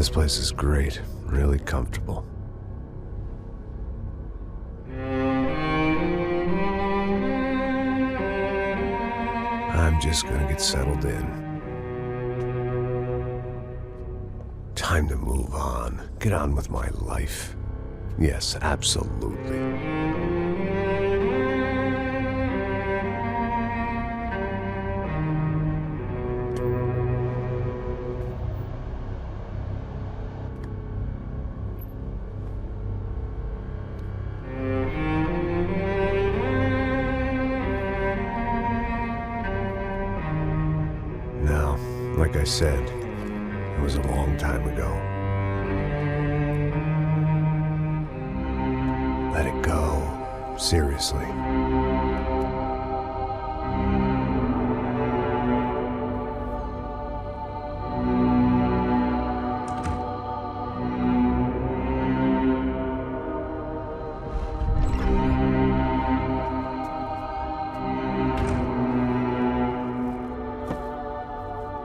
This place is great, really comfortable. I'm just gonna get settled in. Time to move on. Get on with my life. Yes, absolutely. Now, like I said, it was a long time ago. Let it go. Seriously.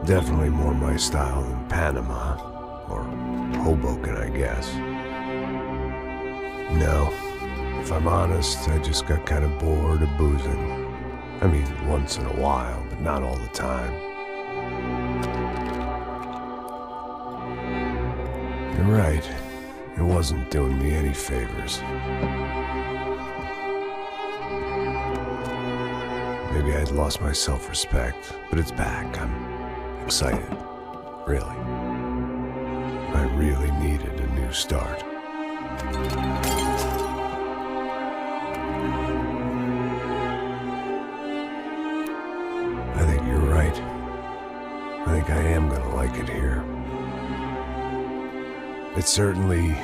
Definitely more my style than Panama, or Hobokene, I guess. No, if I'm honest, I just got kind of bored of boozing. I mean, once in a while, but not all the time. You're right, it wasn't doing me any favors. Maybe I'd lost my self-respect, but it's back. I'm excited, really. I really needed a new start. I think you're right. I think I am gonna like it here. It certainly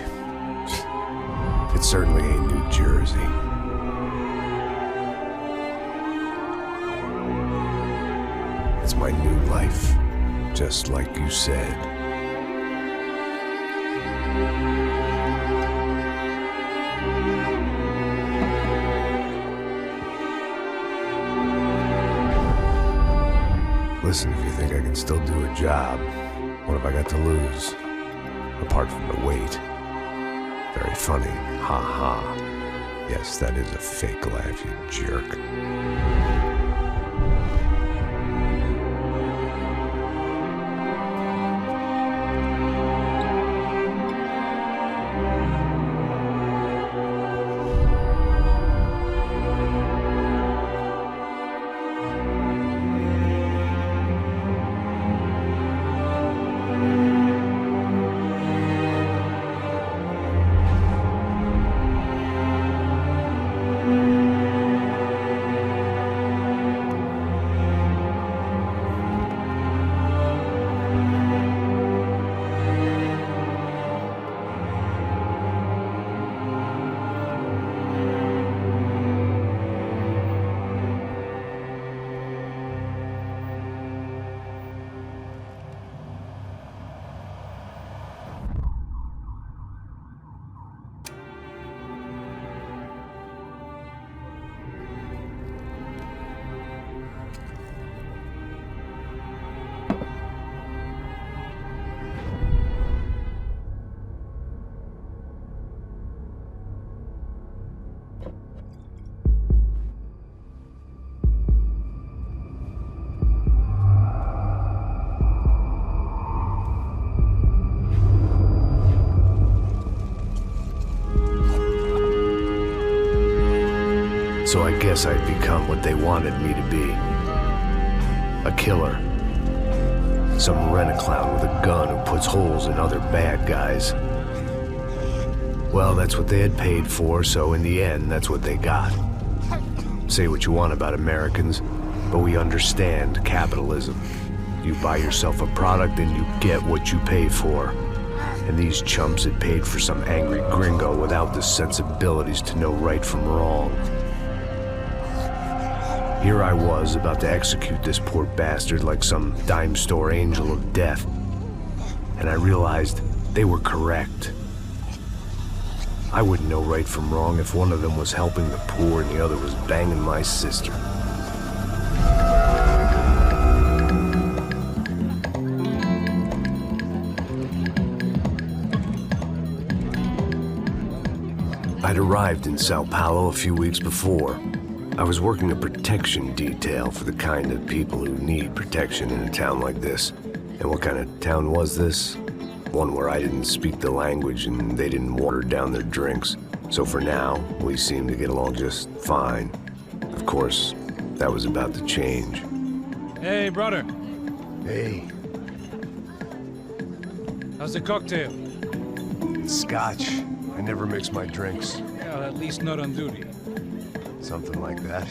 ain't New-Jersey. It's my new life. Just like you said. Listen, if you think I can still do a job, what have I got to lose? Apart from the weight. Very funny. Ha ha. Yes, that is a fake laugh, you jerk. So I guess I'd become what they wanted me to be. A killer. Some rent-a-clown with a gun who puts holes in other bad guys. Well, that's what they had paid for, so in the end, that's what they got. Say what you want about Americans, but we understand capitalism. You buy yourself a product and you get what you pay for. And these chumps had paid for some angry gringo without the sensibilities to know right from wrong. Here I was, about to execute this poor bastard like some dime store angel of death. And I realized they were correct. I wouldn't know right from wrong if one of them was helping the poor and the other was banging my sister. I'd arrived in Sao Paulo a few weeks before. I was working a protection detail for the kind of people who need protection in a town like this. And what kind of town was this? One where I didn't speak the language and they didn't water down their drinks. So for now, we seemed to get along just fine. Of course, that was about to change. Hey, brother. Hey. How's the cocktail? It's scotch. I never mix my drinks. Well, at least not on duty. Something like that.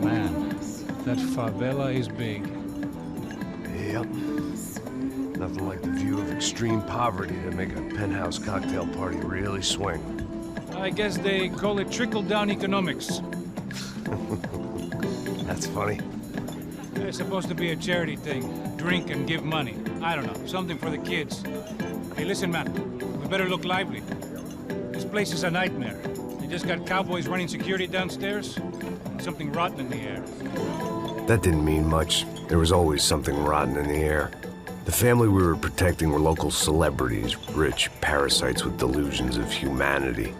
Man, that favela is big. Yep. Nothing like the view of extreme poverty to make a penthouse cocktail party really swing. I guess they call it trickle-down economics. That's funny. It's supposed to be a charity thing. Drink and give money. I don't know, something for the kids. Hey, listen, man. We better look lively. This place is a nightmare. They just got cowboys running security downstairs. And something rotten in the air. That didn't mean much. There was always something rotten in the air. The family we were protecting were local celebrities, rich parasites with delusions of humanity.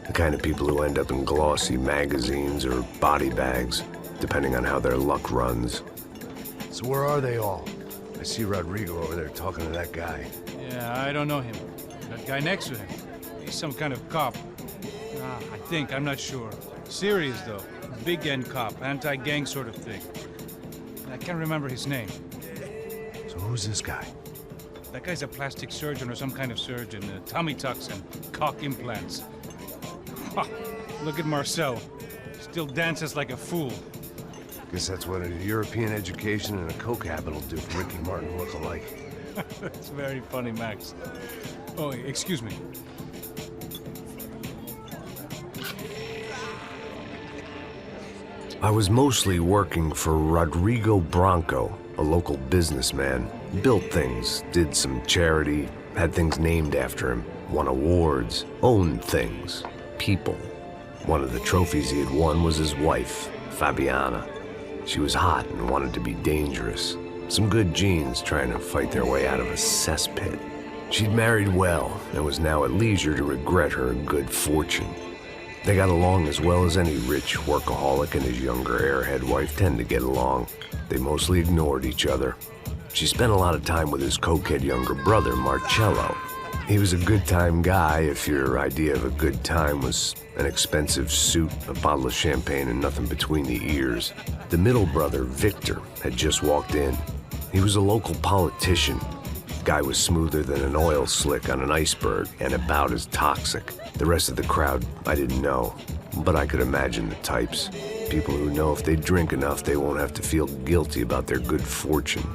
The kind of people who end up in glossy magazines or body bags, depending on how their luck runs. So where are they all? I see Rodrigo over there talking to that guy. Yeah, I don't know him. That guy next to him. He's some kind of cop. I think, I'm not sure. Serious, though. Big end cop, anti-gang sort of thing. I can't remember his name. So who's this guy? That guy's a plastic surgeon or some kind of surgeon. Tummy tucks and cock implants. Look at Marcel. Still dances like a fool. Guess that's what a European education and a coke habit will do for Ricky Martin look-alike. That's very funny, Max. Oh, excuse me. I was mostly working for Rodrigo Branco, a local businessman. Built things, did some charity, had things named after him, won awards, owned things, people. One of the trophies he had won was his wife, Fabiana. She was hot and wanted to be dangerous. Some good genes trying to fight their way out of a cesspit. She'd married well and was now at leisure to regret her good fortune. They got along as well as any rich workaholic and his younger airhead wife tend to get along. They mostly ignored each other. She spent a lot of time with his cokehead younger brother, Marcello. He was a good-time guy if your idea of a good time was an expensive suit, a bottle of champagne, and nothing between the ears. The middle brother, Victor, had just walked in. He was a local politician. Guy was smoother than an oil slick on an iceberg and about as toxic. The rest of the crowd, I didn't know, but I could imagine the types. People who know if they drink enough, they won't have to feel guilty about their good fortune.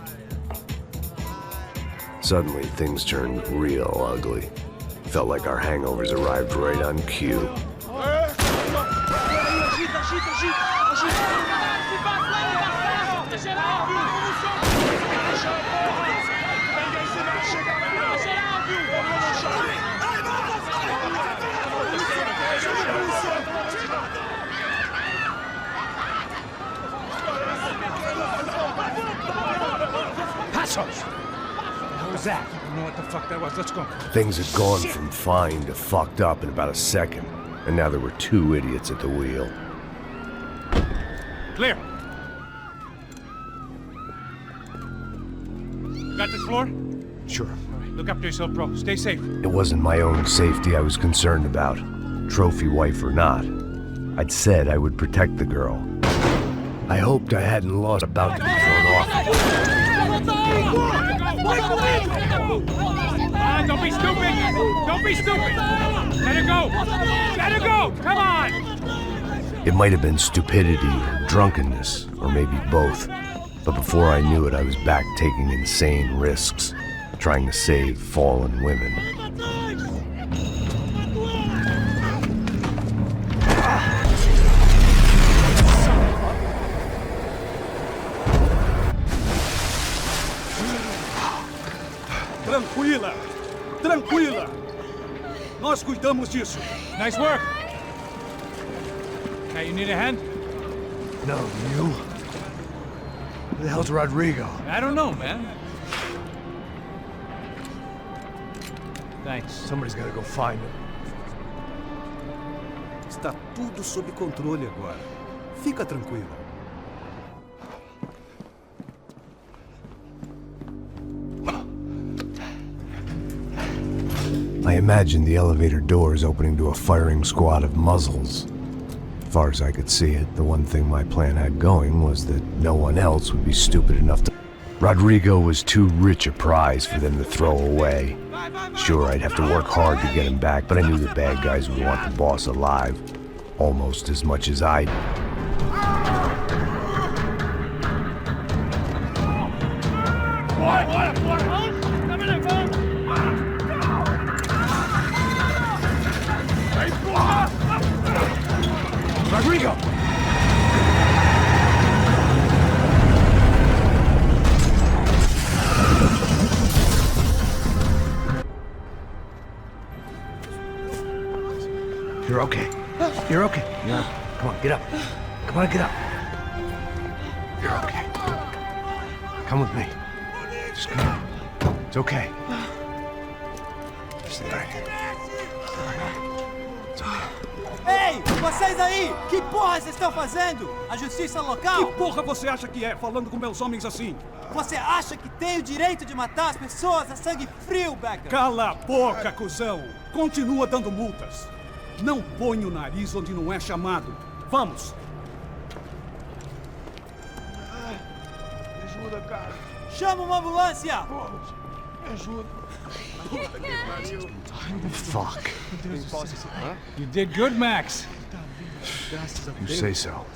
Suddenly, things turned real ugly. Felt like our hangovers arrived right on cue. Passos! What was that? I don't know what the fuck that was. Let's go. Things had gone from fine to fucked up in about a second, and now there were two idiots at the wheel. Clear. Got this floor? Sure. All right, look after yourself, bro. Stay safe. It wasn't my own safety I was concerned about, trophy wife or not. I'd said I would protect the girl. I hoped I hadn't lost about to be thrown off. Don't be stupid! Don't be stupid! Let her go! Let her go! Come on! It might have been stupidity or drunkenness, or maybe both. But before I knew it, I was back taking insane risks, trying to save fallen women. Tranquila! Tranquila! Nós cuidamos disso. Nice work! Hey, you need a hand? No, you? Who the hell's Rodrigo? I don't know, man. Thanks. Somebody's gotta go find him. Está tudo sob controle agora. Fica tranquila. I imagined the elevator doors opening to a firing squad of muzzles. As far as I could see it, the one thing my plan had going was that no one else would be stupid enough to... Rodrigo was too rich a prize for them to throw away. Sure, I'd have to work hard to get him back, but I knew the bad guys would want the boss alive. Almost as much as I... Rodrigo! You're okay. You're okay. Yeah. Come on, get up. Come on, get up. You're okay. Come with me. Just come on. It's okay. Stay right here. It's okay. Ei, vocês aí! Que porra vocês estão fazendo? A justiça local? Que porra você acha que é, falando com meus homens assim? Você acha que tem o direito de matar as pessoas a sangue frio, Becker? Cala a boca, cuzão! Continua dando multas. Não põe o nariz onde não é chamado. Vamos! Me ajuda, cara. Chama uma ambulância! Me ajuda. Fuck. You did good, Max. You say so.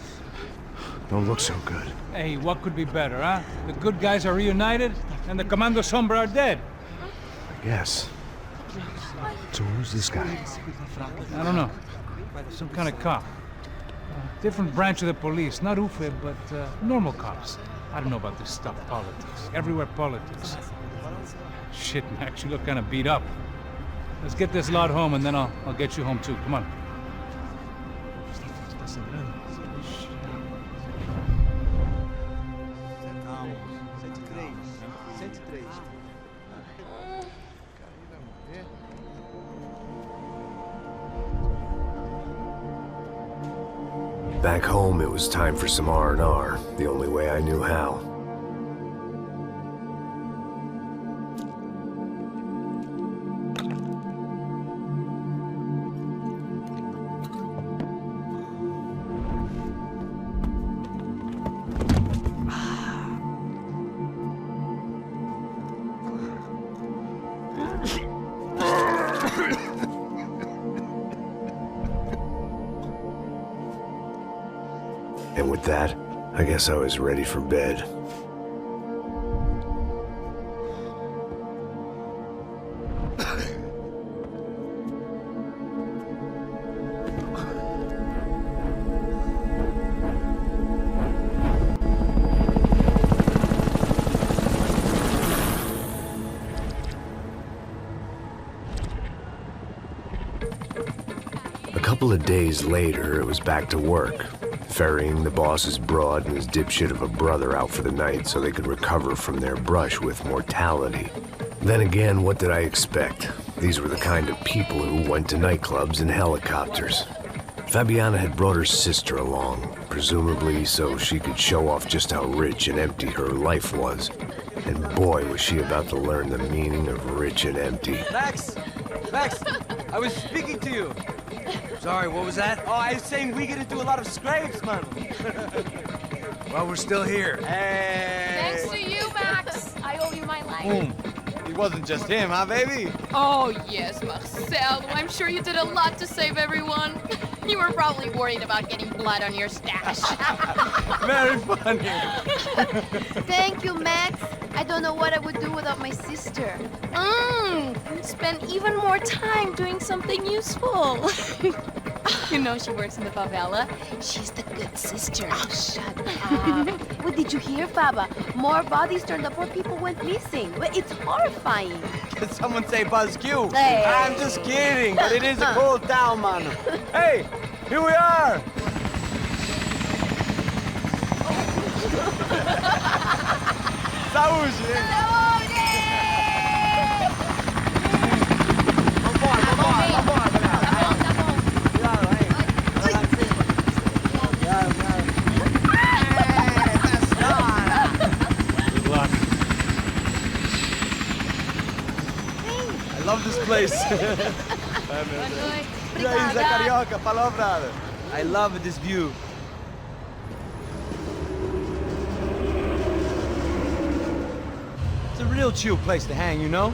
Don't look so good. Hey, what could be better, huh? The good guys are reunited, and the Commando Sombra are dead. I guess. So who's this guy? I don't know. Some kind of cop. Different branch of the police. Not UFE, but normal cops. I don't know about this stuff, politics. Everywhere politics. Shit, Max, you look kind of beat up. Let's get this lot home, and then I'll get you home too. Come on. Back home, it was time for some R&R, the only way I knew how. And with that, I guess I was ready for bed. A couple of days later, it was back to work. Ferrying the boss's broad and his dipshit of a brother out for the night so they could recover from their brush with mortality. Then again, what did I expect? These were the kind of people who went to nightclubs in helicopters. Fabiana had brought her sister along, presumably so she could show off just how rich and empty her life was. And boy, was she about to learn the meaning of rich and empty. Max! Max! I was speaking to you. Sorry, what was that? Oh, I was saying we get to do a lot of scrapes, man. Well, we're still here. Hey! Thanks to you, Max. I owe you my life. It wasn't just him, huh, baby? Oh, yes, Marcel. I'm sure you did a lot to save everyone. You were probably worried about getting blood on your stash. Very funny. Thank you, Max. I don't know what I would do without my sister. Spend even more time doing something useful. You know she works in the favela. She's the good sister. Oh, shut up. What did you hear, Faba? More bodies turned up where people went missing. It's horrifying. Did someone say Buzz Q? Hey. I'm just kidding, but it is a cold town, man. Hey, here we are. Saúde! Cheers! Isla Carioca, palavra. I love this view. It's a real chill place to hang, you know?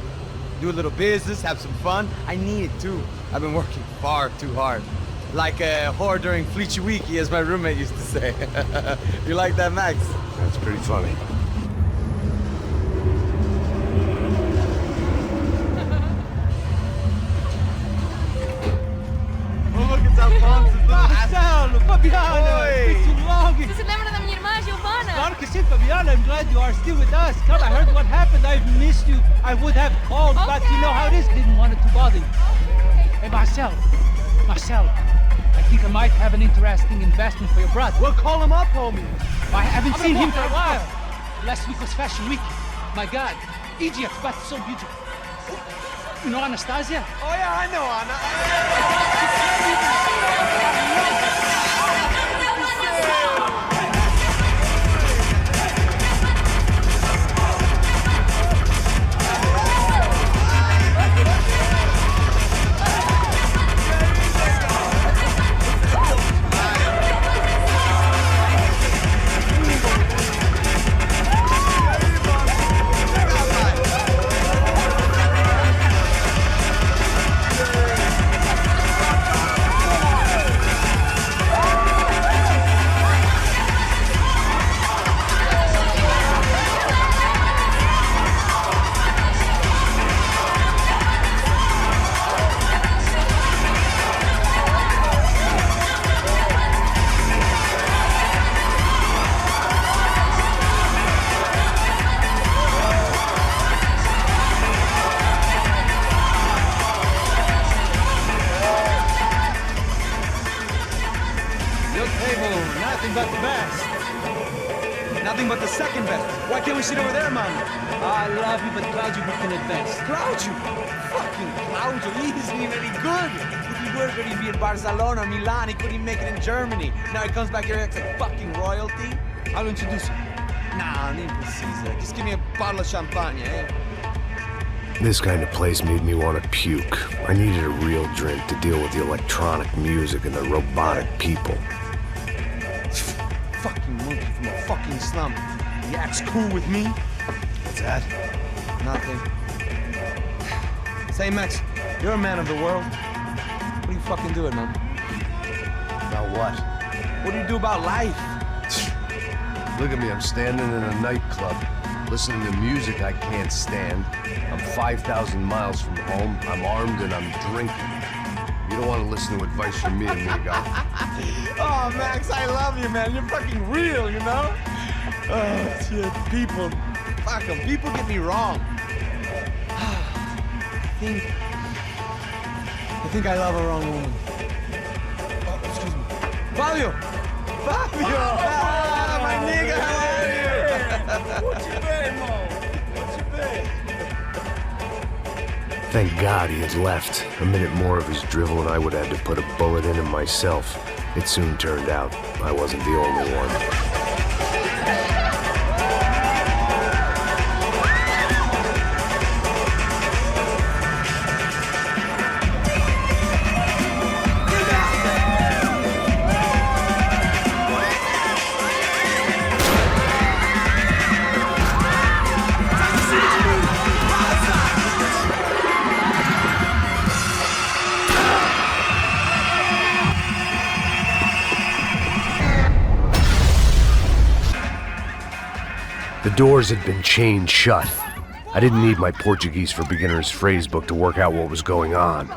Do a little business, have some fun. I need it too. I've been working far too hard. Like a whore during Fleechy Weeky, as my roommate used to say. You like that, Max? That's pretty funny. Oh, look, it's Alfonso. Marcelo, Fabiana, Oi. it's been too long. Você se lembra da minha irmã, Giovanna? Claro que sim, Fabiana. I'm glad you are still with us. Come, I heard what happened. I've missed you. I would have called, but you know how it is. Didn't want it to bother you. Hey, Marcelo, I think I might have an interesting investment for your brother. Well, call him up, homie. I haven't seen him for a while. Last week was Fashion Week. My God, Egypt, but so beautiful. You know Anastasia? Oh, yeah, I know, Anna. Nothing but the best. Nothing but the second best. Why can't we sit over there, man? I love you, but Claudio booked in advance. Claudio? Fucking Claudio, he isn't even any good. If he were going to be in Barcelona, Milan, he couldn't make it in Germany. Now he comes back here acts like fucking royalty. I'll introduce you. Nah, nem precisa. Just give me a bottle of champagne, eh? This kind of place made me want to puke. I needed a real drink to deal with the electronic music and the robotic people. Fucking monkey from a fucking slum. He acts cool with me. What's that? Nothing. Say, Max, you're a man of the world. What do you fucking do it, man? About what? What do you do about life? Look at me, I'm standing in a nightclub, listening to music I can't stand. I'm 5,000 miles from home, I'm armed and I'm drinking. You don't want to listen to advice from me, amigo. Oh, Max, I love you, man. You're fucking real, you know? Oh, shit, people. Fuck 'em. People get me wrong. I think I love a wrong woman. Oh, excuse me. Fabio! Fabio! Ah, my nigga, how are you? What you been, Mo? What you been? Thank God he had left. A minute more of his drivel and I would have had to put a bullet in him myself. It soon turned out I wasn't the only one. The doors had been chained shut. I didn't need my Portuguese for Beginners phrase book to work out what was going on.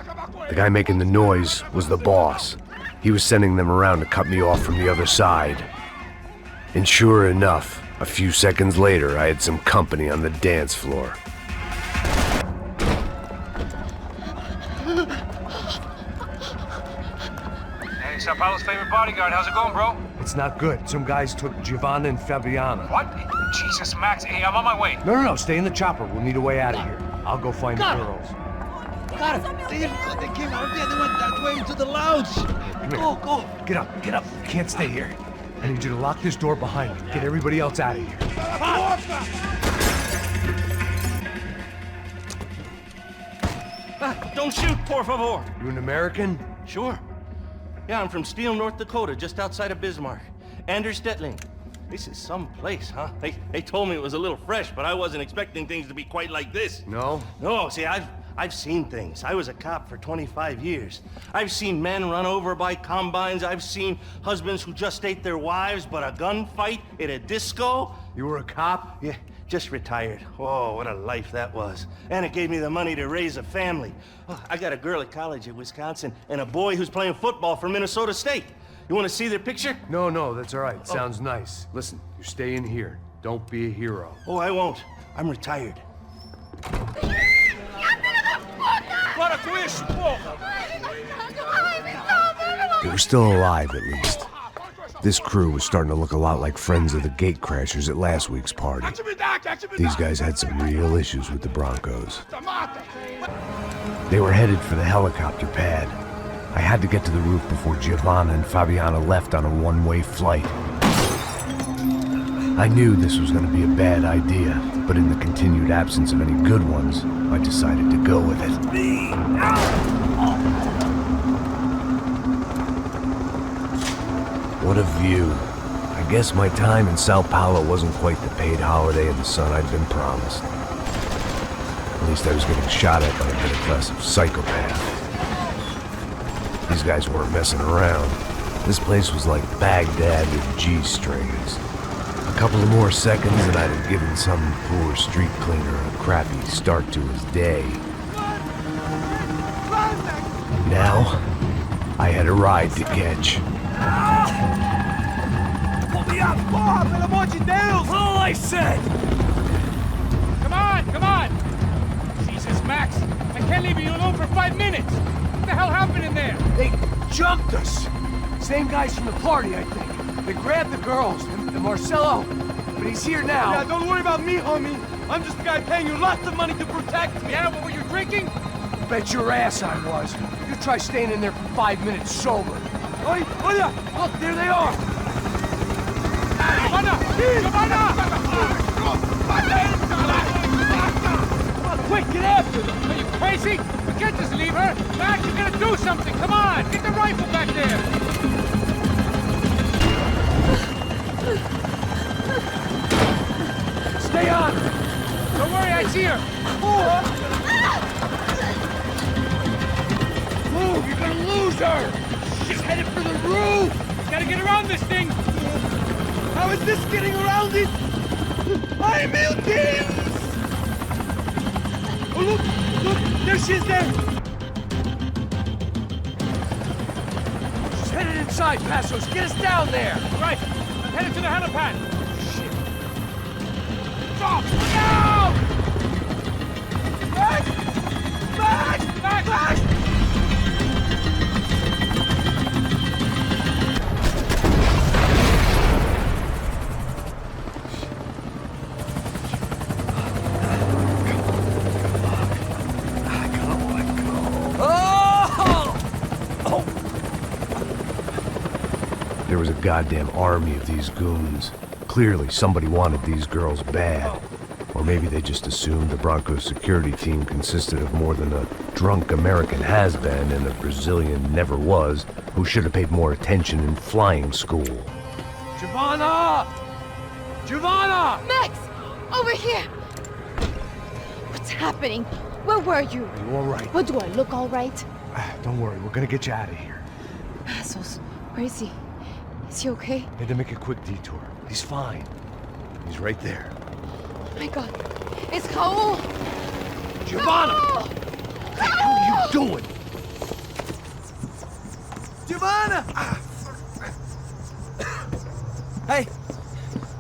The guy making the noise was the boss. He was sending them around to cut me off from the other side. And sure enough, a few seconds later, I had some company on the dance floor. Hey, Sao Paulo's favorite bodyguard. How's it going, bro? It's not good. Some guys took Giovanna and Fabiana. What? Jesus, Max. Hey, I'm on my way. No, stay in the chopper. We'll need a way out of here. I'll go find the girls. Got it. They came out there. They went that way into the lounge. Go. Get up. Can't stay here. I need you to lock this door behind me. Get everybody else out of here. don't shoot, por favor. You an American? Sure. Yeah, I'm from Steele, North Dakota, just outside of Bismarck. Anders Stetling. This is some place, huh? They told me it was a little fresh, but I wasn't expecting things to be quite like this. No? No, see, I've seen things. I was a cop for 25 years. I've seen men run over by combines. I've seen husbands who just ate their wives, but a gunfight at a disco. You were a cop? Yeah, just retired. Oh, what a life that was. And it gave me the money to raise a family. Oh, I got a girl at college at Wisconsin and a boy who's playing football for Minnesota State. You want to see their picture? No, that's all right. Sounds nice. Listen, you stay in here. Don't be a hero. Oh, I won't. I'm retired. They were still alive, at least. This crew was starting to look a lot like friends of the gatecrashers at last week's party. These guys had some real issues with the Broncos. They were headed for the helicopter pad. I had to get to the roof before Giovanna and Fabiana left on a one-way flight. I knew this was going to be a bad idea, but in the continued absence of any good ones, I decided to go with it. What a view. I guess my time in Sao Paulo wasn't quite the paid holiday in the sun I'd been promised. At least I was getting shot at by a middle-class psychopath. These guys weren't messing around. This place was like Baghdad with G-strings. A couple of more seconds and I'd have given some poor street cleaner a crappy start to his day. Now, I had a ride to catch. Pull me up, Bob! Pelo amor de Deus! All I said! Come on! Jesus, Max, I can't leave you alone for 5 minutes! What the hell happened in there? They jumped us. Same guys from the party, I think. They grabbed the girls, and Marcelo. But he's here now. Yeah, don't worry about me, homie. I'm just the guy paying you lots of money to protect me. Yeah, what were you drinking? Bet your ass I was. You try staying in there for 5 minutes sober. Oi, olha! Look, there they are. Giovanna! Come on, quick, get after them. Are you crazy? We can't just leave her. Max, you gotta do something. Come on, get the rifle back there. Stay on. Don't worry, I see her. Move, you're gonna lose her. She's headed for the roof. Gotta get around this thing. How is this getting around it? I'm Milton! Oh, look, there she is there. She's headed inside, Passos. Get us down there. Right, I'm headed to the helipad. Shit. Stop! No! Max! There was a goddamn army of these goons. Clearly, somebody wanted these girls bad. Or maybe they just assumed the Broncos security team consisted of more than a drunk American has-been and a Brazilian never-was who should have paid more attention in flying school. Giovanna! Giovanna! Max! Over here! What's happening? Where were you? Are you all right? What, do I look all right? Don't worry, we're gonna get you out of here. Passos, where is he? Is he okay? Had to make a quick detour. He's fine. He's right there. Oh my God. It's Raul! Giovanna! Raul! What the hell are you doing? Giovanna! Hey!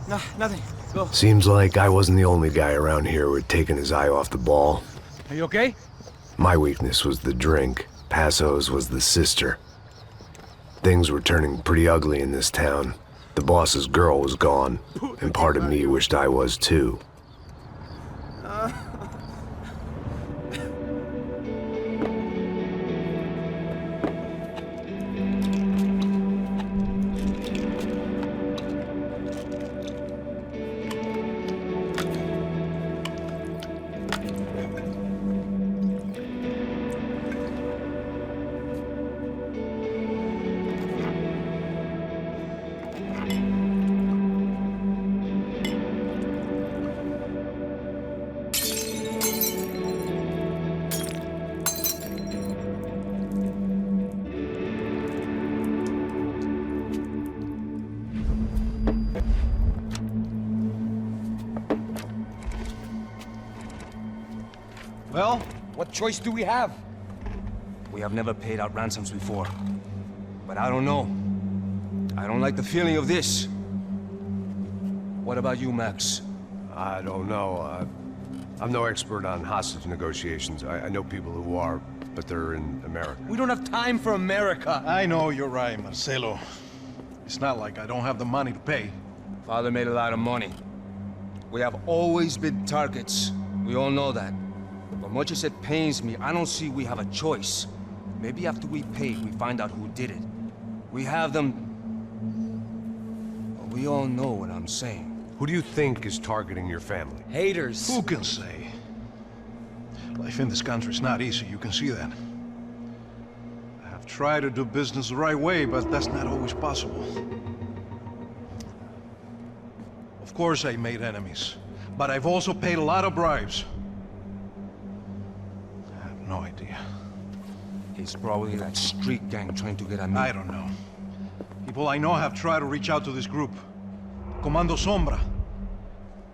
No, nothing. Go. Seems like I wasn't the only guy around here who had taken his eye off the ball. Are you okay? My weakness was the drink. Passos was the sister. Things were turning pretty ugly in this town. The boss's girl was gone, and part of me wished I was too. Well, what choice do we have? We have never paid out ransoms before. But I don't know. I don't like the feeling of this. What about you, Max? I don't know. I'm no expert on hostage negotiations. I know people who are, but they're in America. We don't have time for America. I know you're right, Marcelo. It's not like I don't have the money to pay. Father made a lot of money. We have always been targets. We all know that. But much as it pains me, I don't see we have a choice. Maybe after we pay, we find out who did it. We have them... Well, we all know what I'm saying. Who do you think is targeting your family? Haters. Who can say? Life in this country is not easy, you can see that. I have tried to do business the right way, but that's not always possible. Of course I made enemies, but I've also paid a lot of bribes. I have no idea. It's probably that street gang trying to get at me. I don't know. People I know have tried to reach out to this group. Comando Sombra.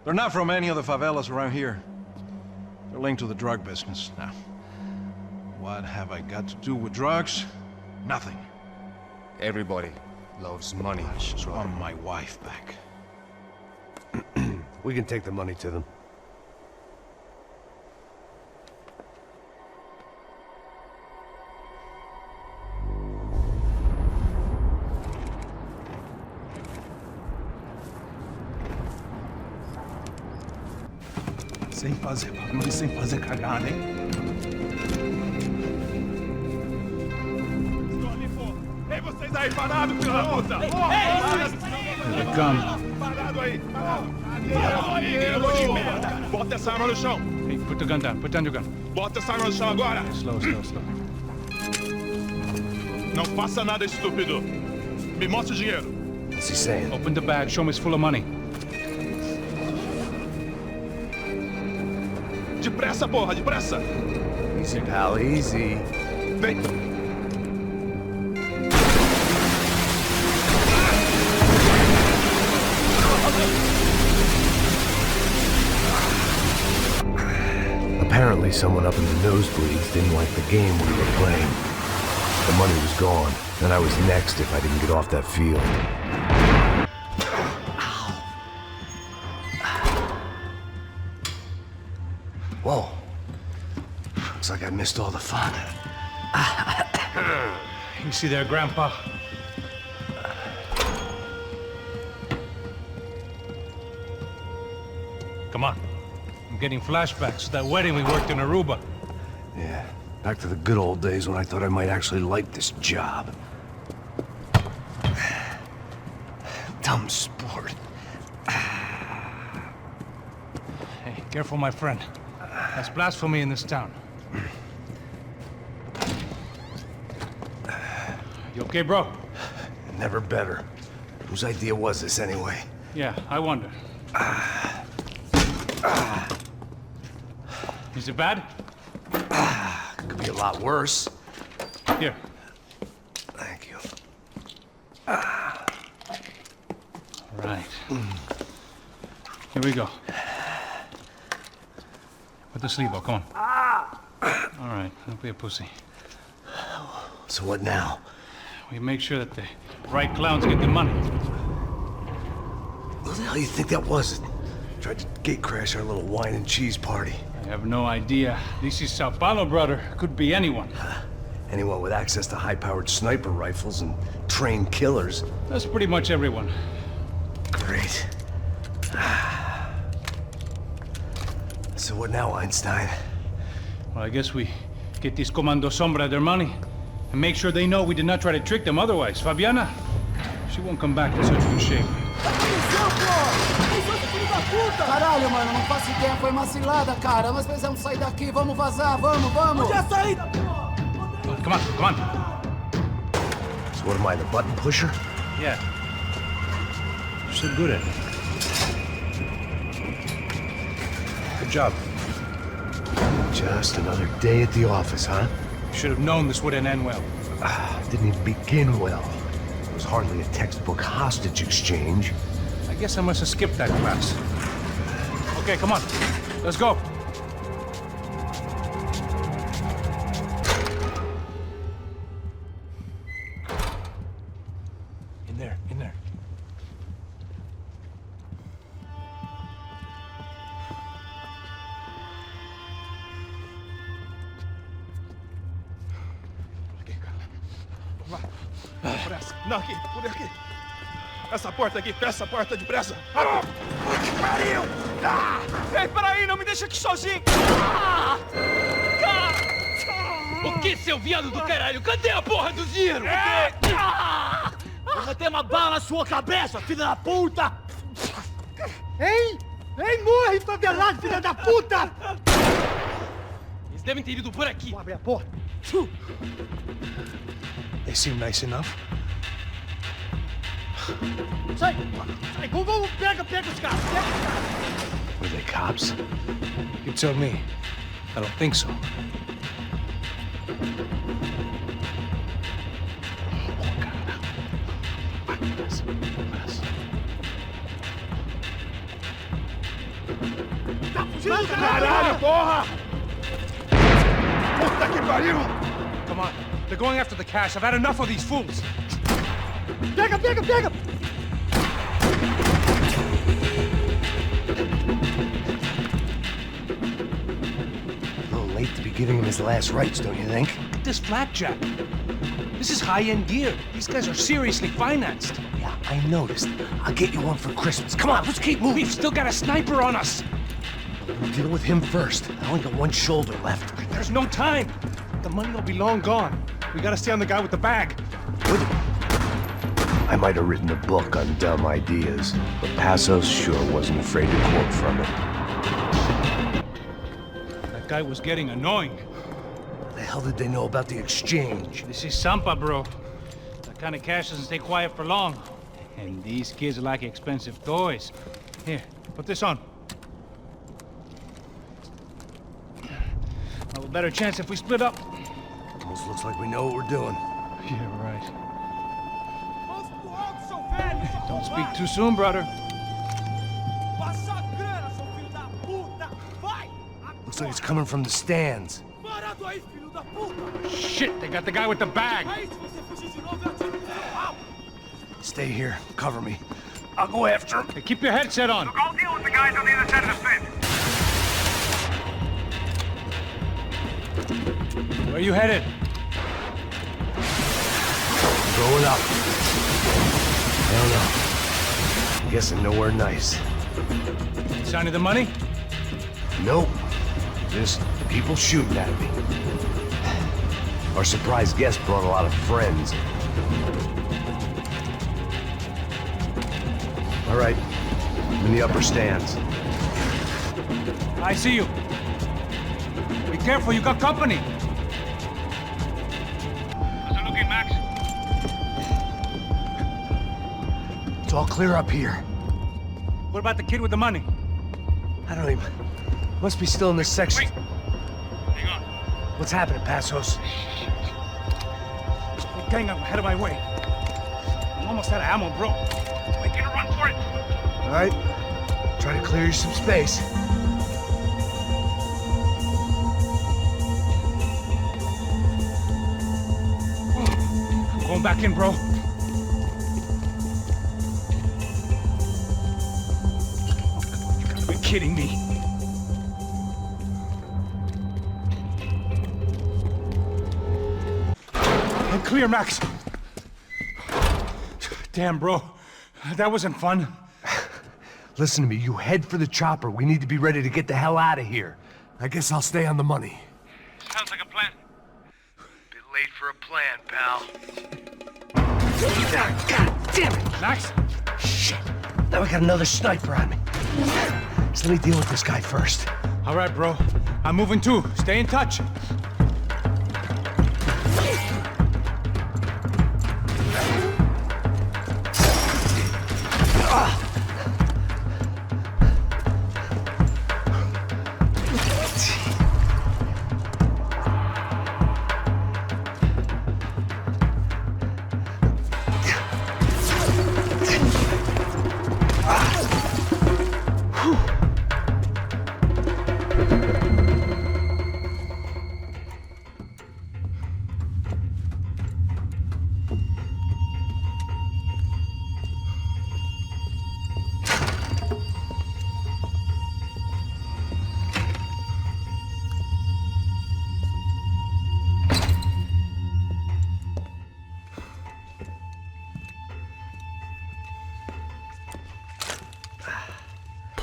They're not from any of the favelas around here. They're linked to the drug business. Now, what have I got to do with drugs? Nothing. Everybody loves money. I just want my wife back. We can take the money to them. Sem fazer barulho, sem fazer cagada, hein? Ei, vocês aí parados, filho da puta! Here they come. Parado aí! Parado! Bota essa arma no chão! Hey, put the gun down. Put down your gun. Bota essa arma no chão agora! Slow, slow, slow. Não faça nada, estúpido! Me mostre o dinheiro! What's he saying? Open the bag. Show me it's full of money. Depressa, porra, depressa! Easy, pal, easy. Vem! Apparently someone up in the nosebleeds didn't like the game we were playing. The money was gone, and I was next if I didn't get off that field. Whoa. Looks like I missed all the fun. You see there, Grandpa? Come on. I'm getting flashbacks to that wedding we worked in Aruba. Yeah, back to the good old days when I thought I might actually like this job. Dumb sport. Hey, careful, my friend. That's blasphemy in this town. You okay, bro? Never better. Whose idea was this anyway? Yeah, I wonder. Is it bad? Could be a lot worse. Here. Thank you. Right. Here we go. Put the sleeve on, come on. All right, don't be a pussy. So what now? We make sure that the right clowns get the money. Who the hell do you think that was? Tried to gate crash our little wine and cheese party. I have no idea. This is Sao Paulo, brother. Could be anyone. Anyone with access to high-powered sniper rifles and trained killers. That's pretty much everyone. Great. So what now, Einstein? Well, I guess we get these Comando Sombra their money and make sure they know we did not try to trick them otherwise. Fabiana, she won't come back in such good shape. Caralho, mano, não faço ideia, foi uma cilada, cara. Nós precisamos sair daqui, vamos vazar, vamos, vamos! Onde é a saída, porra? Come on, come on. So what am I, the button pusher? Yeah. You're so good at it. Good job. Just another day at the office, huh? You should have known this wouldn't end well. Didn't even begin well. It was hardly a textbook hostage exchange. I guess I must have skipped that class. Okay, come on. Let's go. there, in there. Pressa. Não, aqui, por aqui. Essa porta aqui, fecha essa porta depressa. Que pariu! Ei, peraí, não me deixa aqui sozinho! O que, seu viado do caralho? Cadê a porra do dinheiro? Vou meter uma bala na sua cabeça, filha da puta! Hein? Hein, morre, favelado, filha da puta! Eles devem ter ido por aqui. Vou abrir a porta. They seem nice enough. Sai! Sai! Vamos, pega os caras! Pega os caras! Were they cops? You tell me. I don't think so. Tá fugindo, Caralho, porra! Puta que pariu! Come on. They're going after the cash. I've had enough of these fools. Pega! A little late to be giving him his last rites, don't you think? Look at this blackjack. This is high-end gear. These guys are seriously financed. Yeah, I noticed. I'll get you one for Christmas. Come on, let's keep moving. We've still got a sniper on us. We'll deal with him first. I only got one shoulder left. There's no time. The money will be long gone. We gotta stay on the guy with the bag. I might have written a book on dumb ideas, but Passos sure wasn't afraid to quote from it. That guy was getting annoying. What the hell did they know about the exchange? This is Sampa, bro. That kind of cash doesn't stay quiet for long. And these kids like expensive toys. Here, put this on. Have a better chance if we split up. Almost looks like we know what we're doing. Yeah, right. Don't speak too soon, brother. Looks like it's coming from the stands. Shit, they got the guy with the bag. Stay here. Cover me. I'll go after him. Hey, keep your headset on. Look, I'll deal with the guys on the other side of the fence. Where are you headed? Going up. I don't know. Guessing nowhere nice. Sign of the money? Nope. Just people shooting at me. Our surprise guest brought a lot of friends. All right. I'm in the upper stands. I see you. Be careful, you got company. How's it looking, Max? It's all clear up here. What about the kid with the money? I don't even... Must be still in this section. Wait. Hang on. What's happening, Passos? Gang up ahead of my way. I'm almost out of ammo, bro. Make it a run for it. All right. Try to clear you some space. I'm going back in, bro. You gotta be kidding me. And clear, Max. Damn, bro. That wasn't fun. Listen to me, you head for the chopper. We need to be ready to get the hell out of here. I guess I'll stay on the money. Sounds like a plan. Bit late for a plan, pal. God damn it! Max? Shit. Now we got another sniper on me. So let me deal with this guy first. All right, bro. I'm moving too. Stay in touch.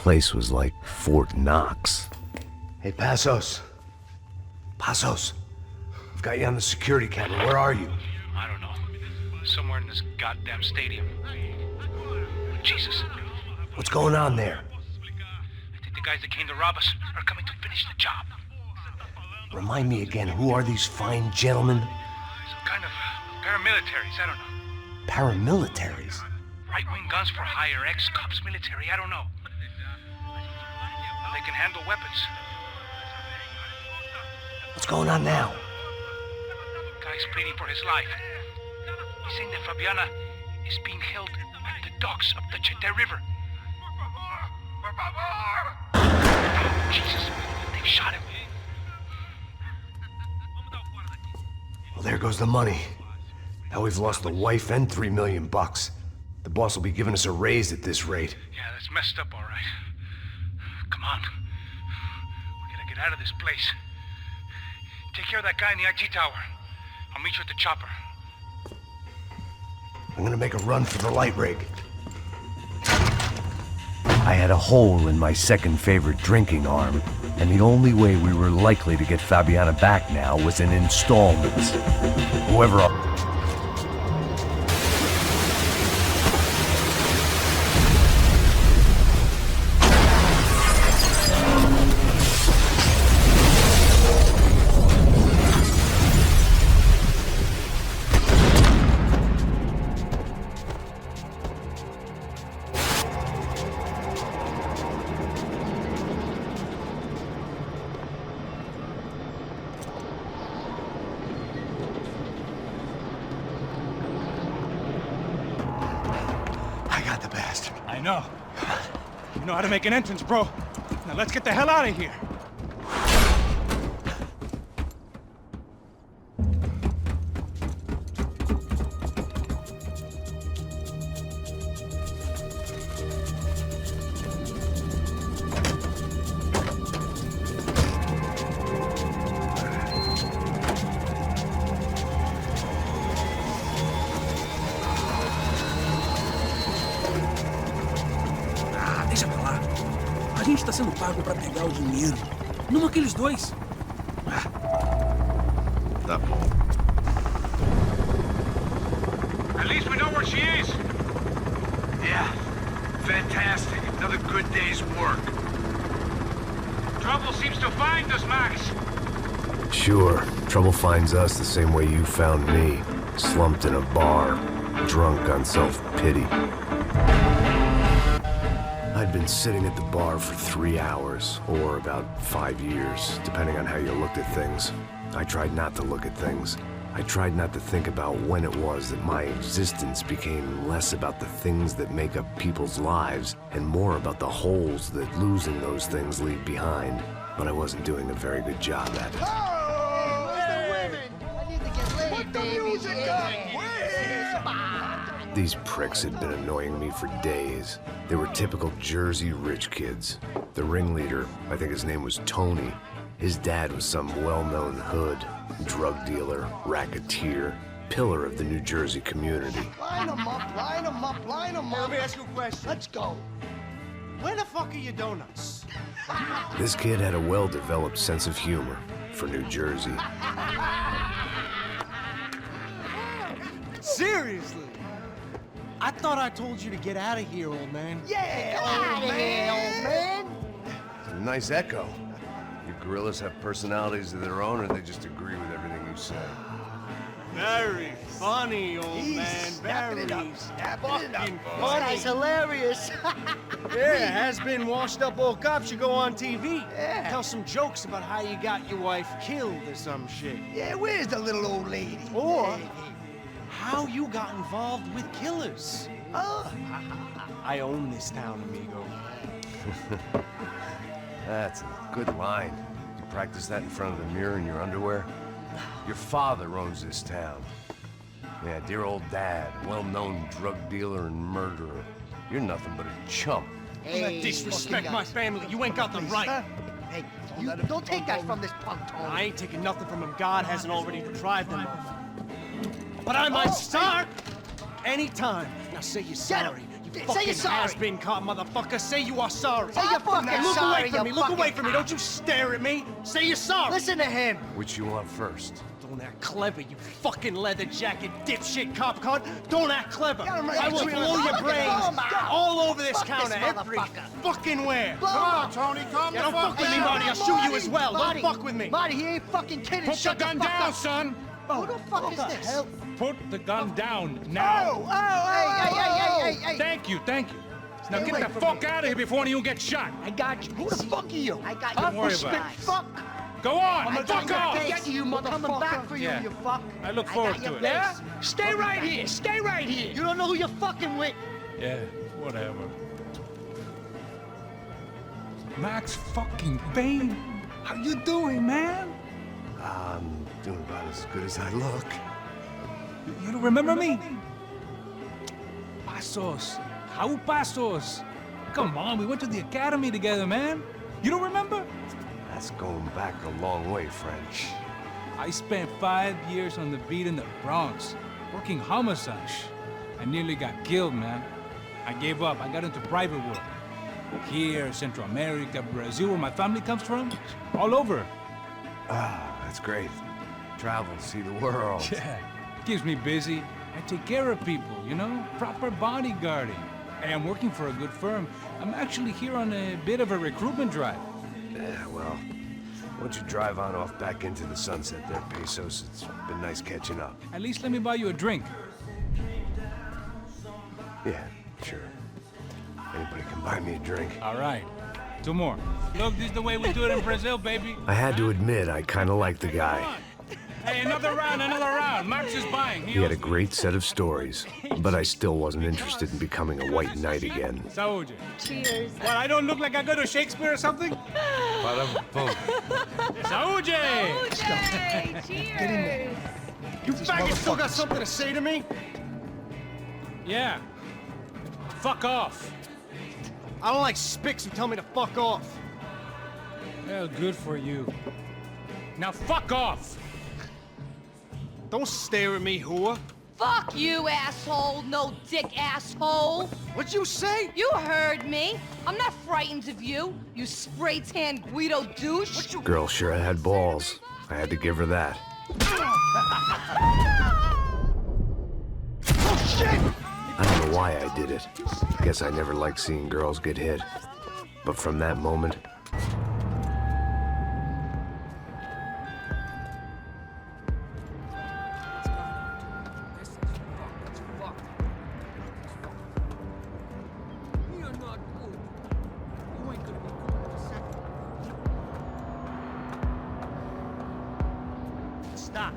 place was like Fort Knox. Hey, Passos. Passos. I've got you on the security camera. Where are you? I don't know. Somewhere in this goddamn stadium. Jesus. What's going on there? I think the guys that came to rob us are coming to finish the job. Remind me again, who are these fine gentlemen? Some kind of paramilitaries, I don't know. Paramilitaries? Right-wing guns for hire, ex-cops, military, I don't know. They can handle weapons. What's going on now? Guy's pleading for his life. He's saying that Fabiana is being held at the docks of the Chete River. Jesus, they've shot him. Well, there goes the money. Now we've lost the wife and $3 million. The boss will be giving us a raise at this rate. Yeah, that's messed up, all right. Come on. We gotta get out of this place. Take care of that guy in the IT tower. I'll meet you at the chopper. I'm gonna make a run for the light rig. I had a hole in my second favorite drinking arm, and the only way we were likely to get Fabiana back now was in installments. Whoever I know. You know how to make an entrance, bro. Now let's get the hell out of here. Deixa pra lá. A gente tá sendo pago pra pegar o dinheiro. Não aqueles dois. Tá bom. At least we know where she is. Yeah. Fantastic. Another good day's work. Trouble seems to find us, Max. Sure, trouble finds us the same way you found me. Slumped in a bar, drunk on self-pity. I'd been sitting at the bar for 3 hours, or about 5 years, depending on how you looked at things. I tried not to look at things. I tried not to think about when it was that my existence became less about the things that make up people's lives and more about the holes that losing those things leave behind. But I wasn't doing a very good job at it. Oh, the women! I need to get laid, put the music up! These pricks had been annoying me for days. They were typical Jersey rich kids. The ringleader, I think his name was Tony. His dad was some well-known hood, drug dealer, racketeer, pillar of the New Jersey community. Line them up, line them up, line them up. Let me ask you a question. Let's go. Where the fuck are your donuts? This kid had a well-developed sense of humor for New Jersey. Seriously? I thought I told you to get out of here, old man. Yeah, old man. It's a nice echo. You gorillas have personalities of their own, or they just agree with everything you say? Very funny, old man. Snapping it up, Very snapping it up. fucking This funny. guy's hilarious. Yeah, has-been washed-up old cop should go on TV. Yeah. Tell some jokes about how you got your wife killed or some shit. Yeah, where's the little old lady? Or how you got involved with killers. Oh. I own this town, amigo. That's a good line. You practice that in front of the mirror in your underwear? Your father owns this town. Yeah, dear old dad, well-known drug dealer and murderer. You're nothing but a chump. Hey, disrespect my family. You ain't got the right. Hey, you don't take that from this punk, Tony. I ain't taking nothing from him. God hasn't already deprived him of. But I might start anytime. Now say you're sorry. Say you're sorry. Has-been caught, motherfucker. Say you are sorry. Say you're fucking Look sorry, away from me. you Look away fucking from me. Don't you stare at me. Say you're sorry. Listen to him. Which you want first? Don't act clever, you fucking leather jacket dipshit cop cunt. Don't act clever. I will blow your brains all over this counter, every fucking where. Come on, Tony, calm Don't fuck with me, Marty. I'll shoot you as well. Don't fuck with me. Marty, he ain't fucking kidding. Put the gun down, son. Who the fuck is this? Put the gun down now. Hey. Thank you. Now get the fuck out of here before you get shot. I got you. Who the fuck are you? I got Don't you. worry about it. Fuck. Go on, fuck off. Get you, motherfucker. Coming back for you, Yeah. you fuck. I look forward to it. Yeah? Stay right here. Stay right here. You don't know who you're fucking with. Yeah, whatever. Max fucking Payne, how you doing, man? I'm doing about as good as I look. You don't remember me? Passos, Raul Passos. Come on, we went to the academy together, man. You don't remember? That's going back a long way, French. I spent 5 years on the beat in the Bronx, working homicide. I nearly got killed, man. I gave up. I got into private work. Here, Central America, Brazil, where my family comes from, all over. Ah, that's great. Travel, see the world. Yeah, keeps me busy. I take care of people, you know? Proper bodyguarding. Hey, I'm working for a good firm. I'm actually here on a bit of a recruitment drive. Yeah, well, why don't you drive on off back into the sunset there, Pesos? It's been nice catching up. At least let me buy you a drink. Yeah, sure. Anybody can buy me a drink. All right. 2 more. Look, this is the way we do it in Brazil, baby. I had to admit, I kind of liked the guy. Hey, another round. Max is buying. He had a great set of stories, but I still wasn't interested in becoming a white knight again. Saúde. Cheers. What, I don't look like I go to Shakespeare or something? Saúde! Cheers. You faggot still got something to say to me? Yeah. Fuck off. I don't like spicks who tell me to fuck off. Well, good for you. Now fuck off! Don't stare at me, whore. Fuck you, asshole. No dick, asshole. What'd you say? You heard me. I'm not frightened of you, you spray-tan Guido douche. Girl sure had balls. I had to give her that. Oh, shit! I don't know why I did it. Guess I never liked seeing girls get hit. But from that moment, Stop.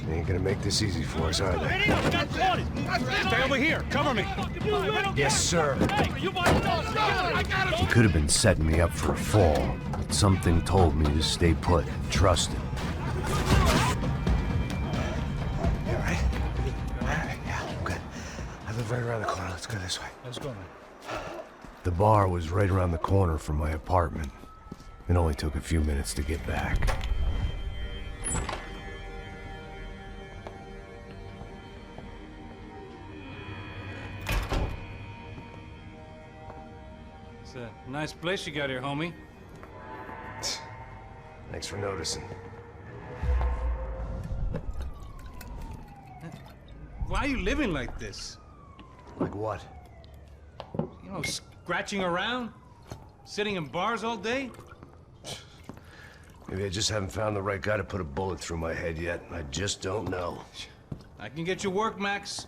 They ain't gonna make this easy for us, are they? Stay over here. Cover me. Yes, sir. he could have been setting me up for a fall. But something told me to stay put and trust him. You all right? Yeah, I'm good. I live right around the corner. Let's go this way. Let's go, man. The bar was right around the corner from my apartment. It only took a few minutes to get back. It's a nice place you got here, homie. Thanks for noticing. Why are you living like this? Like what? You know, scratching around? Sitting in bars all day? Maybe I just haven't found the right guy to put a bullet through my head yet. I just don't know. I can get you work, Max.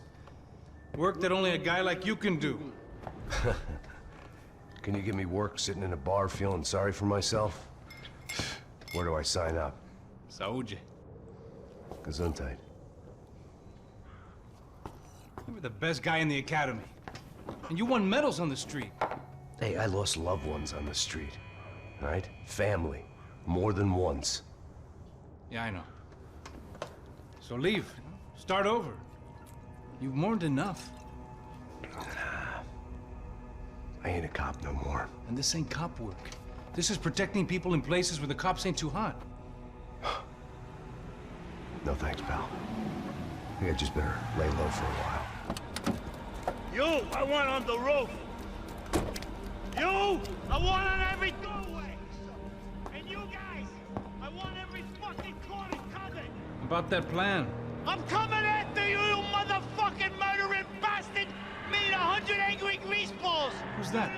Work that only a guy like you can do. Can you give me work sitting in a bar feeling sorry for myself? Where do I sign up? Saúde. Gesundheit. You were the best guy in the academy. And you won medals on the street. Hey, I lost loved ones on the street. All right? Family. More than once. Yeah, I know. So leave. Start over. You've mourned enough. I ain't a cop no more. And this ain't cop work. This is protecting people in places where the cops ain't too hot. No thanks, pal. I think I just better lay low for a while. You, I want on the roof. You, I want on every doorway. And you guys, I want every fucking corner covered. About that plan. I'm coming after you, you motherfucking murdering bastard! Meet 100 angry greaseballs! Who's that?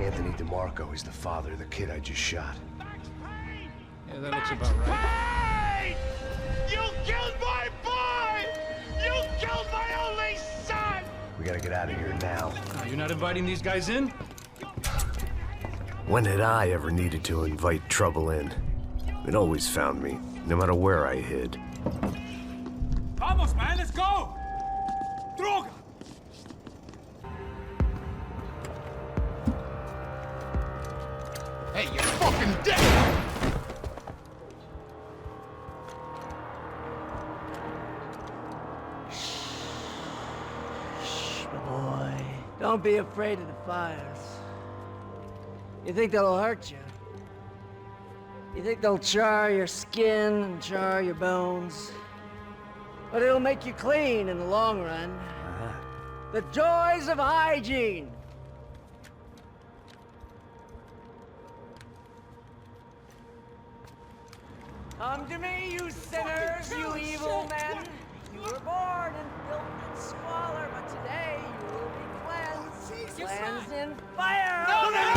Anthony DeMarco. He's the father of the kid I just shot. Yeah, that looks about right. Hey! You killed my boy! You killed my only son! We gotta get out of here now. You're not inviting these guys in? When had I ever needed to invite trouble in? It always found me, no matter where I hid. Vamos, man, let's go! Droga! Hey, you're fucking dead! Shh, my boy. Don't be afraid of the fires. You think they'll hurt you? You think they'll char your skin and char your bones? But it'll make you clean in the long run. The joys of hygiene! Come to me, you sinners, you evil men! You were born in filth and squalor, but today you will be cleansed. Cleansed in fire! No, no!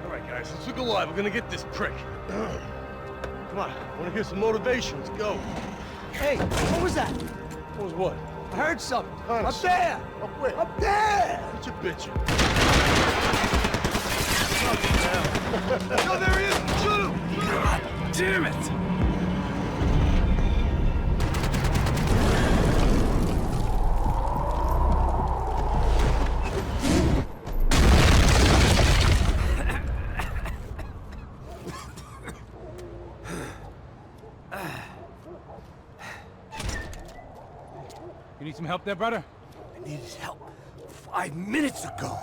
Alright guys, let's look alive. We're gonna get this prick. Come on, I wanna hear some motivation. Let's go. Hey, what was that? What was what? I heard something. Honest. Up there! Up where? Up there! What you bitching? No, there he is! Shoot him! God damn it! You need some help there, brother? I needed help 5 minutes ago.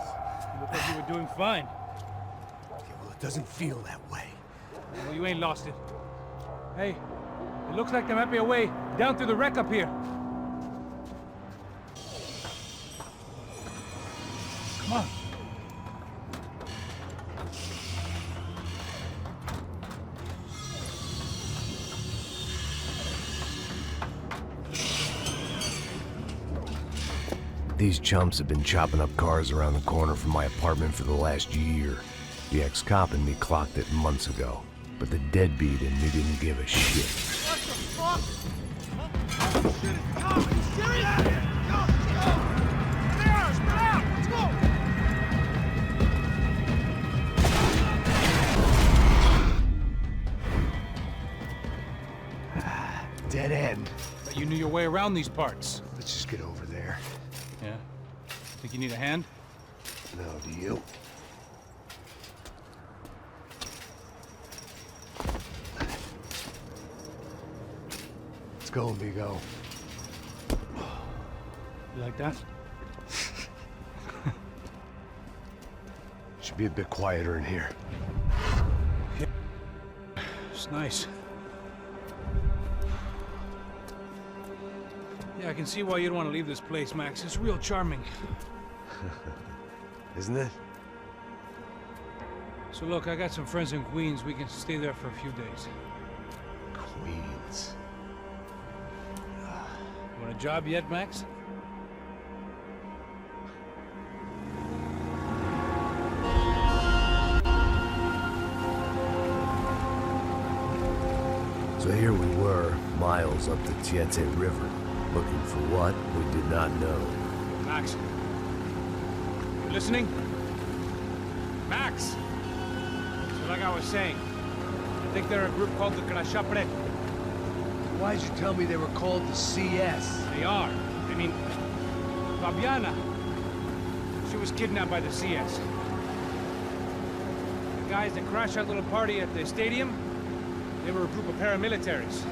You look like you were doing fine. Okay, well, it doesn't feel that way. Well, you ain't lost it. Hey, it looks like there might be a way down through the wreck up here. Come on. These chumps have been chopping up cars around the corner from my apartment for the last year. The ex-cop in me clocked it months ago, but the deadbeat in me didn't give a shit. What the fuck? Oh, shit, it's Tom! Are you serious? Go! There! Spread out! Let's go! Dead end. But you knew your way around these parts. Let's just get over there. Yeah? Think you need a hand? No, do you? Let's go, amigo. You like that? Should be a bit quieter in here. Yeah. It's nice. Yeah, I can see why you'd want to leave this place, Max. It's real charming. Isn't it? So look, I got some friends in Queens. We can stay there for a few days. Queens. You want a job yet, Max? So here we were, miles up the Tietze River, looking for what we did not know. Max. You listening? Max! So like I was saying, I think they're a group called the Crashapre. Why'd you tell me they were called the CS? They are. I mean, Fabiana. She was kidnapped by the CS. The guys that crashed that little party at the stadium, they were a group of paramilitaries.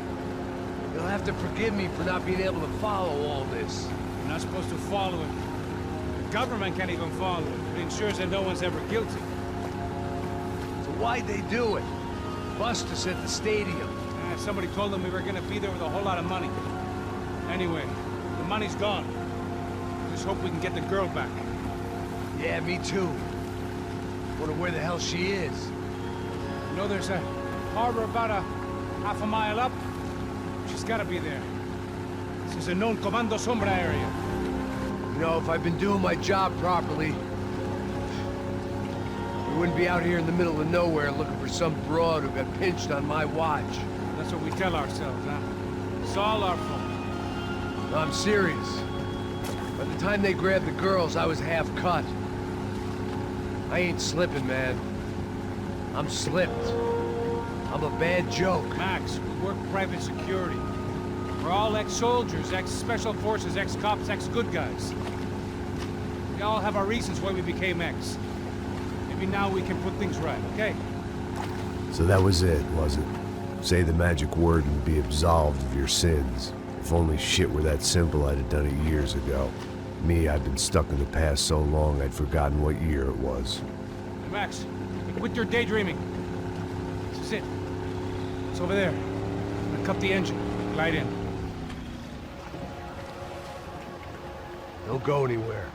You'll have to forgive me for not being able to follow all this. You're not supposed to follow him. The government can't even follow it. It ensures that no one's ever guilty. So why'd they do it? Bust us at the stadium. Somebody told them we were gonna be there with a whole lot of money. Anyway, the money's gone. Just hope we can get the girl back. Yeah, me too. Wonder where the hell she is. You know, there's a harbor about a half a mile up. She's gotta be there. This is a known Comando Sombra area. You know, if I've been doing my job properly, we wouldn't be out here in the middle of nowhere looking for some broad who got pinched on my watch. That's what we tell ourselves, huh? It's all our fault. No, I'm serious. By the time they grabbed the girls, I was half cut. I ain't slipping, man. I'm slipped. I'm a bad joke. Max, we work private security. We're all ex-soldiers, ex-special forces, ex-cops, ex-good guys. We all have our reasons why we became ex. Maybe now we can put things right, okay? So that was it, was it? Say the magic word and be absolved of your sins. If only shit were that simple, I'd have done it years ago. Me, I've been stuck in the past so long, I'd forgotten what year it was. Hey, Max, quit your daydreaming. This is it. It's over there. I'm gonna cut the engine. Glide in. Don't go anywhere.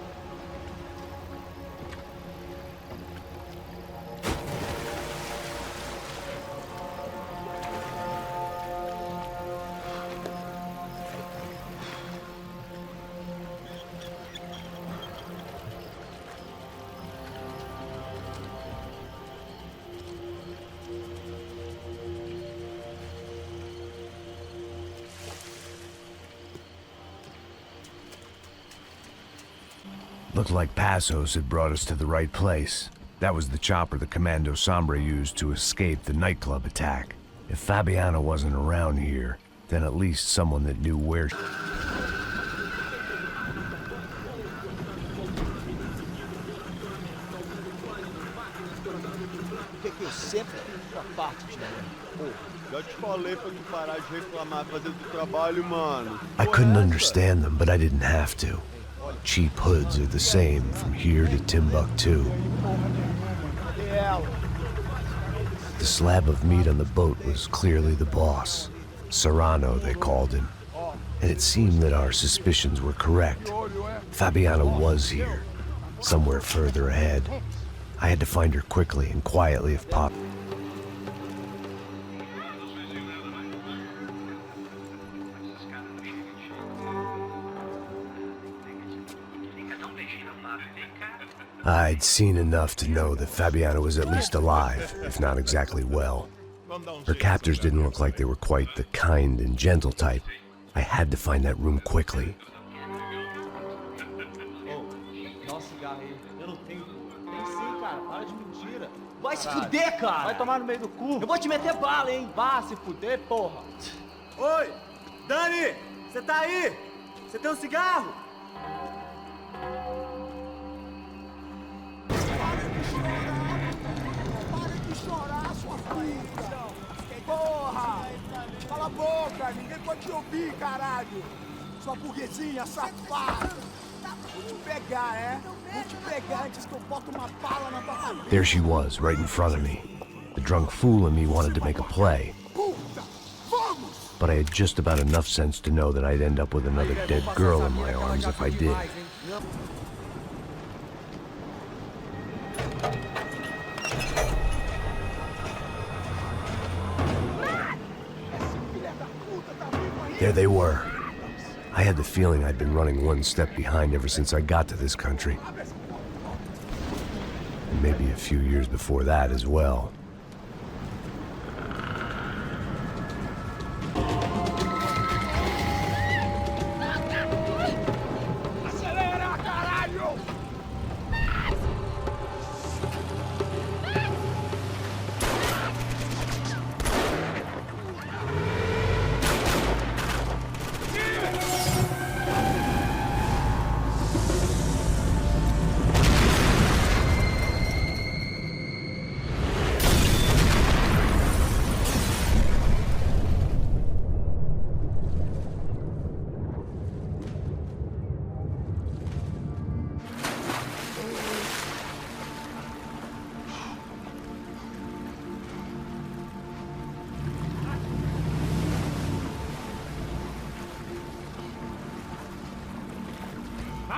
Looked like Passos had brought us to the right place. That was the chopper the Comando Sombra used to escape the nightclub attack. If Fabiana wasn't around here, then at least someone that knew where... I couldn't understand them, but I didn't have to. Cheap hoods are the same from here to Timbuktu. The slab of meat on the boat was clearly the boss. Serrano, they called him. And it seemed that our suspicions were correct. Fabiana was here, somewhere further ahead. I had to find her quickly and quietly if possible. I'd seen enough to know that Fabiana was at least alive, if not exactly well. Her captors didn't look like they were quite the kind and gentle type. I had to find that room quickly. Vai se fuder, cara! Vai tomar no meio do cu! Eu vou te meter bala, hein? Vá se fuder, porra! Oi! Dani! Você tá aí? Você tem um cigarro? Porra! Cala a boca! Ninguém pode te ouvir, caralho! Sua burguesinha safada! Vou te pegar, é? Vou te pegar antes que eu boto uma bala na tua cabeça! There she was, right in front of me. The drunk fool in me wanted to make a play. But I had just about enough sense to know that I'd end up with another dead girl in my arms if I did. There they were. I had the feeling I'd been running one step behind ever since I got to this country. And maybe a few years before that as well.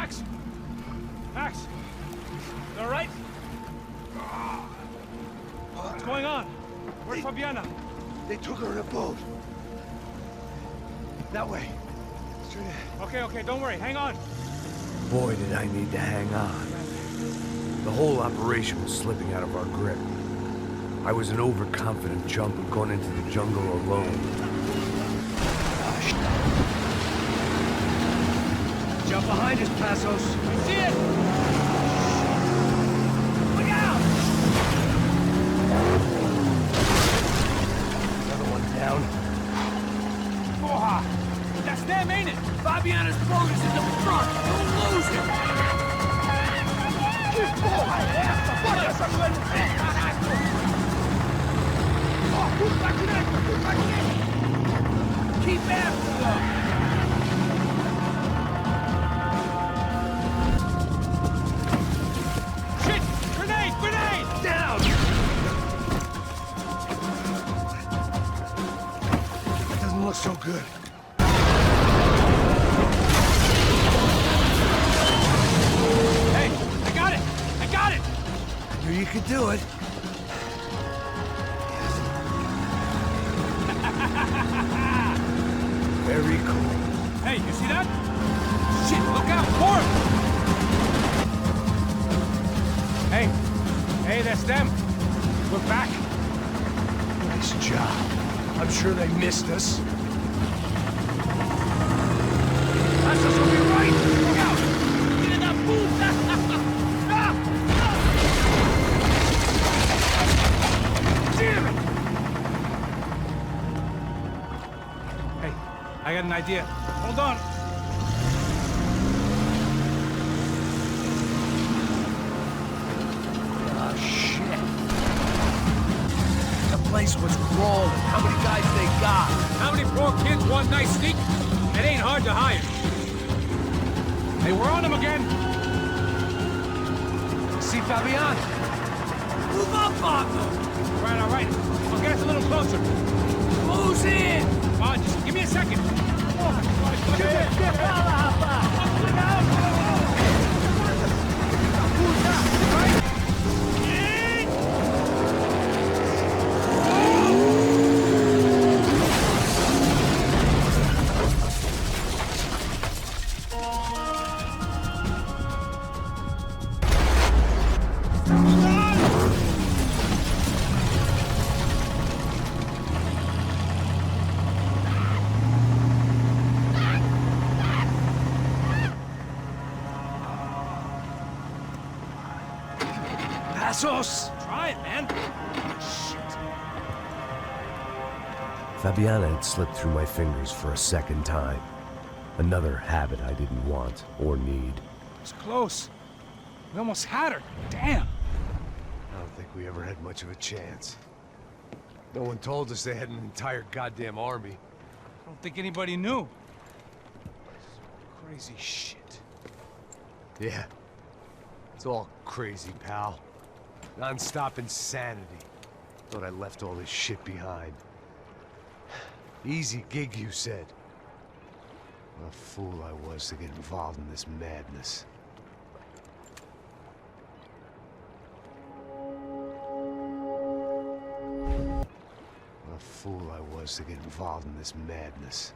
Max! Max! You all right? What's going on? Where's Fabiana? They took her in a boat. That way. Straight ahead. Okay, don't worry. Hang on. Boy, did I need to hang on. The whole operation was slipping out of our grip. I was an overconfident chump who'd gone into the jungle alone. Jump behind us, Passos. I see it! Look out! Another one down. Porra! That's them, ain't it? Fabiana's boat is in the front. Don't lose it. Que porra é essa? Bota essa coisa no pé, caralho! Ó, tudo pra direita, tudo pra direita! Keep after them. Shit! Grenade! Grenade! Down! That doesn't look so good. Hey! I got it! I got it! I knew you could do it. Very cool. Hey, you see that? Shit, look out! More! Hey, that's them. We're back. Nice job. I'm sure they missed us. Passos will be right. Look out. Get in that boot. Damn it! Hey, I got an idea. Hold on. Oh, shit. The place was crawling. How many guys they got? How many poor kids want nice sneak? It ain't hard to hide. Hey, we're on them again. See Fabian? Move up, Marco. All right. I'll get us a little closer. Close in. Come on, just give me a second. Passos! Try it, man. Shit. Fabiana had slipped through my fingers for a second time. Another habit I didn't want or need. It's close. We almost had her. Damn. I don't think we ever had much of a chance. No one told us they had an entire goddamn army. I don't think anybody knew. Crazy shit. Yeah. It's all crazy, pal. Non-stop insanity. Thought I left all this shit behind. Easy gig, you said. What a fool I was to get involved in this madness. What a fool I was to get involved in this madness.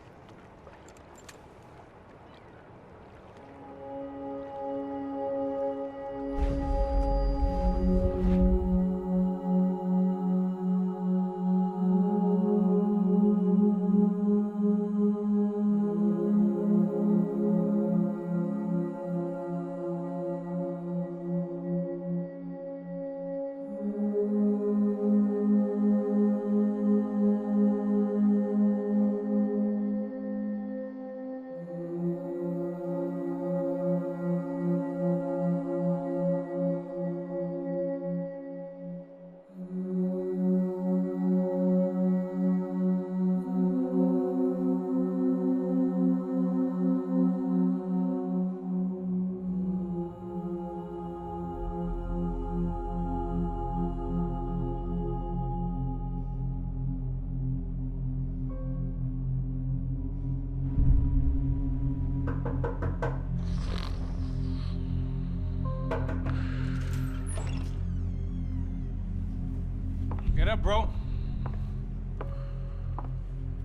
up, bro.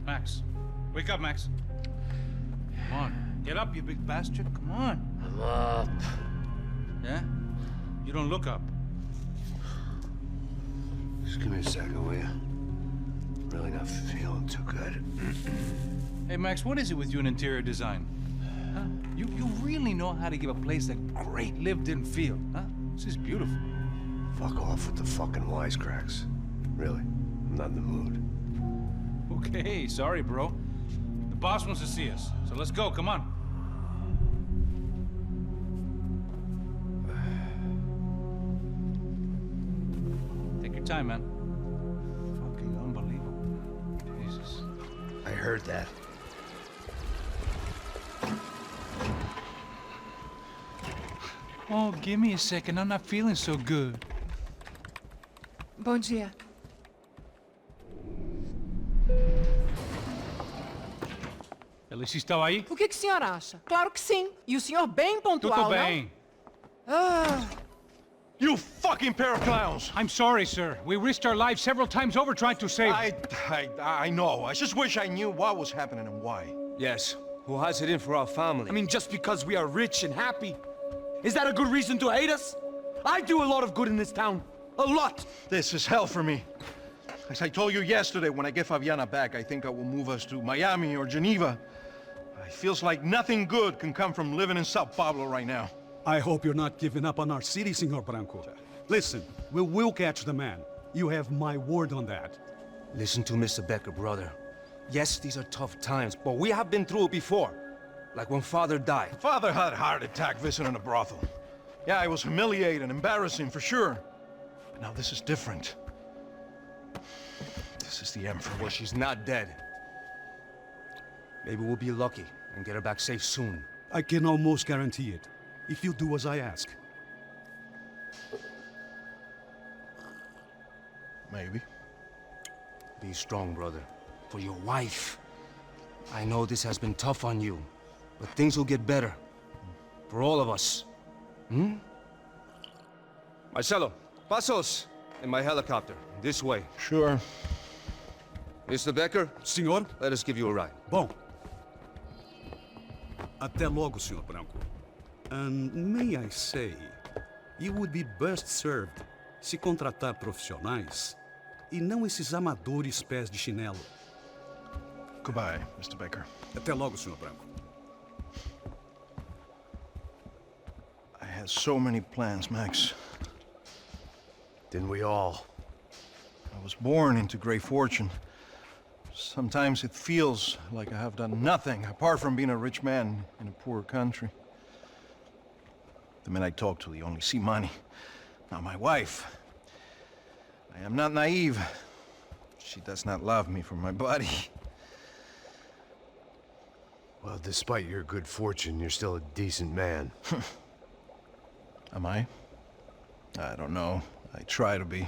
Max. Wake up, Max. Come on. Get up, you big bastard. Come on. I'm up. Yeah? You don't look up. Just give me a second, will you? Really not feeling too good. Hey, Max, what is it with you in interior design? Huh? You really know how to give a place a great lived-in feel, huh? This is beautiful. Fuck off with the fucking wisecracks. Really, I'm not in the mood. Okay, sorry, bro. The boss wants to see us, so let's go, come on. Take your time, man. Fucking unbelievable. Jesus. I heard that. Oh, give me a second. I'm not feeling so good. Bom dia. Alice estava aí? O que o senhor acha? Claro que sim. E o senhor bem pontual, Tudo bem. não? Ah. You fucking pair of clowns! I'm sorry, sir. We risked our lives several times over trying to save... I know. I just wish I knew what was happening and why. Yes. Who has it in for our family? I mean, just because we are rich and happy, is that a good reason to hate us? I do a lot of good in this town. A lot! This is hell for me. As I told you yesterday, when I get Fabiana back, I think I will move us to Miami or Geneva. It feels like nothing good can come from living in Sao Paulo right now. I hope you're not giving up on our city, Senor Branco. Listen, we will catch the man. You have my word on that. Listen to Mr. Becker, brother. Yes, these are tough times, but we have been through it before. Like when Father died. Father had a heart attack visiting a brothel. Yeah, it was humiliating, embarrassing, for sure. But now this is different. This is the Emperor. Well, she's not dead. Maybe we'll be lucky and get her back safe soon. I can almost guarantee it, if you do as I ask. Maybe. Be strong, brother. For your wife. I know this has been tough on you, but things will get better. For all of us. Hmm? Marcelo, Passos, in my helicopter. This way. Sure. Mr. Becker? Senhor? Let us give you a ride. Bom. Até logo, Senhor Branco. And may I say, you would be best served se contratar profissionais e não esses amadores pés de chinelo. Goodbye, Mr. Becker. Até logo, Senhor Branco. I had so many plans, Max. Didn't we all? I was born into great fortune. Sometimes it feels like I have done nothing apart from being a rich man in a poor country. The men I talk to, they only see money. Not my wife. I am not naive. She does not love me for my body. Well, despite your good fortune, you're still a decent man. Am I? I don't know. I try to be.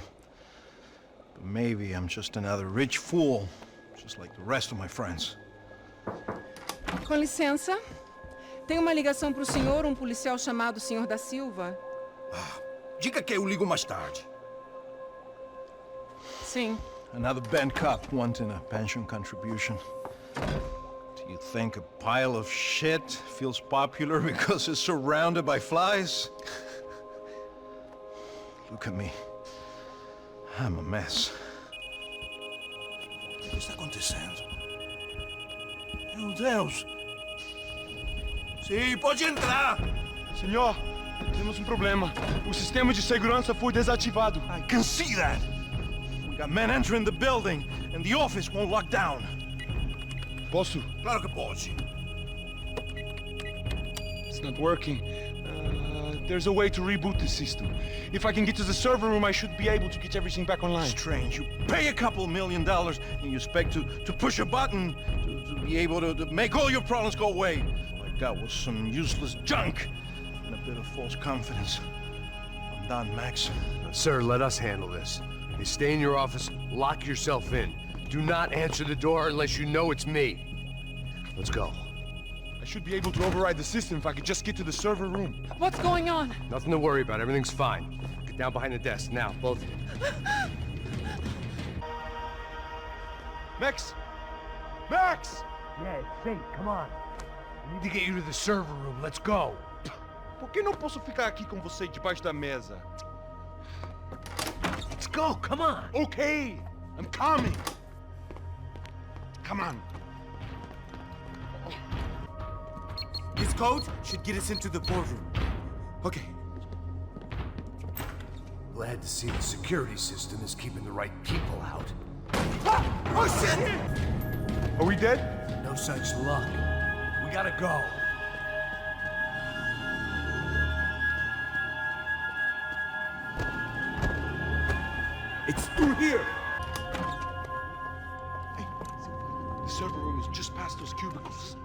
But maybe I'm just another rich fool, just like the rest of my friends. Com licença. Tem uma ligação para o senhor, policial chamado Senhor da Silva. Diga que eu ligo mais tarde. Sim. Another band cop wanting a pension contribution. Do you think a pile of shit feels popular because it's surrounded by flies? Look at me. I'm a mess. O que está acontecendo? Meu Deus! Sim, pode entrar! Senhor, temos problema. O sistema de segurança foi desativado. I can see that! We got men entering the building, and the office won't lock down. Posso? Claro que pode. It's not working. There's a way to reboot the system. If I can get to the server room, I should be able to get everything back online. Strange. You pay a couple $1 million, and you expect to push a button to be able to make all your problems go away. All I got was some useless junk and a bit of false confidence. I'm done, Max. Sir, let us handle this. You stay in your office, lock yourself in. Do not answer the door unless you know it's me. Let's go. I should be able to override the system if I could just get to the server room. What's going on? Nothing to worry about. Everything's fine. Get down behind the desk now, both of you. Max? Max! Yeah, it's safe. Come on. We need to get you to the server room. Let's go. Por que não posso ficar aqui com você debaixo da mesa? Let's go. Come on. Okay, I'm coming. Come on. This code should get us into the boardroom. Okay. Glad to see the security system is keeping the right people out. Ah! Oh shit! Are we dead? No such luck. We gotta go. It's through here. Hey, the server room is just past those cubicles.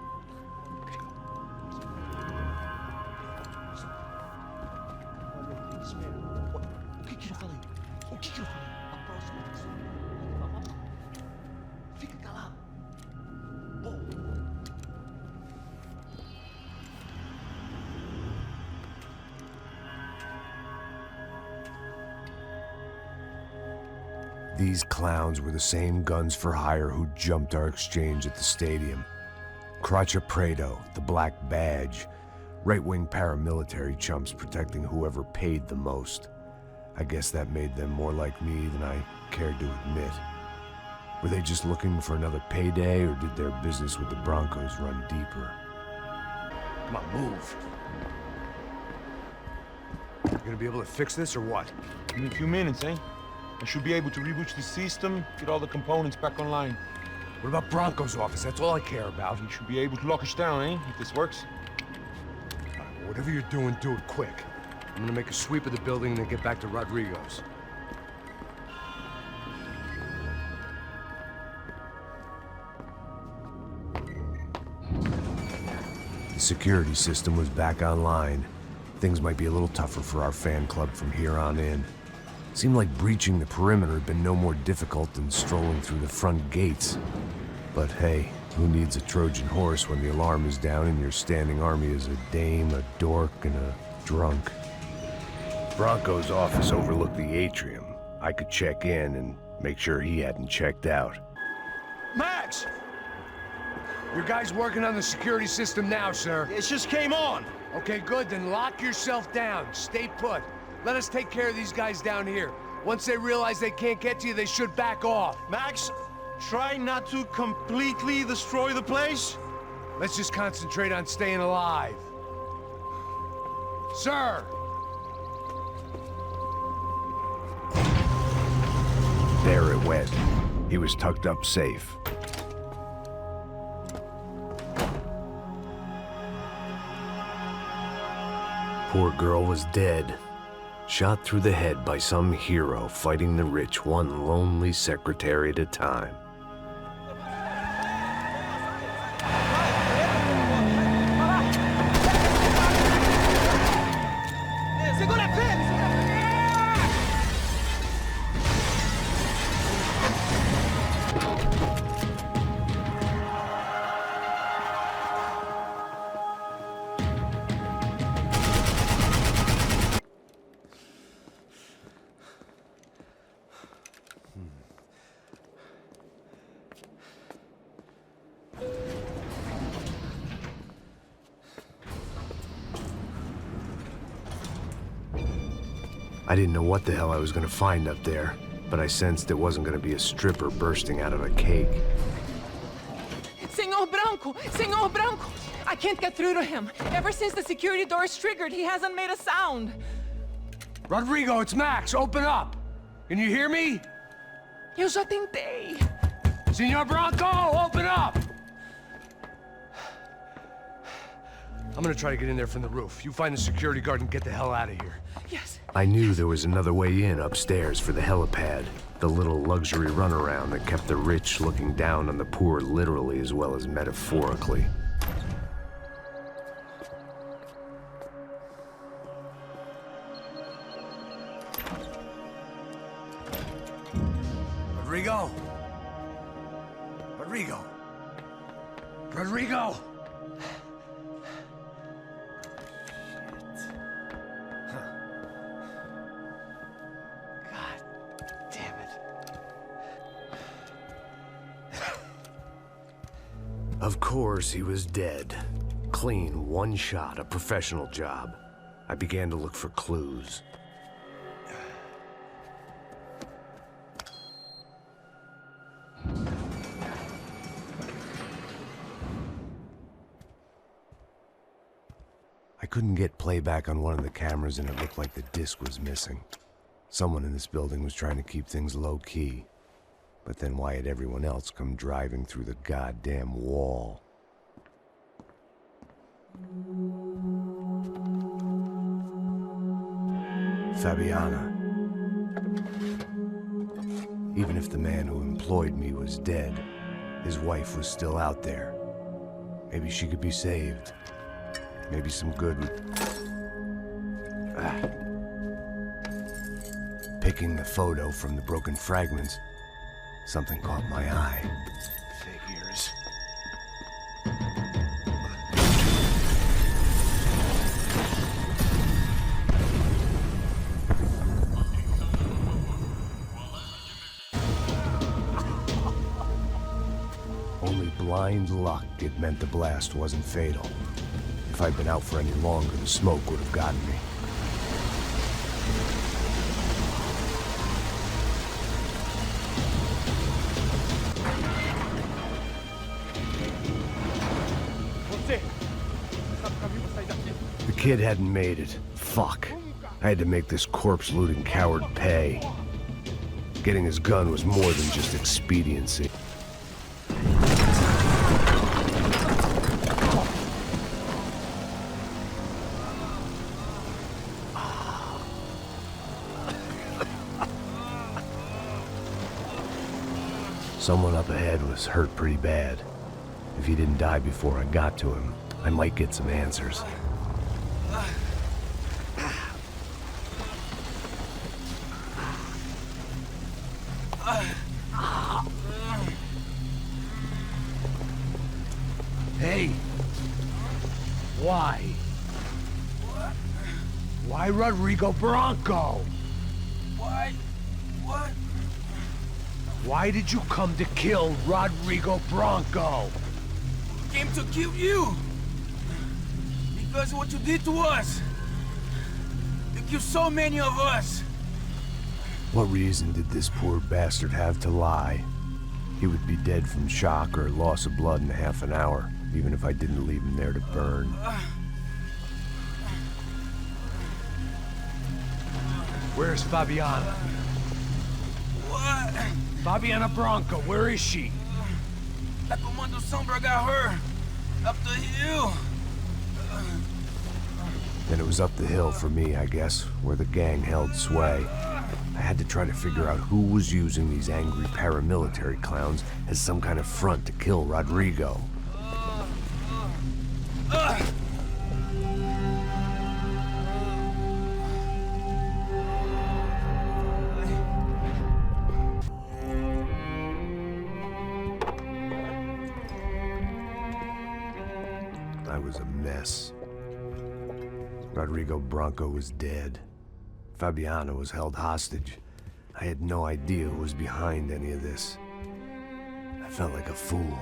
O que eu falei? O que eu falei? A próxima pessoa. Fica calado. These clowns were the same guns for hire who jumped our exchange at the stadium. Crotcha Prado, the Black Badge, right-wing paramilitary chumps protecting whoever paid the most. I guess that made them more like me than I cared to admit. Were they just looking for another payday, or did their business with the Broncos run deeper? Come on, move. You gonna be able to fix this or what? In a few minutes, eh? I should be able to reboot the system, get all the components back online. What about Bronco's office? That's all I care about. You should be able to lock us down, eh? If this works. Whatever you're doing, do it quick. I'm gonna make a sweep of the building and then get back to Rodrigo's. The security system was back online. Things might be a little tougher for our fan club from here on in. Seemed like breaching the perimeter had been no more difficult than strolling through the front gates. But hey, who needs a Trojan horse when the alarm is down and your standing army is a dame, a dork, and a drunk? Bronco's office overlooked the atrium. I could check in and make sure he hadn't checked out. Max! Your guy's working on the security system now, sir. It just came on. Okay, good. Then lock yourself down. Stay put. Let us take care of these guys down here. Once they realize they can't get to you, they should back off. Max, try not to completely destroy the place. Let's just concentrate on staying alive. Sir! There it went. He was tucked up safe. Poor girl was dead. Shot through the head by some hero fighting the rich one lonely secretary at a time. I didn't know what the hell I was going to find up there, but I sensed it wasn't going to be a stripper bursting out of a cake. Señor Branco! Señor Branco! I can't get through to him. Ever since the security door is triggered, he hasn't made a sound. Rodrigo, it's Max. Open up. Can you hear me? Eu já tentei. Señor Branco, open up! I'm gonna try to get in there from the roof. You find the security guard and get the hell out of here. Yes. I knew there was another way in upstairs for the helipad, the little luxury runaround that kept the rich looking down on the poor literally as well as metaphorically. Rodrigo! Rodrigo! Rodrigo! Of course, he was dead. Clean, one shot, a professional job. I began to look for clues. I couldn't get playback on one of the cameras and it looked like the disc was missing. Someone in this building was trying to keep things low-key. But then why had everyone else come driving through the goddamn wall? Fabiana. Even if the man who employed me was dead, his wife was still out there. Maybe she could be saved. Maybe some good would... Picking the photo from the broken fragments, something caught my eye. Figures. Only blind luck it meant the blast wasn't fatal. If I'd been out for any longer, the smoke would have gotten me. The kid hadn't made it. Fuck. I had to make this corpse-looting coward pay. Getting his gun was more than just expediency. Someone up ahead was hurt pretty bad. If he didn't die before I got to him, I might get some answers. Hey! Why? What? Why Rodrigo Bronco? Why? What? Why did you come to kill Rodrigo Bronco? Came to kill you! Because of what you did to us! You killed so many of us! What reason did this poor bastard have to lie? He would be dead from shock or loss of blood in half an hour, even if I didn't leave him there to burn. Where's Fabiana? What? Fabiana Bronco, where is she? La Comando Sombra got her. Up the hill. Then it was up the hill for me, I guess, where the gang held sway. I had to try to figure out who was using these angry paramilitary clowns as some kind of front to kill Rodrigo. I was a mess. Rodrigo Bronco was dead. Fabiana was held hostage. I had no idea who was behind any of this. I felt like a fool.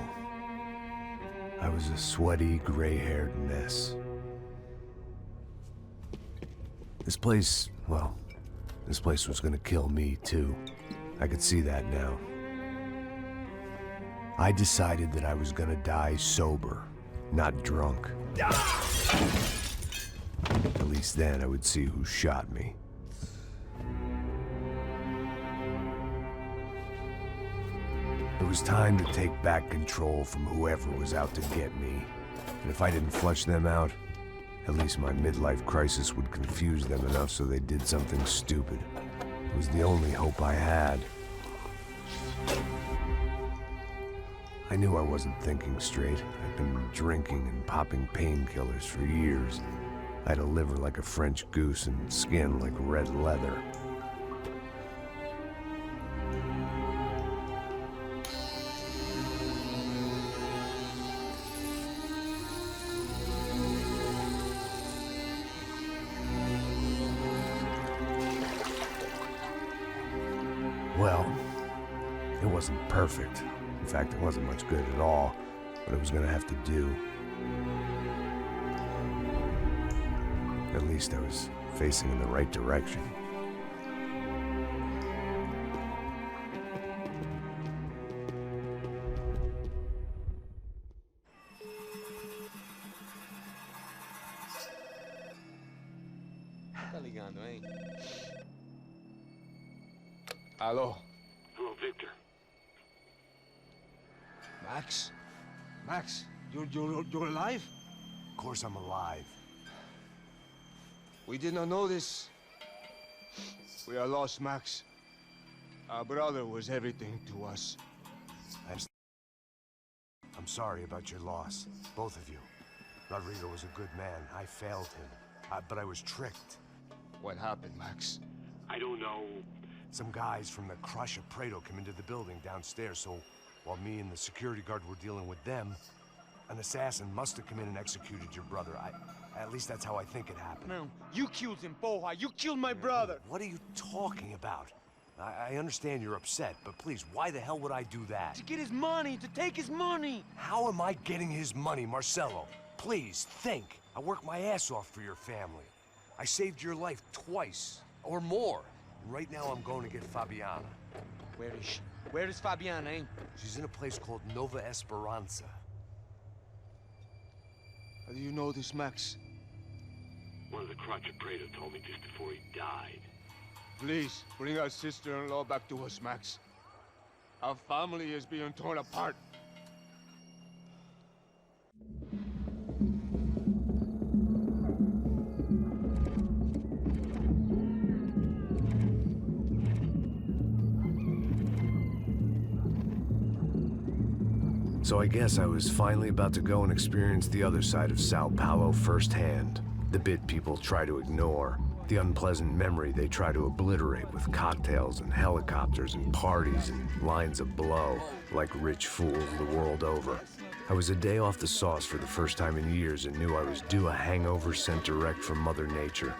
I was a sweaty, gray-haired mess. This place, well, this place was gonna kill me too. I could see that now. I decided that I was gonna die sober, not drunk. At least then I would see who shot me. It was time to take back control from whoever was out to get me. And if I didn't flush them out, at least my midlife crisis would confuse them enough so they did something stupid. It was the only hope I had. I knew I wasn't thinking straight. I'd been drinking and popping painkillers for years. I had a liver like a French goose and skin like red leather. Well, it wasn't perfect. In fact, it wasn't much good at all. what I was gonna have to do. At least I was facing in the right direction. Hello. Hello, Victor. Max? Max, you're alive? Of course I'm alive. We did not know this. We are lost, Max. Our brother was everything to us. I'm sorry about your loss, both of you. Rodrigo was a good man. I failed him, but I was tricked. What happened, Max? I don't know. Some guys from the Crush of Prado came into the building downstairs, so while me and the security guard were dealing with them, an assassin must have come in and executed your brother. At least that's how I think it happened. No, you killed him, Poha. You killed my brother. What are you talking about? I understand you're upset, but please, why the hell would I do that? To get his money, to take his money. How am I getting his money, Marcelo? Please, think. I worked my ass off for your family. I saved your life twice, or more. Right now, I'm going to get Fabiana. Where is she? Where is Fabiana, eh? She's in a place called Nova Esperanza. How do you know this, Max? One of the Crotch of Prado told me just before he died. Please, bring our sister-in-law back to us, Max. Our family is being torn apart. So I guess I was finally about to go and experience the other side of Sao Paulo firsthand. The bit people try to ignore. The unpleasant memory they try to obliterate with cocktails and helicopters and parties and lines of blow, like rich fools the world over. I was a day off the sauce for the first time in years and knew I was due a hangover sent direct from Mother Nature.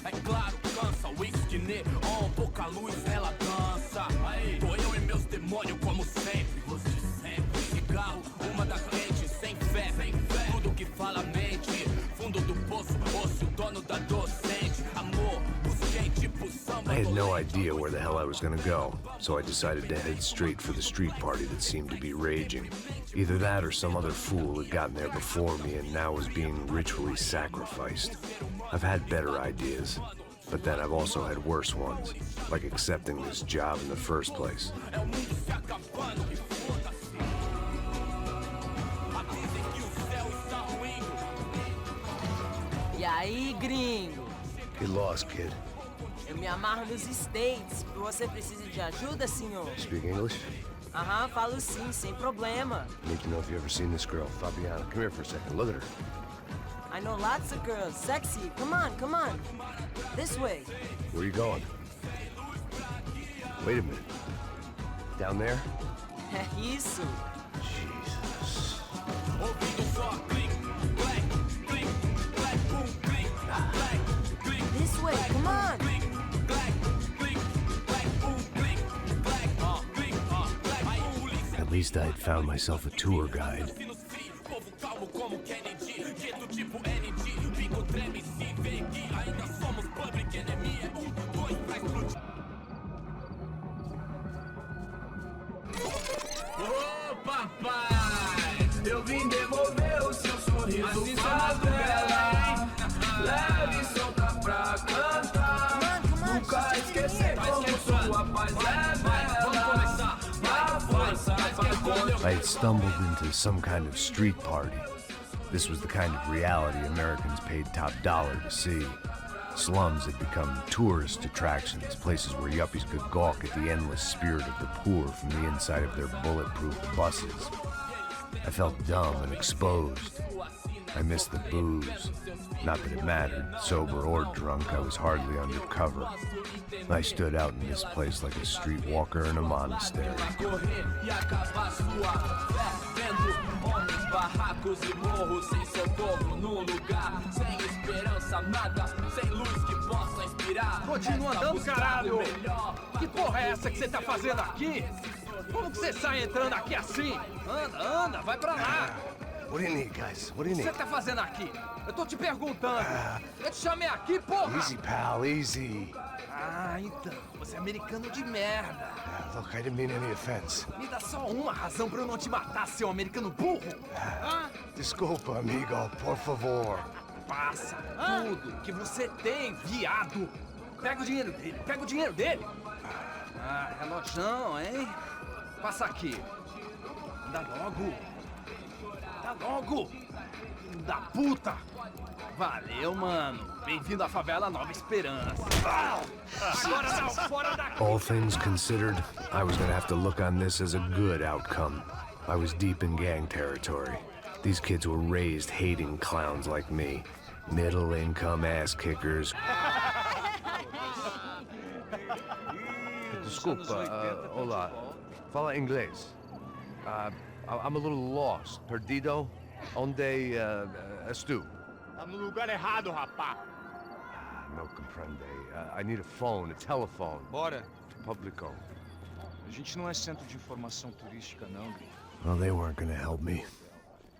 É claro, cansa, whisky neon, pouca luz, ela dança. Tô eu e meus demônios como sempre, você sempre. Cigarro, uma da frente, sem fé, tudo que fala mente. Fundo do poço, osso, dono da docente. Amor, busquei tipo samba. I had no idea where the hell I was gonna go, so I decided to head straight for the street party that seemed to be raging. Either that or some other fool had gotten there before me and now was being ritually sacrificed. I've had better ideas, but then I've also had worse ones, like accepting this job in the first place. E aí, gringo? Get lost, kid. Eu me amarro nos States. Você precisa de ajuda, senhor? Speak English? Aham, falo sim, sem problema. I need to know if you've ever seen this girl, Fabiana. Come here for a second. Look at her. I know lots of girls. Sexy. Come on, come on. This way. Where are you going? Wait a minute. Down there? Isso. Jesus. This way, come on. At least I had found myself a tour guide. Ô papai, eu vim devolver o seu sorriso favela. Leve e solta pra cantar. Nunca esquecer como sua paz é bela. Na força I had stumbled into some kind of street party. This was the kind of reality Americans paid top dollar to see. Slums had become tourist attractions, places where yuppies could gawk at the endless spirit of the poor from the inside of their bulletproof buses. I felt dumb and exposed. I missed the booze. Not that it mattered, sober or drunk, I was hardly undercover. I stood out in this place like a streetwalker in a monastery. buracos e morros, sem socorro no lugar, sem esperança, nada, sem luz que possa inspirar. Continua andando, caralho! Que porra é essa que você tá fazendo aqui? Como que você sai entrando aqui assim? Anda, anda, vai pra lá! What do you need, guys? What do you O que need? você tá fazendo aqui? Eu tô te perguntando. Eu te chamei aqui, porra! Easy, pal, easy. Ah, então. Você é americano de merda. Look, I didn't mean any offense. Me dá só uma razão pra eu não te matar, seu americano burro. Desculpa, amigo, por favor. Passa tudo que você tem, viado. Pega o dinheiro dele, pega o dinheiro dele. Ah, relojão, hein? Passa aqui. Dá logo. Dá logo. Filho da puta. Valeu, mano. Bem-vindo à favela Nova Esperança. Agora não, fora daqui. All things considered, I was gonna have to look on this as a good outcome. I was deep in gang territory. These kids were raised hating clowns like me. Middle-income ass-kickers. Desculpa, olá. Fala inglês. I'm a little lost. Perdido? Onde estou? Tá no lugar errado, rapá. Não compreende. I need a phone, a telephone. Bora. Publico. A gente não é centro de informação turística, não. Well, they weren't gonna help me.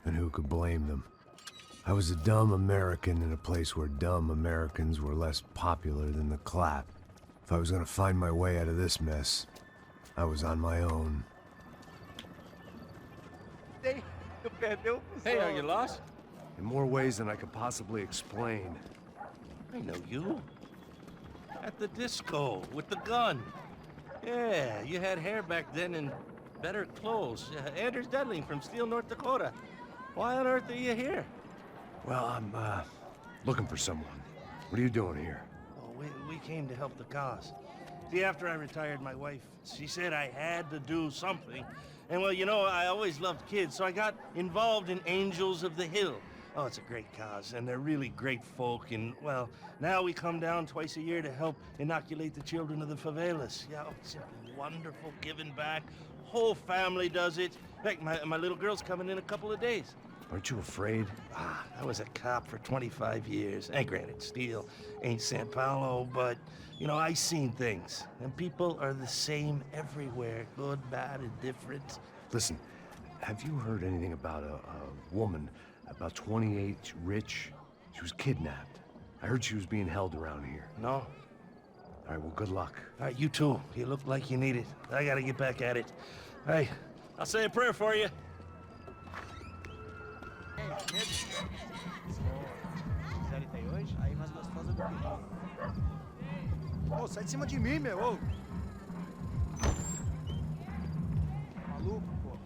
And who could blame them? I was a dumb American in a place where dumb Americans were less popular than the clap. If I was gonna find my way out of this mess, I was on my own. Hey, are you lost? In more ways than I could possibly explain. I know you. At the disco, with the gun. Yeah, you had hair back then and better clothes. Anders Dudling from Steele, North Dakota. Why on earth are you here? Well, I'm looking for someone. What are you doing here? Oh, we came to help the cause. See, after I retired, my wife, she said I had to do something. And well, you know, I always loved kids, so I got involved in Angels of the Hill. Oh, it's a great cause, and they're really great folk, and, well, now we come down twice a year to help inoculate the children of the favelas. Yeah, oh, it's simply wonderful, giving back. Whole family does it. In fact, my little girl's coming in a couple of days. Aren't you afraid? I was a cop for 25 years. And granted, Steele ain't San Paulo, but, you know, I seen things. And people are the same everywhere, good, bad, and different. Listen, have you heard anything about a woman, about 28, rich? She was kidnapped. I heard she was being held around here. No. All right, well, good luck. All right, you too. You look like you need it. I gotta get back at it. All right, I'll say a prayer for you. Ô, sai de cima de mim, meu. Ô. Maluco, pô.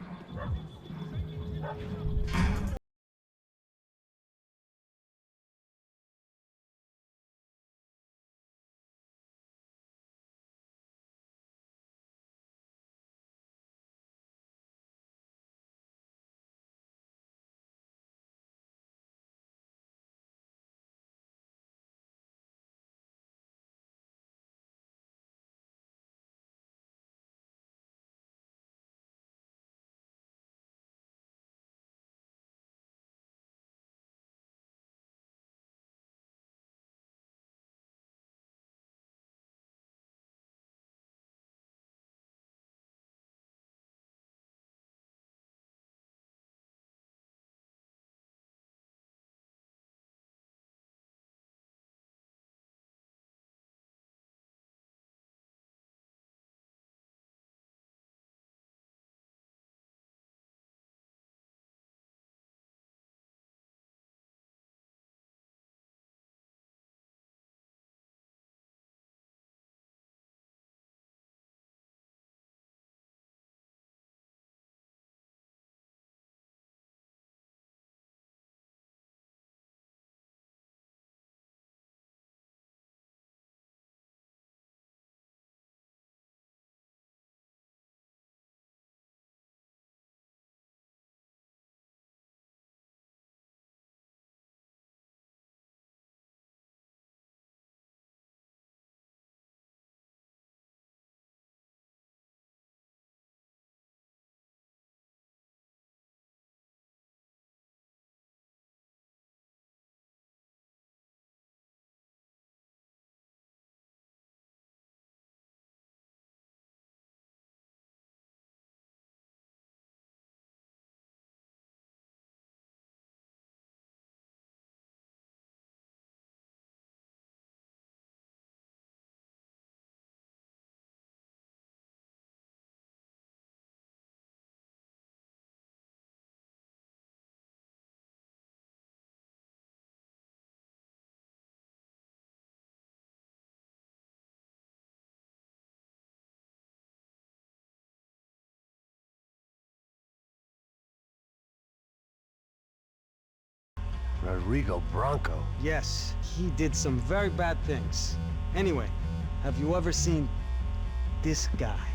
Rodrigo Bronco? Yes, he did some very bad things. Anyway, have you ever seen this guy?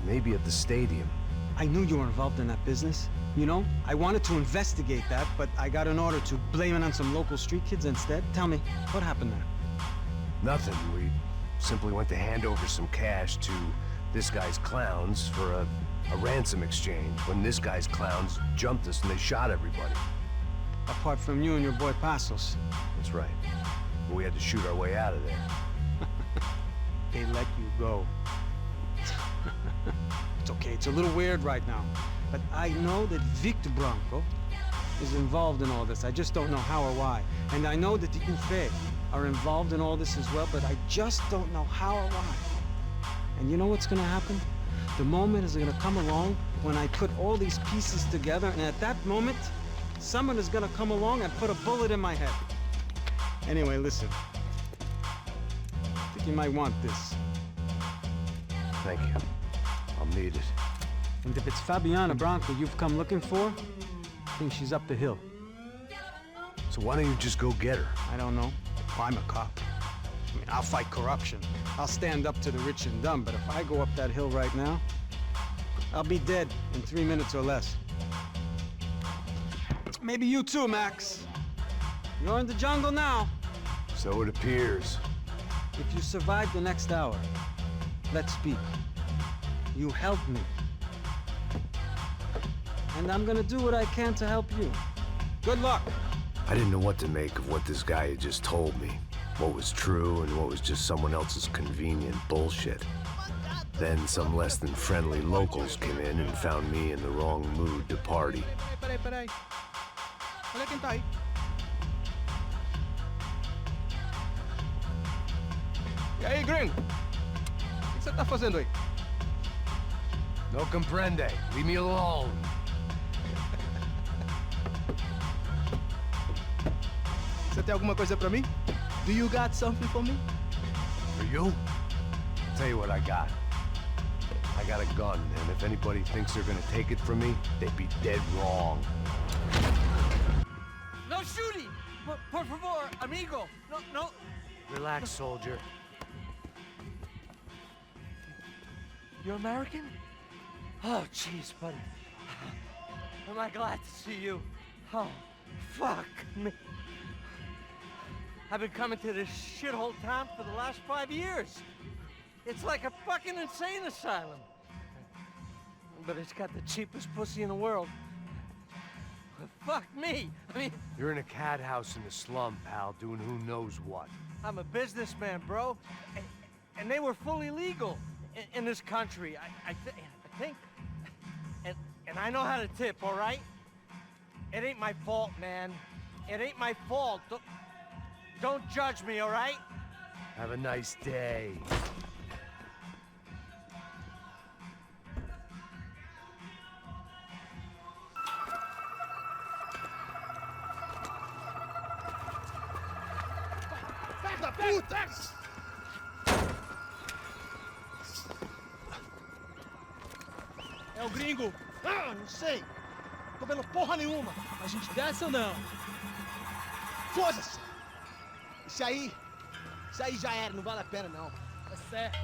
Maybe at the stadium. I knew you were involved in that business. You know, I wanted to investigate that, but I got an order to blame it on some local street kids instead. Tell me, what happened there? Nothing. We simply went to hand over some cash to this guy's clowns for a ransom exchange when this guy's clowns jumped us and they shot everybody. Apart from you and your boy Passos. That's right. But we had to shoot our way out of there. They let you go. It's okay, it's a little weird right now. But I know that Victor Bronco is involved in all this. I just don't know how or why. And I know that the Ufe are involved in all this as well, but I just don't know how or why. And you know what's gonna happen? The moment is gonna come along when I put all these pieces together, and at that moment, someone is gonna come along and put a bullet in my head. Anyway, listen. I think you might want this. Thank you. I'll need it. And if it's Fabiana Bronco you've come looking for, I think she's up the hill. So why don't you just go get her? I don't know. Well, I'm a cop. I mean, I'll fight corruption. I'll stand up to the rich and dumb, but if I go up that hill right now, I'll be dead in 3 minutes or less. Maybe you too, Max. You're in the jungle now. So it appears. If you survive the next hour, let's speak. You helped me. And I'm gonna do what I can to help you. Good luck. I didn't know what to make of what this guy had just told me. What was true and what was just someone else's convenient bullshit. Then some less than friendly locals came in and found me in the wrong mood to party. Peraí. Olha quem tá aí. E aí, gringo? O que você tá fazendo aí? No comprende. Leave me alone. Você tem alguma coisa pra mim? Do you got something for me? For you? Tell you what I got. I got a gun, and if anybody thinks they're gonna take it from me, they'd be dead wrong. No shooting! Por favor, amigo! No. Relax, soldier. You're American? Oh, jeez, buddy. Am I glad to see you? Oh, fuck me. I've been coming to this shithole town for the last 5 years. It's like a fucking insane asylum. But it's got the cheapest pussy in the world. Fuck me. I mean... You're in a cat house in the slum, pal, doing who knows what. I'm a businessman, bro. And they were fully legal in this country. I think... And I know how to tip, all right? It ain't my fault, man. It ain't my fault. Don't judge me, all right? Have a nice day. Filho da puta! É o gringo. Ah, não sei. Tô vendo porra nenhuma. A gente desce ou não? Foda-se! Isso aí já era, não vale a pena não. Tá certo.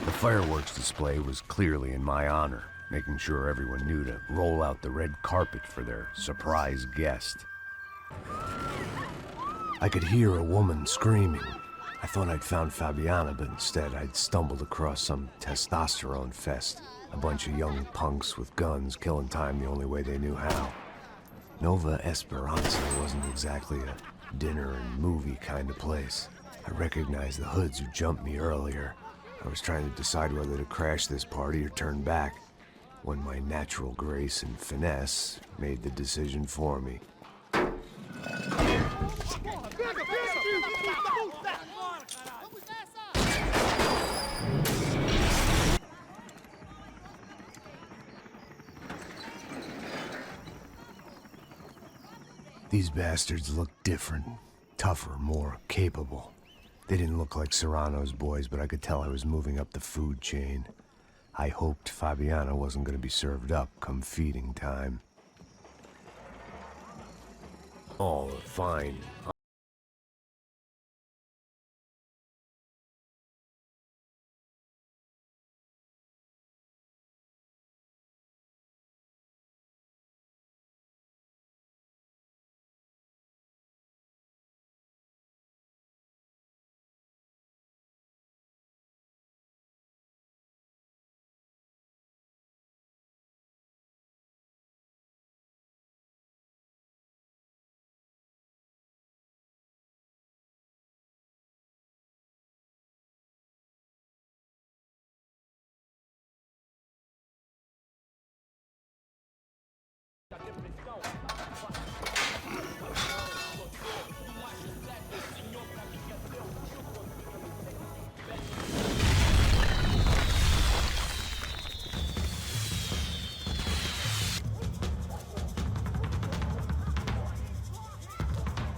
The fireworks display was clearly in my honor, making sure everyone knew to roll out the red carpet for their surprise guest. I could hear a woman screaming. I thought I'd found Fabiana, but instead I'd stumbled across some testosterone fest. A bunch of young punks with guns killing time the only way they knew how. Nova Esperanza wasn't exactly a dinner and movie kind of place. I recognized the hoods who jumped me earlier. I was trying to decide whether to crash this party or turn back, when my natural grace and finesse made the decision for me. These bastards looked different, tougher, more capable. They didn't look like Serrano's boys, but I could tell I was moving up the food chain. I hoped Fabiana wasn't going to be served up come feeding time. Oh, fine.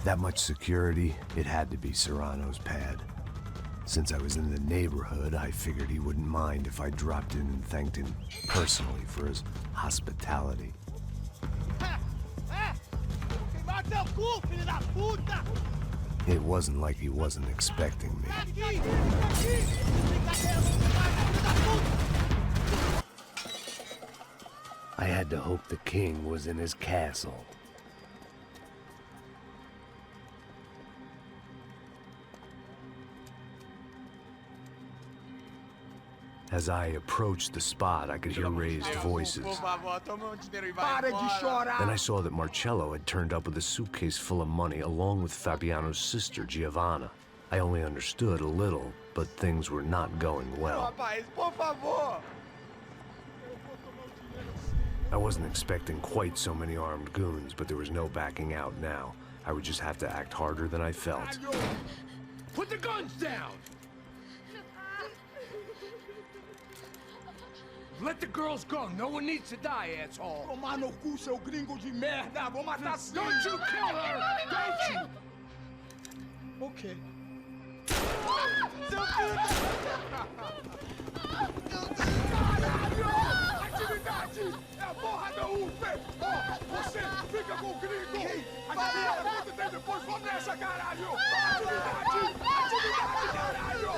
That much security, it had to be Serrano's pad. Since I was in the neighborhood, I figured he wouldn't mind if I dropped in and thanked him personally for his hospitality. It wasn't like he wasn't expecting me. I had to hope the king was in his castle. As I approached the spot, I could hear raised voices. Then I saw that Marcello had turned up with a suitcase full of money along with Fabiano's sister, Giovanna. I only understood a little, but things were not going well. I wasn't expecting quite so many armed goons, but there was no backing out now. I would just have to act harder than I felt. Put the guns down! Let the girls go. No one needs to die, asshole. Tomar no cu, seu gringo de merda. Vou matar sim. Don't you kill her! Don't you? Okay. Atividade! É a porra da UP! Ó, você fica com o gringo! A galera volta até depois, vamos nessa, caralho! Atividade! Atividade, caralho!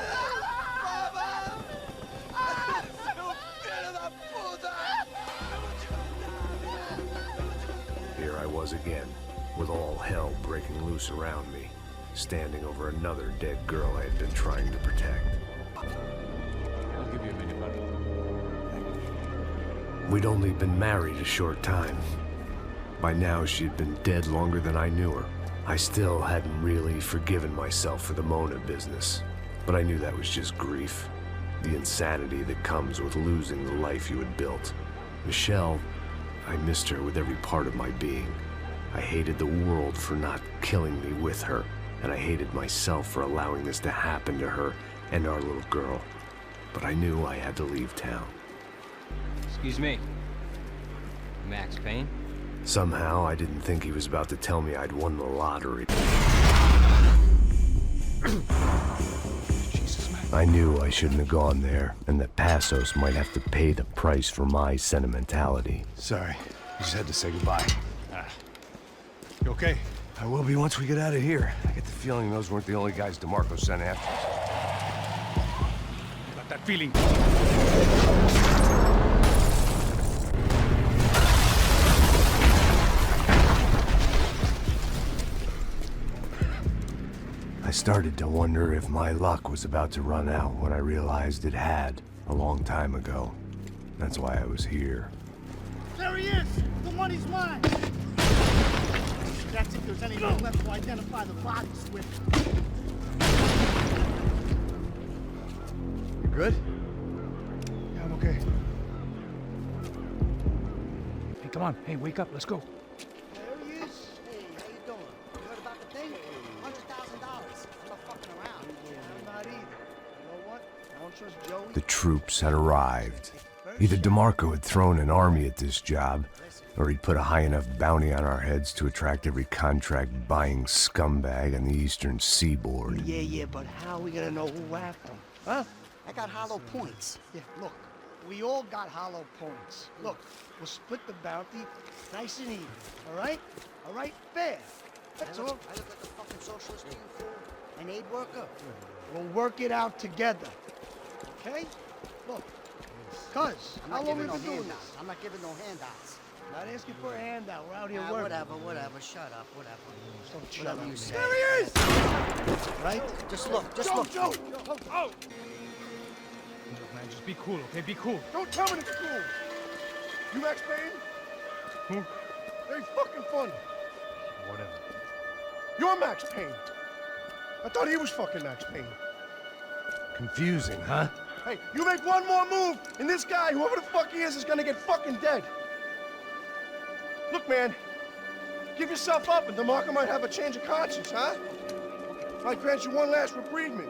Here I was again, with all hell breaking loose around me, standing over another dead girl I had been trying to protect. I'll give you a minute, buddy. We'd only been married a short time. By now, she'd been dead longer than I knew her. I still hadn't really forgiven myself for the Mona business, but I knew that was just grief. The insanity that comes with losing the life you had built. Michelle, I missed her with every part of my being. I hated the world for not killing me with her, and I hated myself for allowing this to happen to her and our little girl. But I knew I had to leave town. Excuse me. Max Payne? Somehow, I didn't think he was about to tell me I'd won the lottery. I knew I shouldn't have gone there, and that Passos might have to pay the price for my sentimentality. Sorry, I just had to say goodbye. You okay? I will be once we get out of here. I get the feeling those weren't the only guys DeMarco sent after us. Got that feeling. I started to wonder if my luck was about to run out when I realized it had, a long time ago. That's why I was here. There he is! The money's mine! That's if there's anyone left to identify the bodies with. You good? Yeah, I'm okay. Hey, come on. Hey, wake up. Let's go. There he is. Hey, how you doing? You heard about the thing? $100,000. I'm not fucking around. I'm not either. You know what? I don't trust Joey. The troops had arrived. Either DeMarco had thrown an army at this job, or he'd put a high enough bounty on our heads to attract every contract-buying scumbag on the eastern seaboard. Yeah, but how are we gonna know who whacked them? Huh? I got hollow points. Yeah, look. we all got hollow points. Look, we'll split the bounty nice and even, all right? All right? Fair. That's all. I look like a fucking socialist to you, fool. An aid worker. We'll work it out together, okay? Look, cuz, how long we been doing this? I'm not giving no handouts. Not asking for a handout. We're out here Nah, working. whatever. Shut up, whatever. Don't shut Whatever up. you say. There he is! Right? Just look, Joe! Oh! Look, man, just be cool, okay? Be cool. Don't tell me it's cool! You Max Payne? Who? Very fucking funny. Whatever. You're Max Payne. I thought he was fucking Max Payne. Confusing, huh? Hey, you make one more move, and this guy, whoever the fuck he is gonna get fucking dead. Look, man, give yourself up, and DeMarco might have a change of conscience, huh? Might grant you one last reprievement.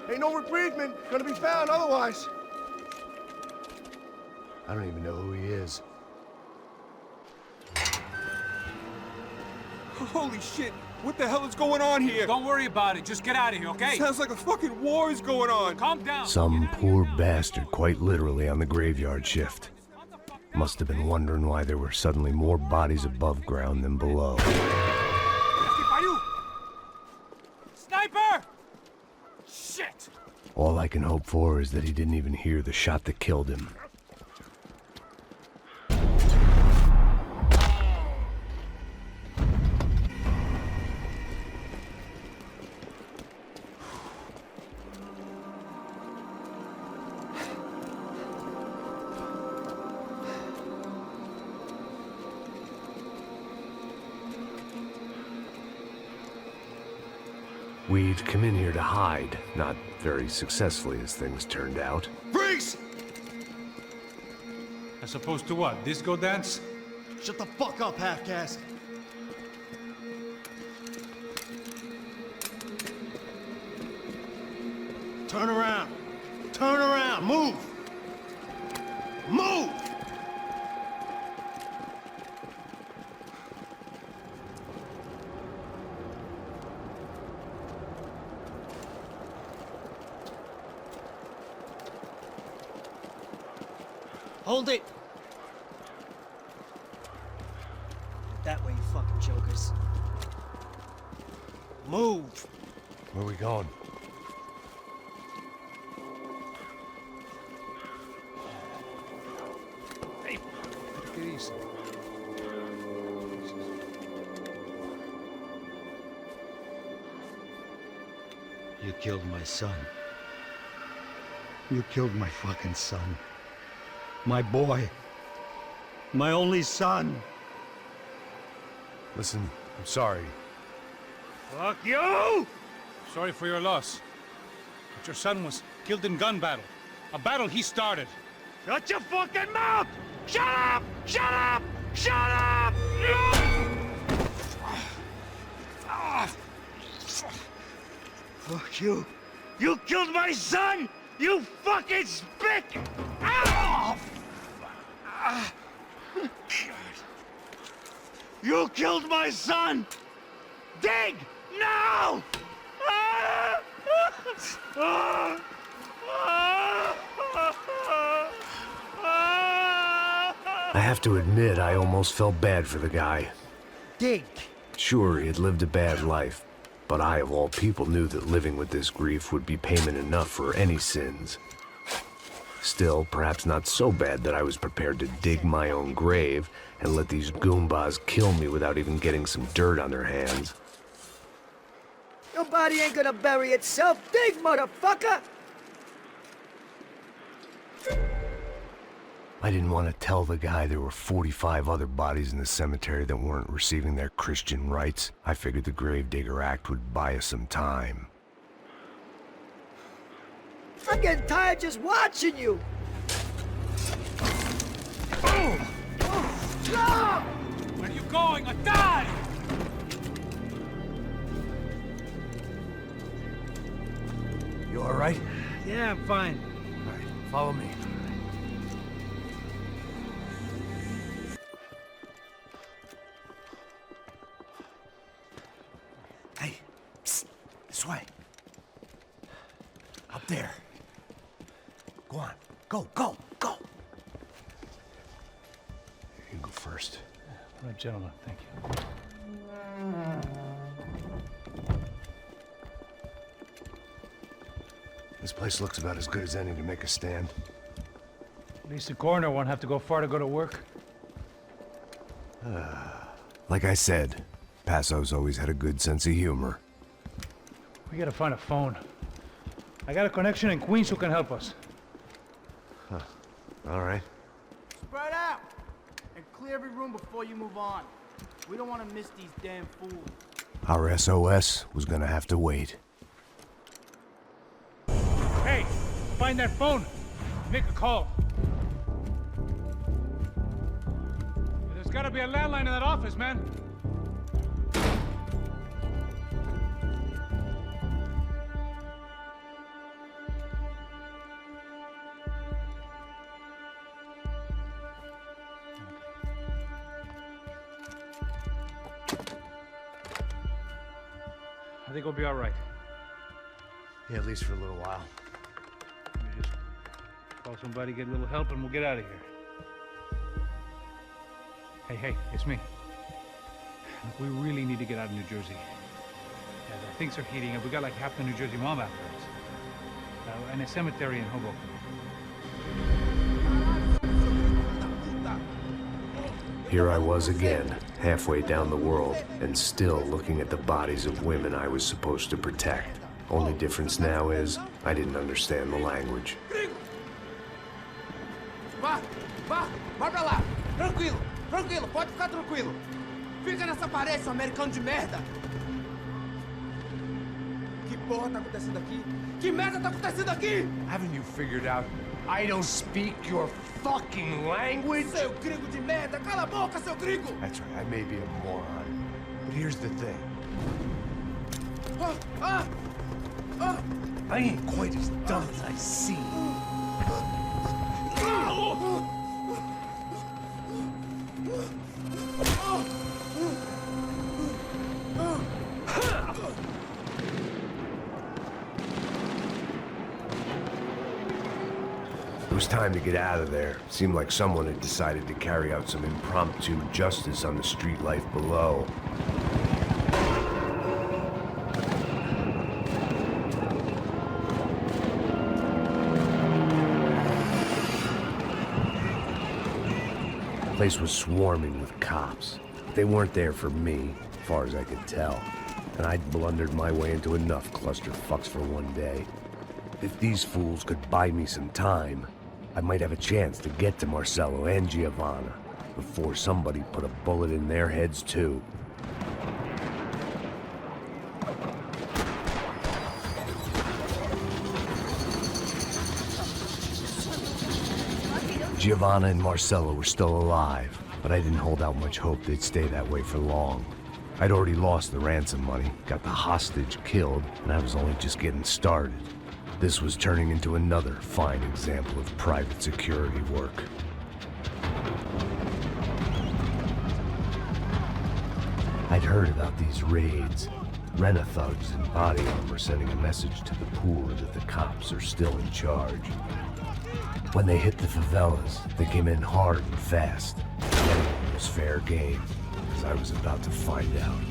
Ain't no reprievement gonna be found otherwise. I don't even know who he is. Holy shit! What the hell is going on here? Don't worry about it. Just get out of here, okay? Sounds like a fucking war is going on. Calm down. Some poor bastard quite literally on the graveyard shift. Must have been wondering why there were suddenly more bodies above ground than below. Sniper! Shit! All I can hope for is that he didn't even hear the shot that killed him. We'd come in here to hide, not very successfully as things turned out. Freeze! As opposed to what? Disco dance? Shut the fuck up, half-caste. Turn around. Turn around. Move. Move! Hold it! That way, you fucking jokers. Move! Where we going? Hey, take it easy. You killed my son. You killed my fucking son. My boy. My only son. Listen, I'm sorry. Fuck you! Sorry for your loss. But your son was killed in gun battle. A battle he started. Shut your fucking mouth! Shut up! Shut up! Shut up! Fuck you. You killed my son! You fucking spick! Ow! You killed my son! Dig! Now! I have to admit, I almost felt bad for the guy. Dig! Sure, he had lived a bad life, but I, of all people, knew that living with this grief would be payment enough for any sins. Still, perhaps not so bad that I was prepared to dig my own grave and let these goombas kill me without even getting some dirt on their hands. Your body ain't gonna bury itself. Dig, motherfucker! I didn't want to tell the guy there were 45 other bodies in the cemetery that weren't receiving their Christian rites. I figured the Gravedigger Act would buy us some time. I'm getting tired just watching you. Where are you going? I die! You all right? Yeah, I'm fine. All right, follow me. Hey, psst, this way. Up there. Go on. Go, go, go! You can go first. All right, gentlemen, thank you. This place looks about as good as any to make a stand. At least the coroner won't have to go far to go to work. Like I said, Passo's always had a good sense of humor. We gotta find a phone. I got a connection in Queens who can help us. Huh. All right. Spread out! And clear every room before you move on. We don't want to miss these damn fools. Our SOS was gonna have to wait. Hey, find that phone. Make a call. There's gotta be a landline in that office, man. I think we'll be all right. Yeah, at least for a little while. Let me just call somebody, get a little help, and we'll get out of here. Hey, it's me. Look, we really need to get out of New-Jersey. Things are heating up. We got like half the New Jersey mob after us. And a cemetery in Hobokene. Here I was again, halfway down the world, and still looking at the bodies of women I was supposed to protect. Only difference now is, I didn't understand the language. Vai pra lá! Tranquilo, pode ficar tranquilo. Fica nessa parede, seu americano de merda! Que porra tá acontecendo aqui? Que merda tá acontecendo aqui? Haven't you figured out I don't speak your fucking language? Seu gringo de merda! Cala a boca, seu gringo! That's right, I may be a moron, but here's the thing. I ain't quite as dumb as I seem. It was time to get out of there. Seemed like someone had decided to carry out some impromptu justice on the street life below. The place was swarming with cops. They weren't there for me, as far as I could tell. And I'd blundered my way into enough clusterfucks for one day. If these fools could buy me some time, I might have a chance to get to Marcello and Giovanna before somebody put a bullet in their heads too. Giovanna and Marcello were still alive, but I didn't hold out much hope they'd stay that way for long. I'd already lost the ransom money, got the hostage killed, and I was only just getting started. This was turning into another fine example of private security work. I'd heard about these raids. Rena-thugs in body armor sending a message to the poor that the cops are still in charge. When they hit the favelas, they came in hard and fast. It was fair game, as I was about to find out.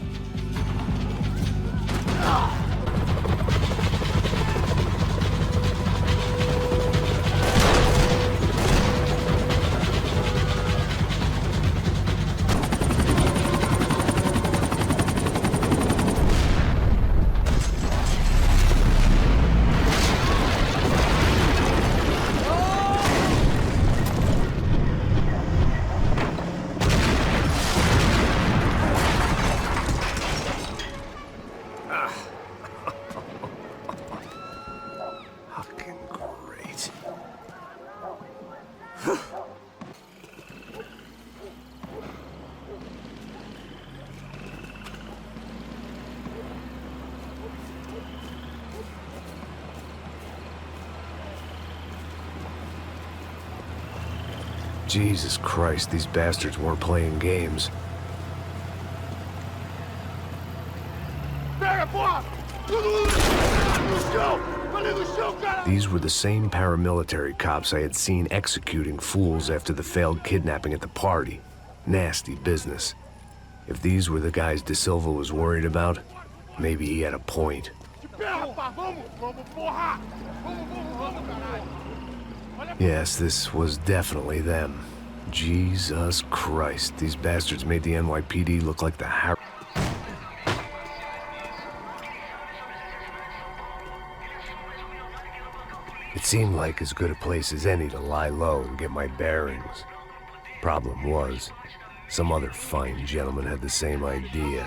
Jesus Christ, these bastards weren't playing games. Pega, porra! No chão! These were the same paramilitary cops I had seen executing fools after the failed kidnapping at the party. Nasty business. If these were the guys De Silva was worried about, maybe he had a point. Yes, this was definitely them. Jesus Christ, these bastards made the NYPD look like the It seemed like as good a place as any to lie low and get my bearings. Problem was, some other fine gentleman had the same idea.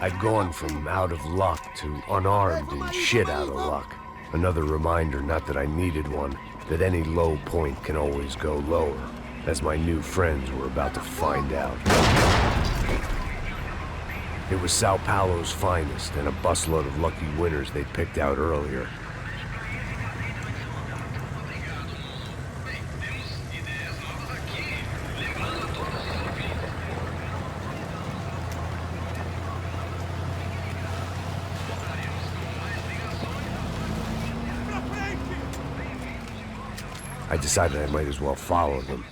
I'd gone from out of luck to unarmed and shit out of luck. Another reminder, not that I needed one, that any low point can always go lower, as my new friends were about to find out. It was Sao Paulo's finest and a busload of lucky winners they'd picked out earlier. I decided I might as well follow them.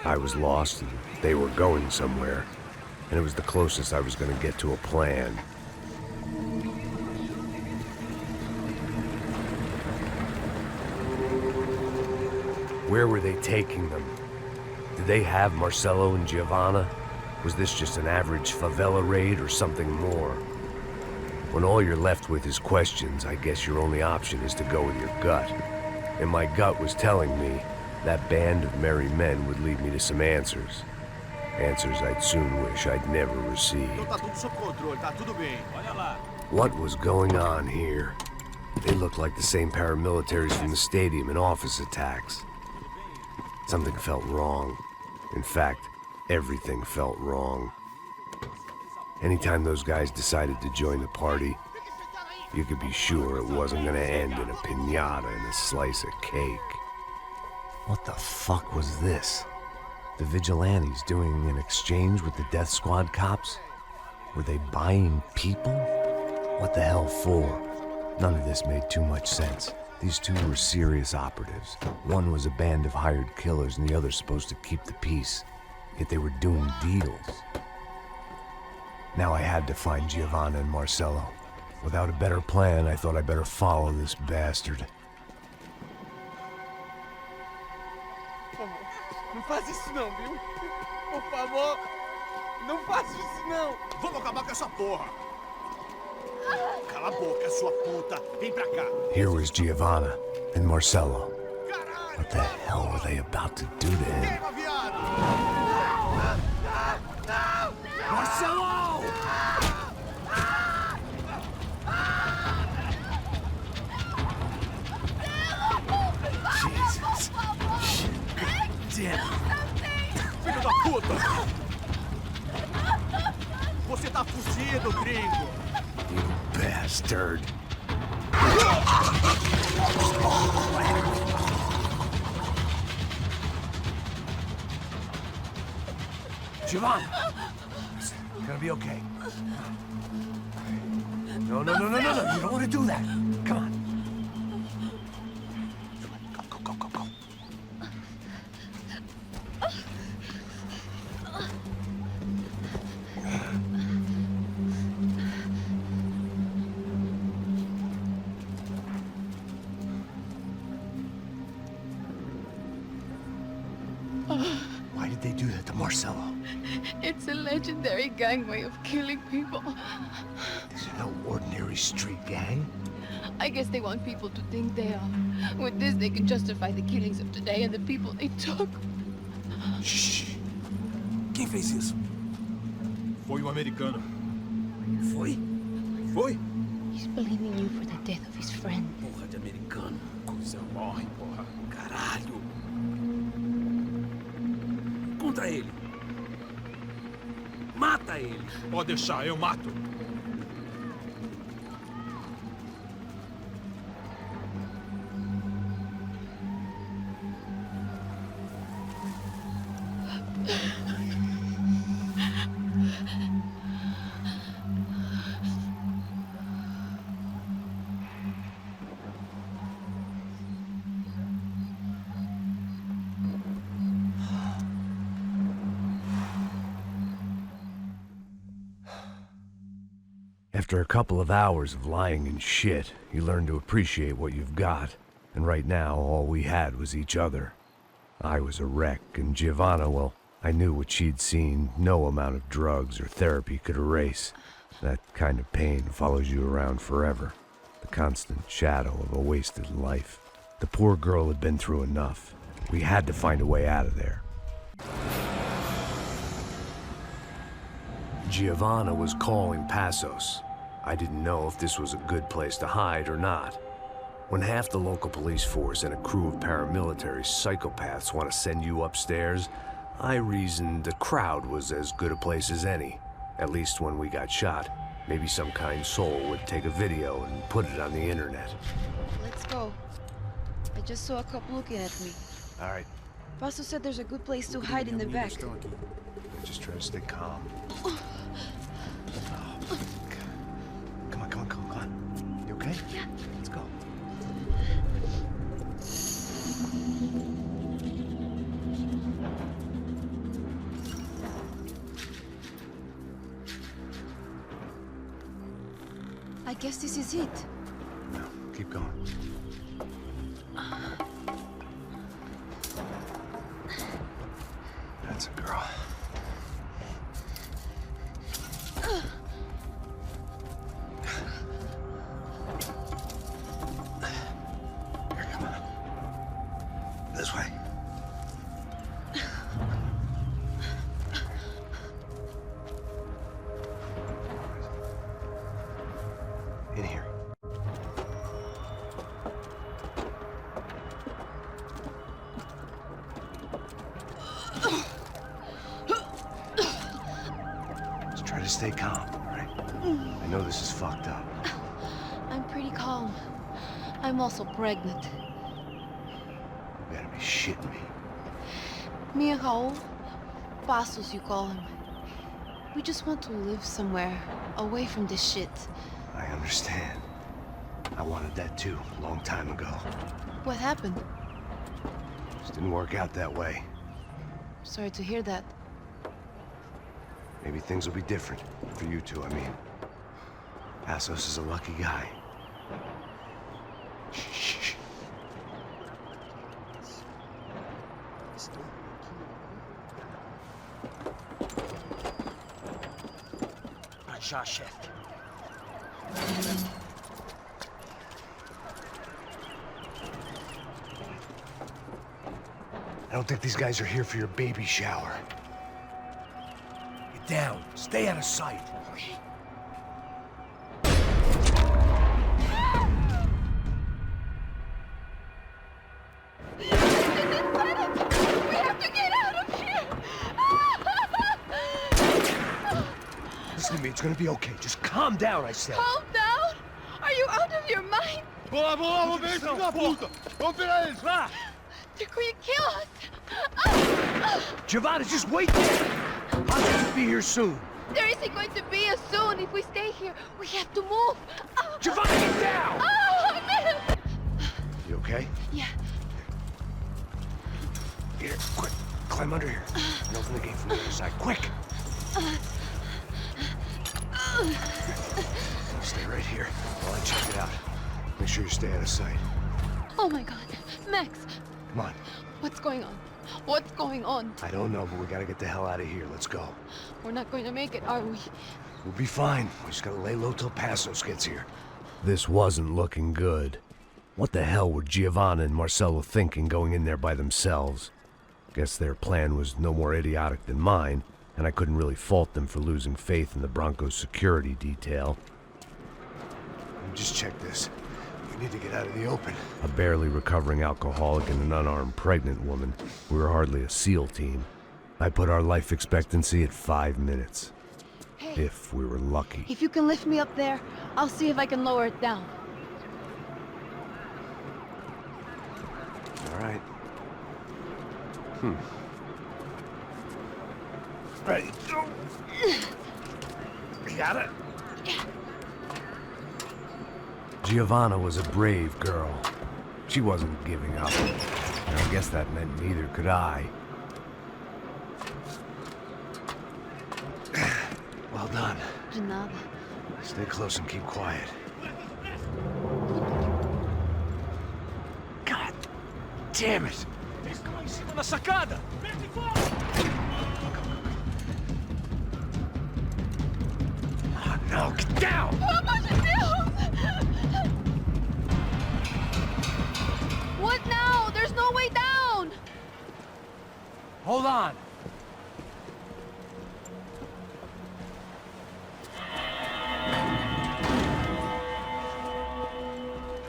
I was lost and they were going somewhere, and it was the closest I was going to get to a plan. Where were they taking them? Did they have Marcelo and Giovanna? Was this just an average favela raid or something more? When all you're left with is questions, I guess your only option is to go with your gut. And my gut was telling me that band of merry men would lead me to some answers. Answers I'd soon wish I'd never received. What was going on here? They looked like the same paramilitaries from the stadium and office attacks. Something felt wrong. In fact, everything felt wrong. Anytime those guys decided to join the party, you could be sure it wasn't gonna end in a piñata and a slice of cake. What the fuck was this? The vigilantes doing an exchange with the death squad cops? Were they buying people? What the hell for? None of this made too much sense. These two were serious operatives. One was a band of hired killers and the other supposed to keep the peace. Yet they were doing deals. Now I had to find Giovanna and Marcelo. Without a better plan, I thought I better follow this bastard. Não faz isso não, viu? Por favor, não faz isso não. Vamos acabar com essa porra. Cala a boca, sua puta. Vem pra cá. Here was Giovanna and Marcelo. What the hell were they about to do to him? Marcelo! Jesus. Shit. Damn. Filho da puta! Você tá fugido, gringo! You bastard. Giovanna! It's gonna be okay. No. You don't want to do that. Come on. Go. Why did they do that to Marcelo? It's a legendary gang way of killing people. These are no ordinary street gang. I guess they want people to think they are. With this, they can justify the killings of today and the people they took. Shh. Quem fez isso? Foi americano. Foi? He's blaming you for the death of his friend. Porra de americano. Coisa morre, porra. Caralho. Contra ele. Mata ele. Pode deixar, eu mato. After a couple of hours of lying in shit, you learn to appreciate what you've got. And right now, all we had was each other. I was a wreck, and Giovanna, well, I knew what she'd seen no amount of drugs or therapy could erase. That kind of pain follows you around forever. The constant shadow of a wasted life. The poor girl had been through enough. We had to find a way out of there. Giovanna was calling Passos. I didn't know if this was a good place to hide or not. When half the local police force and a crew of paramilitary psychopaths want to send you upstairs, I reasoned the crowd was as good a place as any. At least when we got shot, maybe some kind soul would take a video and put it on the internet. Let's go. I just saw a cop looking at me. All right, Passos said there's a good place to hide in the back. just try to stay calm. Oh, come on. You okay? Yeah. Let's go. I guess this is it. No, keep going. That's a girl. Here, come on. This way. In here. Just try to stay calm, all right? I know this is fucked up. I'm pretty calm. I'm also pregnant. You better be shitting me. Me and Raul, Passos you call him. We just want to live somewhere, away from this shit. I understand. I wanted that too, a long time ago. What happened? Just didn't work out that way. Sorry to hear that. Maybe things will be different. For you two, I mean. Passos is a lucky guy. Shh. Chef. I don't think these guys are here for your baby shower. Get down. Stay out of sight. Listen to me, it's gonna be okay. Just calm down, I said. Calm down? Are you out of your mind? Boa, vamos ver esse da puta! Vamos pegar eles, vá! They're going to kill us! Giovanna, just wait there! Passos will be here soon. There isn't going to be a soon if we stay here. We have to move. Giovanna, get down! Oh, man! You okay? Yeah. Here, quick. Climb under here. And open the gate from the other side. Quick! Stay right here while I check it out. Make sure you stay out of sight. Oh my god. Max! Come on. What's going on? What's going on? I don't know, but we gotta get the hell out of here. Let's go. We're not going to make it, are we? We'll be fine. We just gotta lay low till Passos gets here. This wasn't looking good. What the hell were Giovanna and Marcelo thinking going in there by themselves? Guess their plan was no more idiotic than mine, and I couldn't really fault them for losing faith in the Broncos security detail. Just check this. We need to get out of the open. A barely recovering alcoholic and an unarmed pregnant woman. We were hardly a SEAL team. I put our life expectancy at 5 minutes. Hey, if we were lucky. if you can lift me up there, I'll see if I can lower it down. All right. Ready, go! You got it? Giovanna was a brave girl. She wasn't giving up. And I guess that meant neither could I. Well done. De nada. Stay close and keep quiet. God damn it! Na sacada! Oh, no, get down! Pelo amor de Deus! What now? There's no way down! Hold on.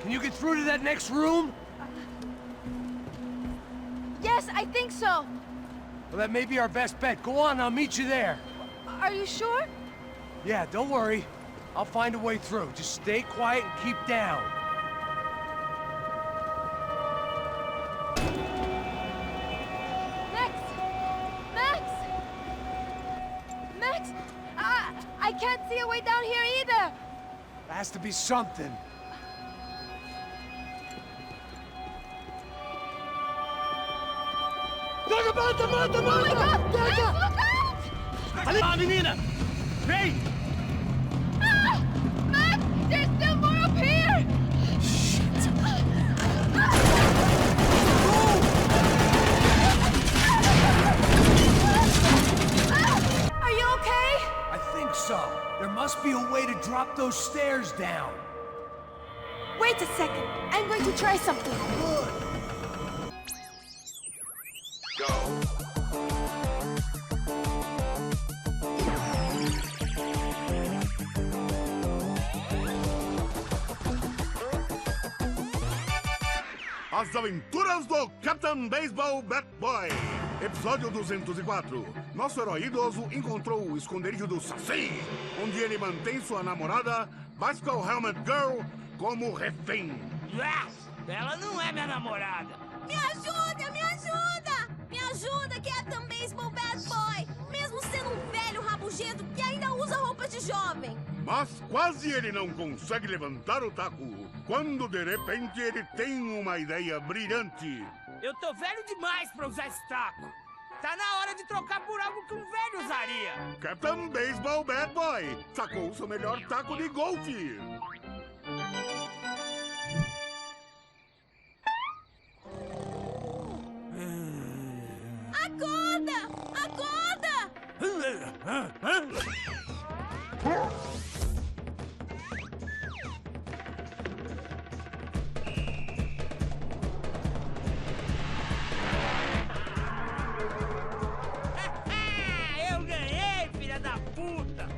Can you get through to that next room? Yes, I think so. Well, that may be our best bet. Go on, I'll meet you there. Are you sure? Yeah, don't worry. I'll find a way through. Just stay quiet and keep down. Max, I can't see a way down here either. There has to be something. Mata, mata, mata, Oh my God! Max, look out! Ali, menina! Vem! Ah! Max, there's still more up here! Shit! Are you okay? I think so. There must be a way to drop those stairs down. Wait a second. I'm going to try something. Good. As aventuras do Captain Baseball Bat Boy. Episódio 204. Nosso herói idoso encontrou o esconderijo do Saci, onde ele mantém sua namorada, Bicycle Helmet Girl, como refém. Ela não é minha namorada. Me ajuda, me ajuda! Me ajuda, Captain Baseball Bad Boy! Mesmo sendo um velho rabugento que ainda usa roupas de jovem. Mas quase ele não consegue levantar o taco, quando de repente ele tem uma ideia brilhante. Eu tô velho demais pra usar esse taco. Tá na hora de trocar por algo que um velho usaria. Captain Baseball Bad Boy sacou seu melhor taco de golfe. Acorda! Acorda! Eu ganhei, filha da puta!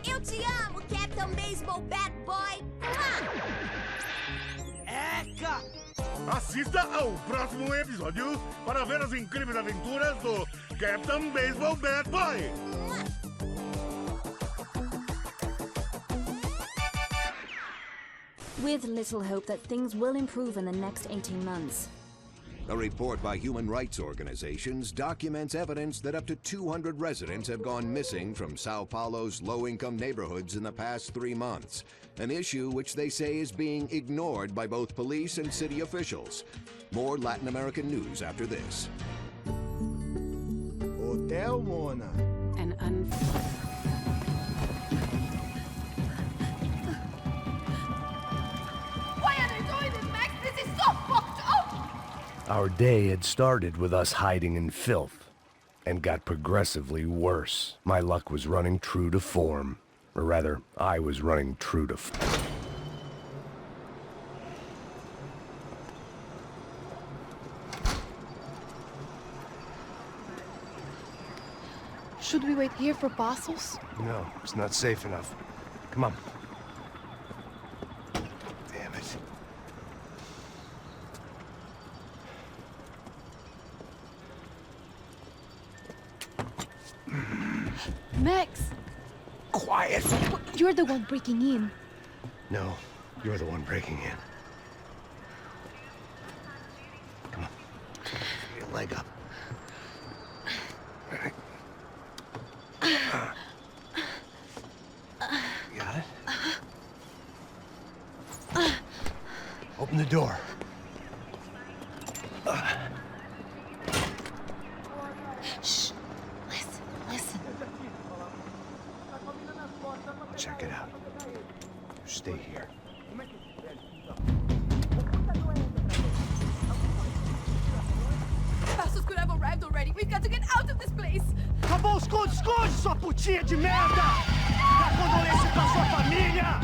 Eu te amo, Captain Baseball Bad Boy! Eca! Assista ao próximo episódio para ver as incríveis aventuras do Captain Baseball Bad Boy. With little hope that things will improve in the next 18 months. A report by human rights organizations documents evidence that up to 200 residents have gone missing from Sao Paulo's low-income neighborhoods in the past 3 months, an issue which they say is being ignored by both police and city officials. More Latin American news after this. Hotel Mona. An Why are they doing this, Max? This is so fucked up! Our day had started with us hiding in filth, and got progressively worse. My luck was running true to form. Or rather, I was running true to Should we wait here for Passos? No, it's not safe enough. Come on. Damn it. Max! Quiet! You're the one breaking in. No, you're the one breaking in. Come on. Get your leg up. All right. You got it? Open the door. Shh. Listen, listen. Check it out. stay here. Passos could have arrived already. We've got to get out of this place. Acabou os esconde, sua putinha de merda! Dá condolência pra sua família!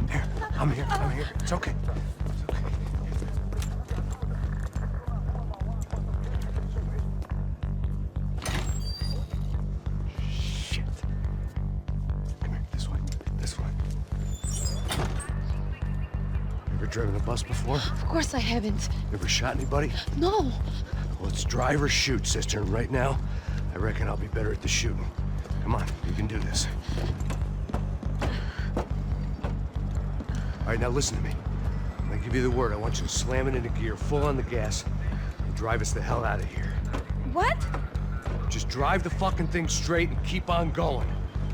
Here, I'm here. It's okay. Shit. Come here, this way. Ever driven a bus before? Of course I haven't. Ever shot anybody? No. Well, it's drive or shoot, sister, and right now, I reckon I'll be better at the shooting. Come on, you can do this. All right, now listen to me. When I give you the word, I want you to slam it into gear, full on the gas, and drive us the hell out of here. What? Just drive the fucking thing straight and keep on going.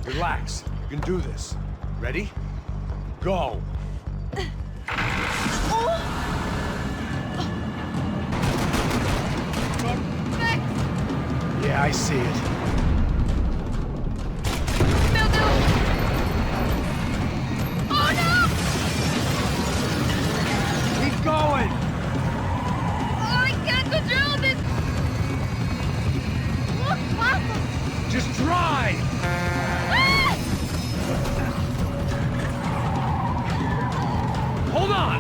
Relax. You can do this. Ready? Go! Yeah, I see it. Meu Deus! Oh no! Keep going! Oh, I can't control this! Look, Passos! Just drive! Ah! Hold on!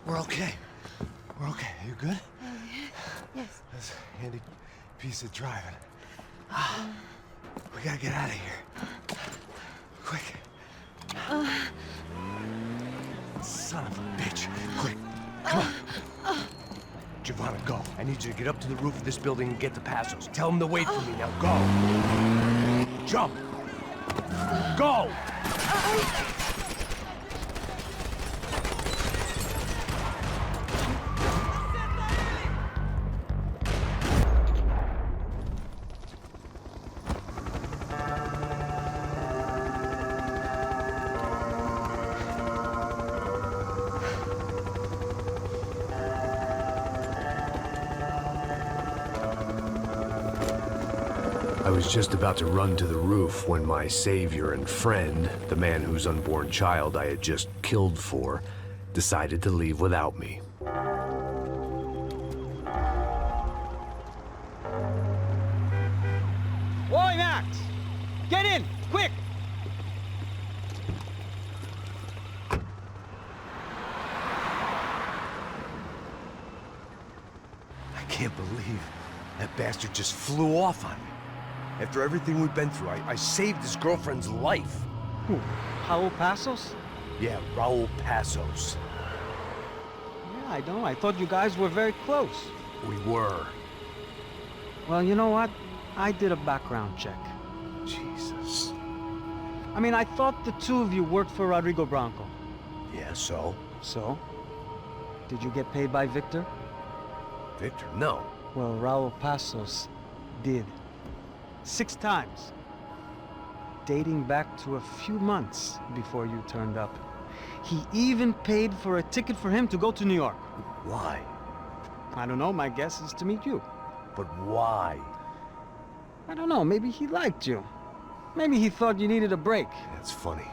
We're okay. We're okay. You good? Yes. That's a handy piece of driving. We gotta get out of here. Quick. Son of a bitch. Quick. Come on. Giovanna, go. I need you to get up to the roof of this building and get to Passos. Tell them to wait for me. Now go. Jump. Go. I was just about to run to the roof when my savior and friend, the man whose unborn child I had just killed for, decided to leave without me. Why, Max? Get in, quick! I can't believe that bastard just flew off on me. After everything we've been through, I saved his girlfriend's life. Who? Raul Passos? Yeah, Raul Passos. Yeah, I know. I thought you guys were very close. We were. Well, you know what? I did a background check. Jesus. I mean, I thought the two of you worked for Rodrigo Branco. Yeah, so? So? Did you get paid by Victor? Victor? No. Well, Raul Passos did. 6 times. Dating back to a few months before you turned up. He even paid for a ticket for him to go to New York. Why? I don't know, my guess is to meet you. But why? I don't know, maybe he liked you. Maybe he thought you needed a break. That's funny.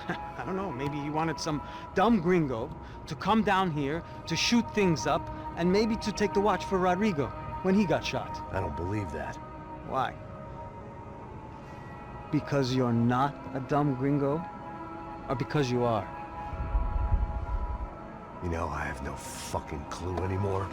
I don't know, maybe he wanted some dumb gringo to come down here to shoot things up and maybe to take the watch for Rodrigo when he got shot. I don't believe that. Why? Because you're not a dumb gringo? Or because you are? You know, I have no fucking clue anymore.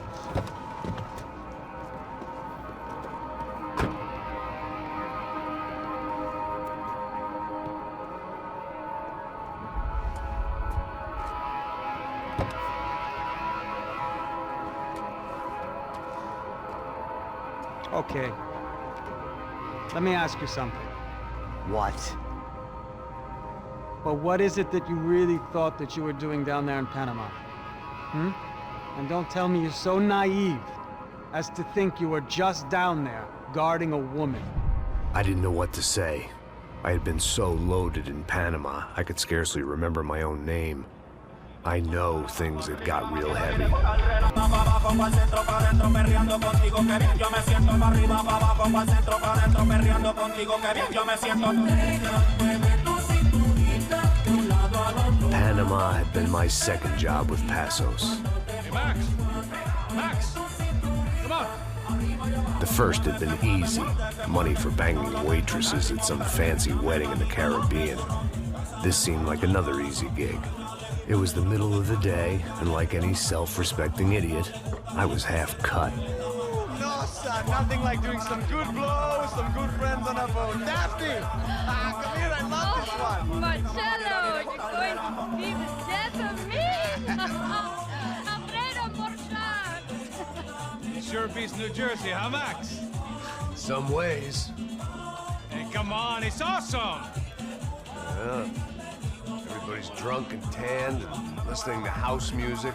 Okay. Let me ask you something. What? Well, what is it that you really thought that you were doing down there in Panama? Hmm? And don't tell me you're so naive as to think you were just down there guarding a woman. I didn't know what to say. I had been so loaded in Panama, I could scarcely remember my own name. I know things had got real heavy. Panama had been my second job with Passos. Hey, Max! Max! Come on! The first had been easy. Money for banging waitresses at some fancy wedding in the Caribbean. This seemed like another easy gig. It was the middle of the day, and like any self-respecting idiot, I was half cut. No, son, nothing like doing some good blows, some good friends on a boat. Daphne! Come here, I love this one. Marcello, you're going to be the death of me? Alfredo Borchardt. Sure beats Nью-Джерси, huh, Max? Some ways. Hey, come on, it's awesome! Yeah. Everybody's drunk and tanned and listening to house music.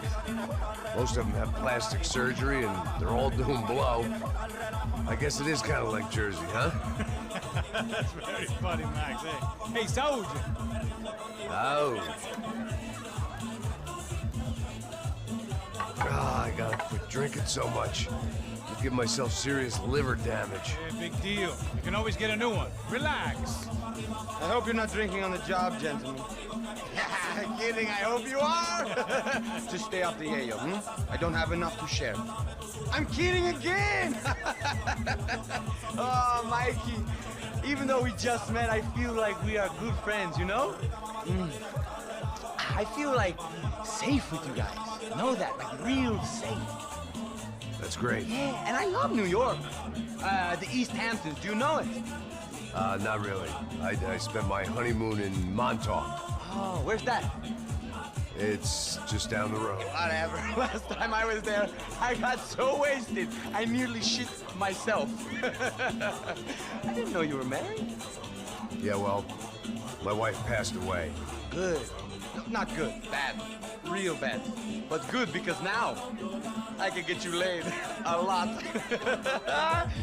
Most of them have plastic surgery and they're all doing blow. I guess it is kind of like Jersey, huh? That's very funny, Max. Hey, Saúde! Oh. I gotta quit drinking so much. I'm giving myself serious liver damage. Yeah, big deal. You can always get a new one. Relax. I hope you're not drinking on the job, gentlemen. Kidding, I hope you are. Just stay off the yayo, I don't have enough to share. I'm kidding again! Oh, Mikey. Even though we just met, I feel like we are good friends, you know? I feel like safe with you guys. Know that, like real safe. That's great. Yeah, and I love New York. The East Hamptons, do you know it? Not really. I spent my honeymoon in Montauk. Oh, where's that? It's just down the road. Whatever. Last time I was there, I got so wasted, I nearly shit myself. I didn't know you were married. Yeah, well, my wife passed away. Good. No, not good. Bad. Real bad. But good because now I can get you laid a lot.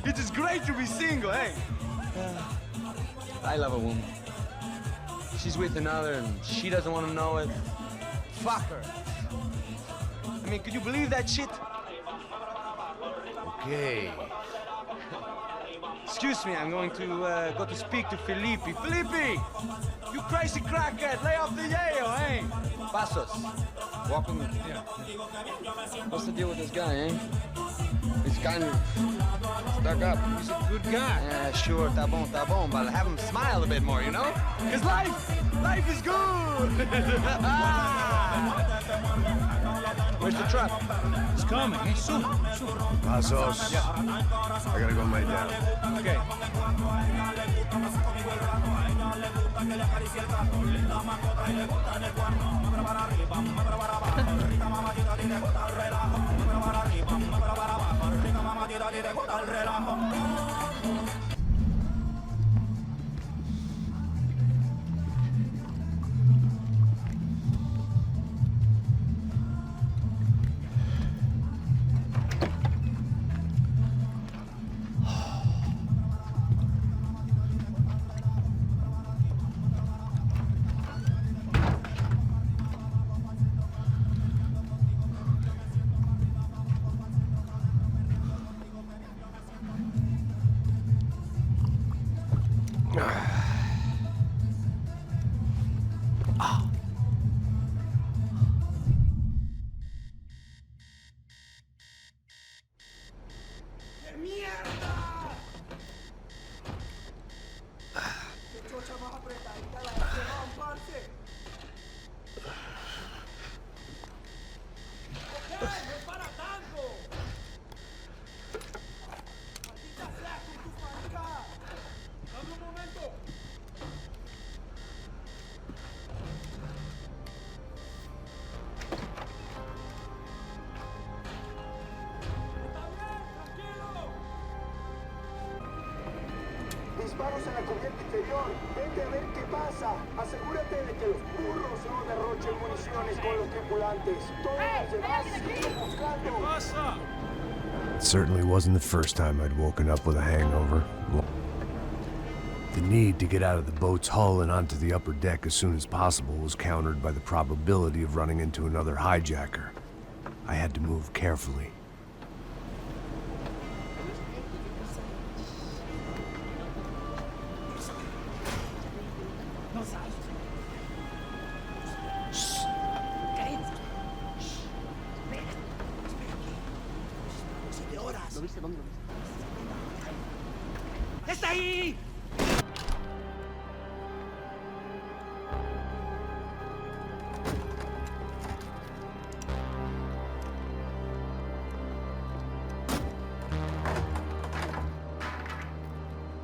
It is great to be single, hey? I love a woman. She's with another and she doesn't want to know it. Fuck her. I mean, could you believe that shit? Okay. Excuse me, I'm going to go to speak to Felipe. Felipe! You crazy crackhead! Lay off the yayo, eh? Passos. Walk with me. Yeah. What's the deal with this guy, eh? He's kind of stuck up. He's a good guy. Yeah, sure, tá bom, but have him smile a bit more, you know? Because life is good! Where's the truck? It's coming. Hey, soon. Pazos. Yeah. I gotta go lay down. Okay. Disparos en la cubierta inferior. Vete a ver qué pasa. Asegúrate de que los burros no derrochen municiones con los tripulantes. Todos los demás siguen buscando. It certainly wasn't the first time I'd woken up with a hangover. The need to get out of the boat's hull and onto the upper deck as soon as possible was countered by the probability of running into another hijacker. I had to move carefully. ¡Está ahí!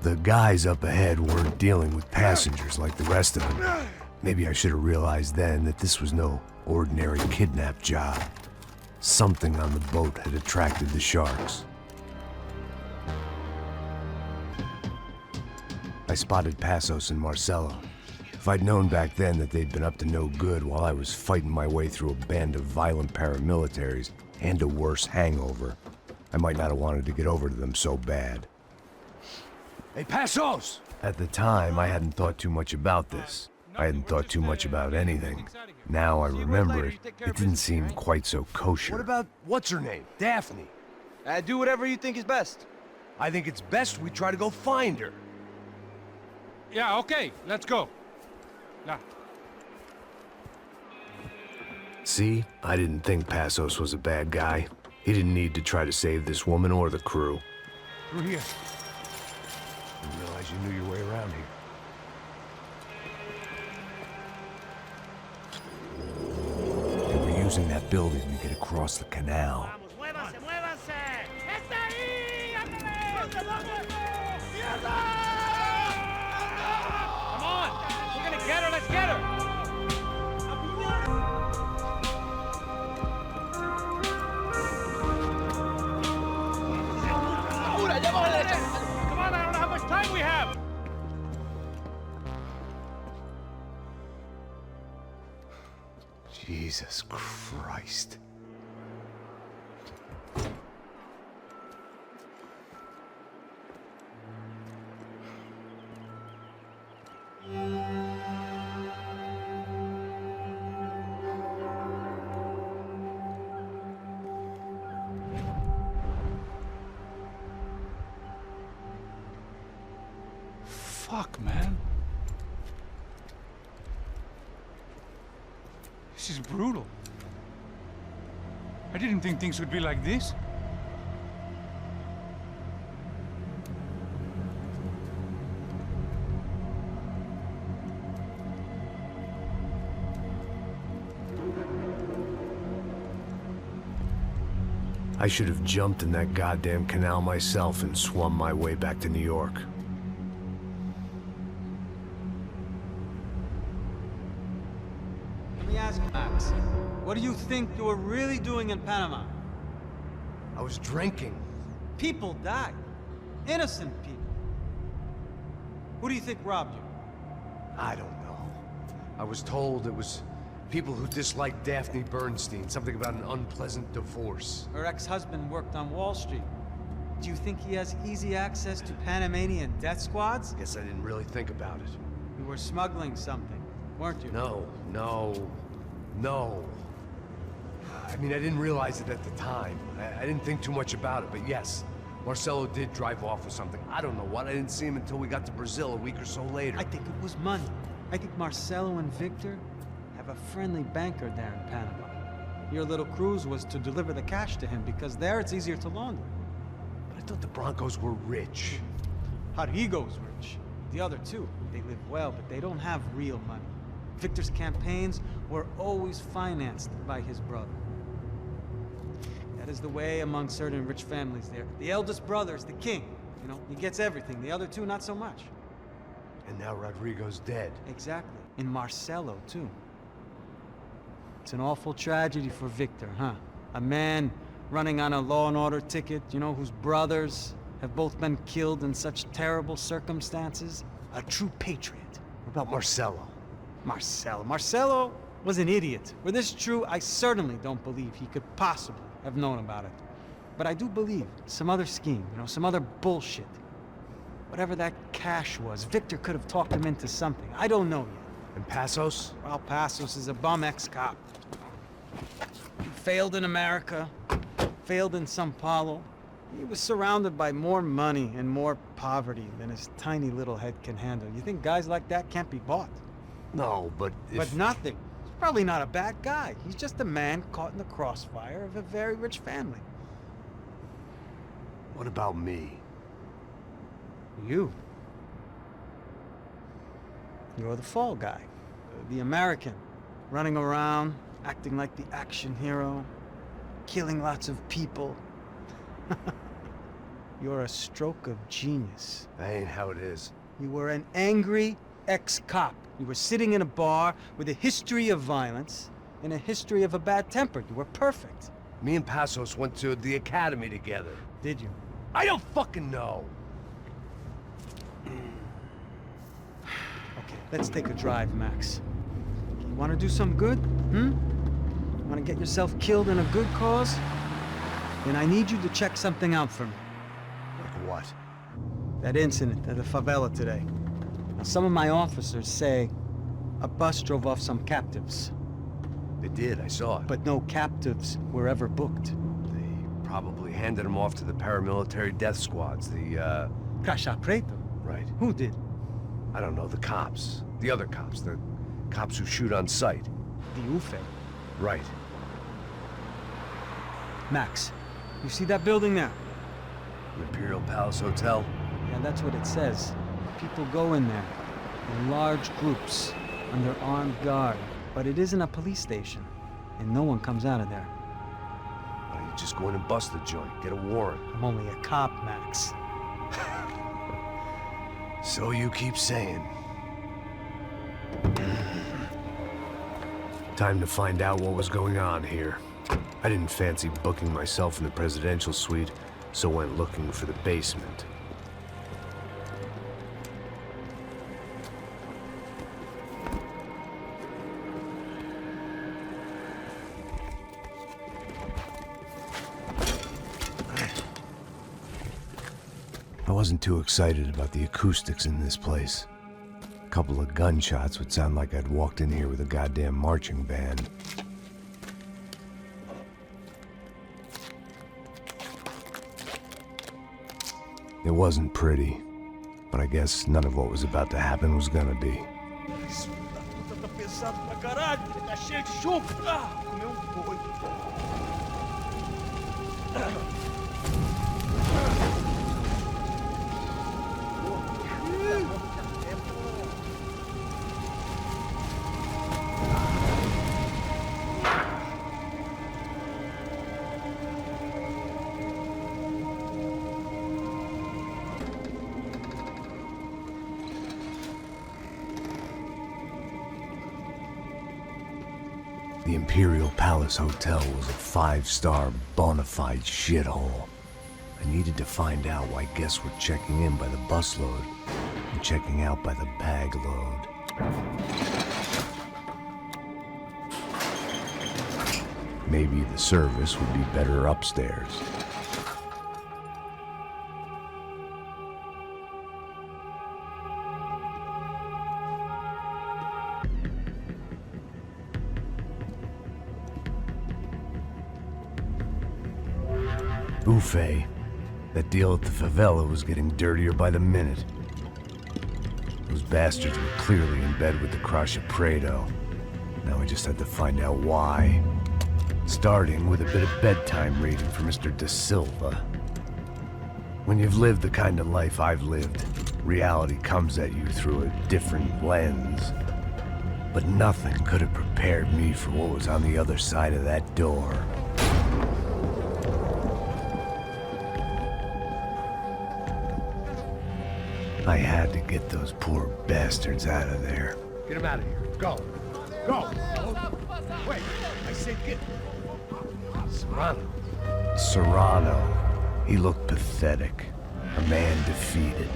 The guys up ahead weren't dealing with passengers like the rest of them. Maybe I should have realized then that this was no ordinary kidnap job. Something on the boat had attracted the sharks. I spotted Passos and Marcelo. If I'd known back then that they'd been up to no good while I was fighting my way through a band of violent paramilitaries and a worse hangover, I might not have wanted to get over to them so bad. Hey, Passos! At the time, I hadn't thought too much about this. I hadn't thought too much about anything. Now I remember it, it didn't seem quite so kosher. What about, what's her name? Daphne. Do whatever you think is best. I think it's best we try to go find her. Yeah, okay, let's go. Now. See, I didn't think Passos was a bad guy. He didn't need to try to save this woman or the crew. Through here. Didn't realize you knew your way around here. They were using that building to get across the canal. ¡Muévanse, muévanse! ¡Está ahí! Come on! We're gonna get her, let's get her! Come on, I don't know how much time we have! Jesus Christ. Fuck, man. This is brutal. I didn't think things would be like this. I should have jumped in that goddamn canal myself and swum my way back to New York. Let me ask you, Max. What do you think you were really doing in Panama? I was drinking. People died. Innocent people. Who do you think robbed you? I don't know. I was told it was people who disliked Daphne Bernstein, something about an unpleasant divorce. Her ex-husband worked on Wall Street. Do you think he has easy access to Panamanian death squads? Guess I didn't really think about it. You were smuggling something, weren't you? No. I mean, I didn't realize it at the time. I didn't think too much about it, but yes. Marcelo did drive off with something. I don't know what. I didn't see him until we got to Brazil a week or so later. I think it was money. I think Marcelo and Victor have a friendly banker there in Panama. Your little cruise was to deliver the cash to him because there it's easier to launder. But I thought the Broncos were rich. Rodrigo's rich. The other two, they live well, but they don't have real money. Victor's campaigns were always financed by his brother. That is the way among certain rich families there. The eldest brother is the king. You know, he gets everything. The other two, not so much. And now Rodrigo's dead. Exactly. And Marcelo, too. It's an awful tragedy for Victor, huh? A man running on a law and order ticket, you know, whose brothers have both been killed in such terrible circumstances. A true patriot. What about Marcelo? Marcelo was an idiot. Were this true, I certainly don't believe he could possibly have known about it. But I do believe some other scheme, you know, some other bullshit. Whatever that cash was, Victor could have talked him into something. I don't know yet. And Passos? Raul Passos is a bum ex-cop. He failed in America, failed in Sao Paulo. He was surrounded by more money and more poverty than his tiny little head can handle. You think guys like that can't be bought? No, but if... But nothing. He's probably not a bad guy. He's just a man caught in the crossfire of a very rich family. What about me? You. You're the fall guy. The American. Running around, acting like the action hero. Killing lots of people. You're a stroke of genius. That ain't how it is. You were an angry ex-cop. You were sitting in a bar with a history of violence and a history of a bad temper. You were perfect. Me and Passos went to the academy together. Did you? I don't fucking know. Okay, let's take a drive, Max. You want to do some good? Want to get yourself killed in a good cause? Then I need you to check something out for me. Like what? That incident at the favela today. Now, some of my officers say a bus drove off some captives. They did, I saw it. But no captives were ever booked. They probably handed them off to the paramilitary death squads, the, Caixa Preto? Right. Who did? I don't know, the cops. The other cops, the cops who shoot on sight. The UFE. Right. Max, you see that building there? The Imperial Palace Hotel? Yeah, that's what it says. People go in there, in large groups, under armed guard. But it isn't a police station, and no one comes out of there. Why don't you just go in and bust the joint, get a warrant? I'm only a cop, Max. So you keep saying. Time to find out what was going on here. I didn't fancy booking myself in the presidential suite, so went looking for the basement. I wasn't too excited about the acoustics in this place. A couple of gunshots would sound like I'd walked in here with a goddamn marching band. It wasn't pretty, but I guess none of what was about to happen was gonna be. The Imperial Palace Hotel was a 5-star bona fide shithole. I needed to find out why guests were checking in by the busload and checking out by the bag load. Maybe the service would be better upstairs. Buffet. That deal at the favela was getting dirtier by the minute. Those bastards were clearly in bed with the Caixa Preto. Now I just had to find out why. Starting with a bit of bedtime reading for Mr. Da Silva. When you've lived the kind of life I've lived, reality comes at you through a different lens. But nothing could have prepared me for what was on the other side of that door. I had to get those poor bastards out of there. Get him out of here. Go. Go. Wait. I said get... Serrano. Serrano. He looked pathetic. A man defeated.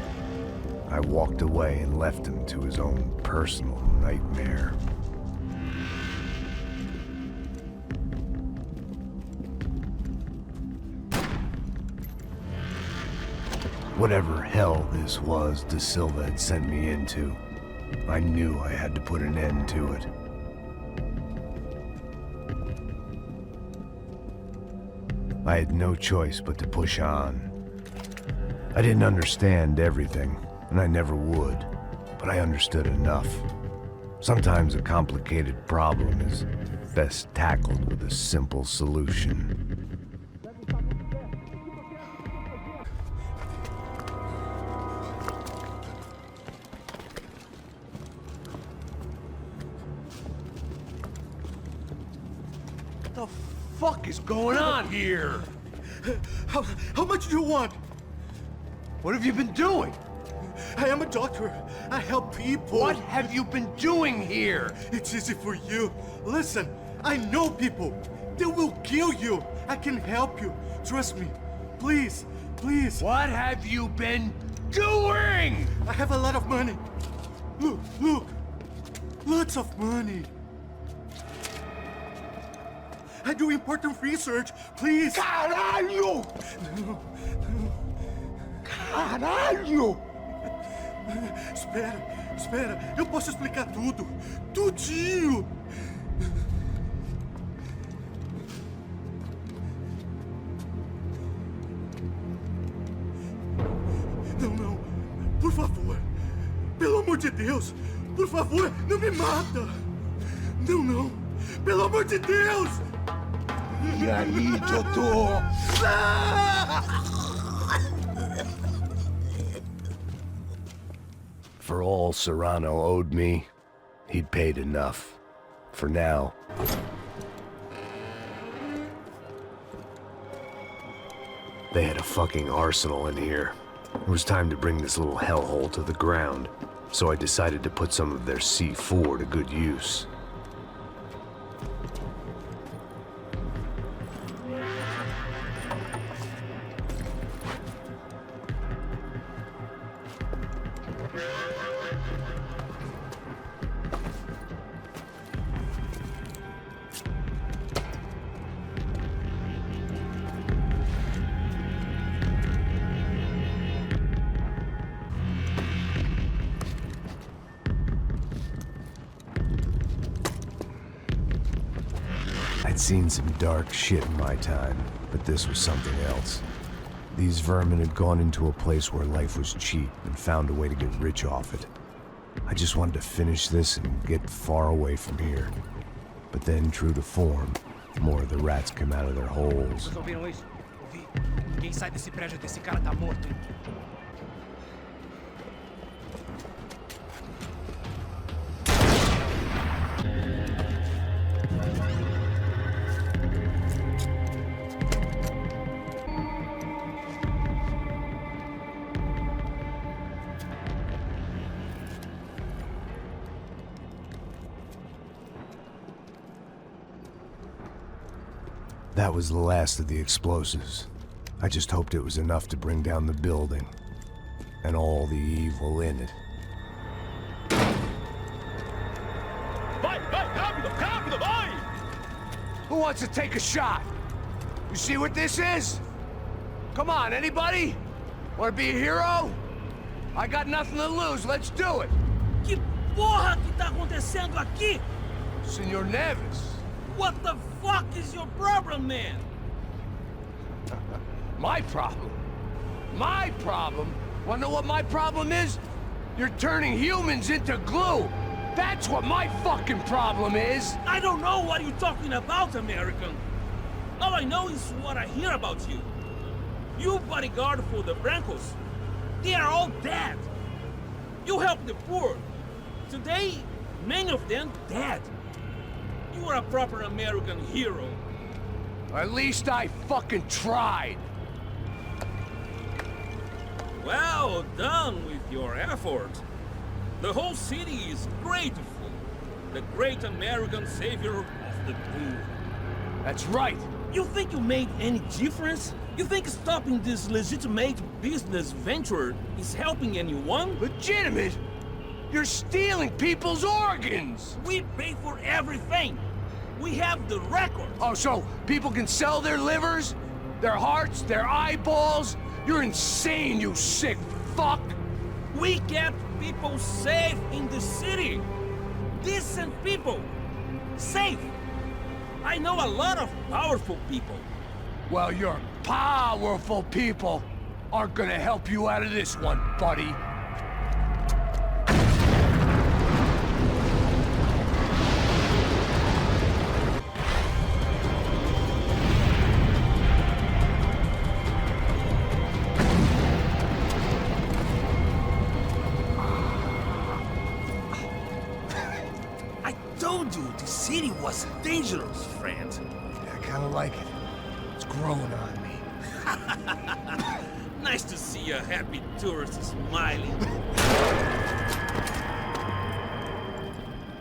I walked away and left him to his own personal nightmare. Whatever hell this was De Silva had sent me into, I knew I had to put an end to it. I had no choice but to push on. I didn't understand everything, and I never would, but I understood enough. Sometimes a complicated problem is best tackled with a simple solution. What the fuck is going on here? How much do you want? What have you been doing? I am a doctor. I help people. What have you been doing here? It's easy for you. Listen, I know people. They will kill you. I can help you. Trust me. Please, please. What have you been doing? I have a lot of money. Look, look. Lots of money. I do important research. Please. Caralho! Caralho! Espera, espera. Eu posso explicar tudo. Tudinho. Não, não. Por favor. Pelo amor de Deus. Por favor, não me mata. Não, não. Pelo amor de Deus. E aí, doutor? For all Serrano owed me, he'd paid enough. For now. They had a fucking arsenal in here. It was time to bring this little hellhole to the ground, so I decided to put some of their C4 to good use. I'd seen some dark shit in my time, but this was something else. These vermin had gone into a place where life was cheap and found a way to get rich off it. I just wanted to finish this and get far away from here. But then, true to form, more of the rats came out of their holes. Vocês ouviram isso? Ouvi. Quem sai desse prédio desse cara tá morto, hein? That was the last of the explosives. I just hoped it was enough to bring down the building. And all the evil in it. Vai, vai, rápido, rápido, vai! Who wants to take a shot? You see what this is? Come on, anybody? Want to be a hero? I got nothing to lose, let's do it! Que porra que tá acontecendo aqui? Senor Neves. What the fuck is your problem, man? My problem? My problem? Wanna know what my problem is? You're turning humans into glue! That's what my fucking problem is! I don't know what you're talking about, American. All I know is what I hear about you. You bodyguard for the Brancos. They are all dead. You help the poor. Today, many of them dead. You are a proper American hero. At least I fucking tried. Well done with your effort. The whole city is grateful. The great American savior of the poor. That's right. You think you made any difference? You think stopping this legitimate business venture is helping anyone? Legitimate? You're stealing people's organs! We pay for everything! We have the record! Oh, so people can sell their livers, their hearts, their eyeballs, You're insane, you sick fuck! We kept people safe in the city. Decent people. Safe. I know a lot of powerful people. Well, your powerful people aren't gonna help you out of this one, buddy. I told you the city was dangerous, friend. I kinda like it. It's growing on me. Nice to see a happy tourist smiling.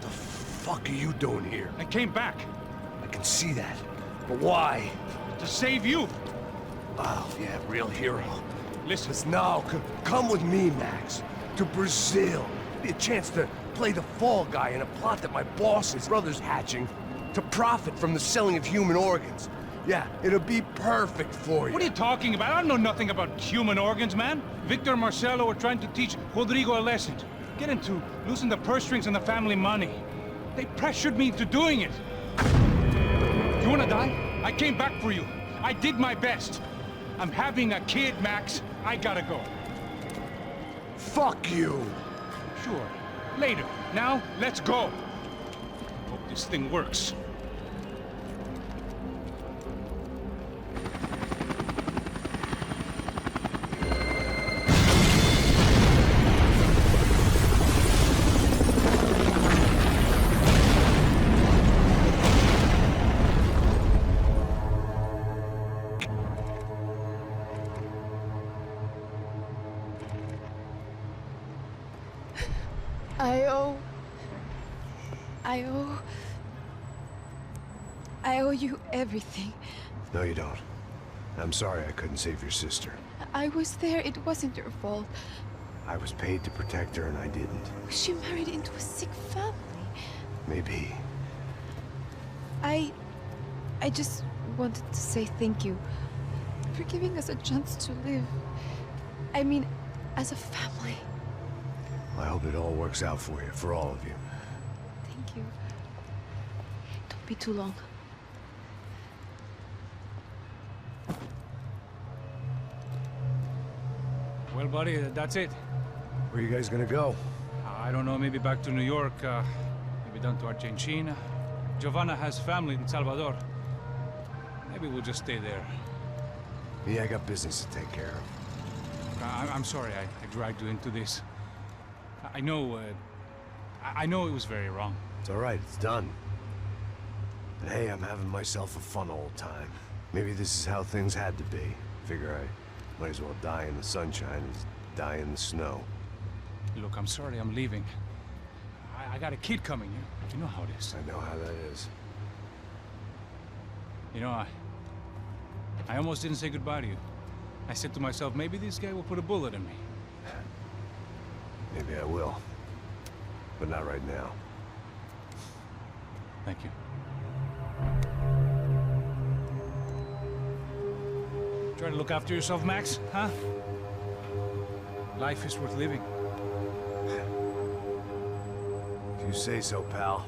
The fuck are you doing here? I came back. I can see that. But why? To save you. Oh, yeah, real hero. Listen. Now, come with me, Max. To Brazil. Be a chance to play the fall guy in a plot that my boss's brother's hatching to profit from the selling of human organs. Yeah, it'll be perfect for you. What are you talking about? I don't know nothing about human organs, man. Victor and Marcelo were trying to teach Rodrigo a lesson. Get into losing the purse strings and the family money. They pressured me into doing it. You wanna die? I came back for you. I did my best. I'm having a kid, Max. I gotta go. Fuck you. Sure. Later. Now, let's go. Hope this thing works. I owe you everything. No, you don't. I'm sorry I couldn't save your sister. I was there. It wasn't your fault. I was paid to protect her and I didn't. She married into a sick family. Maybe. I just wanted to say thank you for giving us a chance to live. I mean, as a family. I hope it all works out for you, for all of you. Thank you. Don't be too long. Well, buddy, that's it. Where are you guys gonna go? I don't know, maybe back to New York, maybe down to Argentina. Giovanna has family in Salvador. Maybe we'll just stay there. Yeah, I got business to take care of. I'm sorry I dragged you into this. I know it was very wrong. It's all right, it's done. But hey, I'm having myself a fun old time. Maybe this is how things had to be. Figure I might as well die in the sunshine as die in the snow. Look, I'm sorry I'm leaving. I got a kid coming, you know how it is. I know how that is. You know, I almost didn't say goodbye to you. I said to myself, maybe this guy will put a bullet in me. Maybe I will. But not right now. Thank you. Try to look after yourself, Max, huh? Life is worth living. If you say so, pal.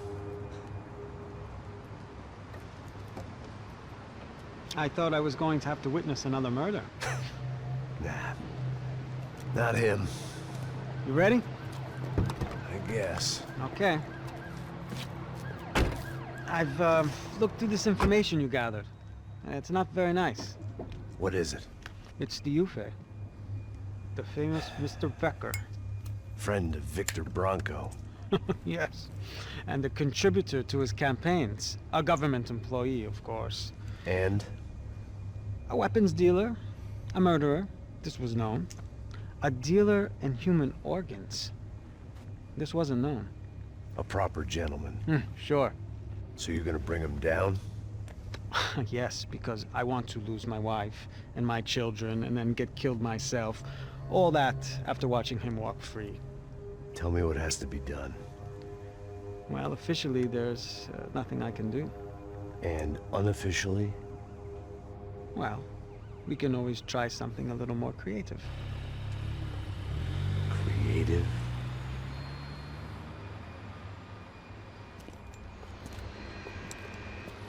I thought I was going to have to witness another murder. Nah. Not him. You ready? I guess. Okay. I've looked through this information you gathered. It's not very nice. What is it? It's the Ufe. The famous Mr. Becker. Friend of Victor Bronco. Yes. And a contributor to his campaigns. A government employee, of course. And? A weapons dealer. A murderer. This was known. A dealer in human organs. This wasn't known. A proper gentleman. Sure. So you're gonna bring him down? Yes, because I want to lose my wife and my children and then get killed myself. All that after watching him walk free. Tell me what has to be done. Well, officially, there's nothing I can do. And unofficially? Well, we can always try something a little more creative. Creative?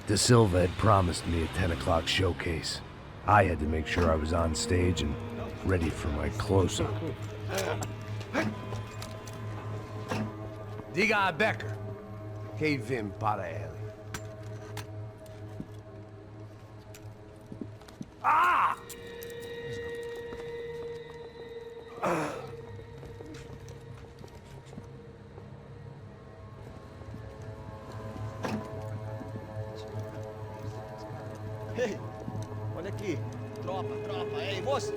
De Silva had promised me a 10 o'clock showcase. I had to make sure I was on stage and ready for my close-up. Diga a Becker. Que vim para ele. Ah! Ei, olha aqui. Tropa, tropa. Ei, moço.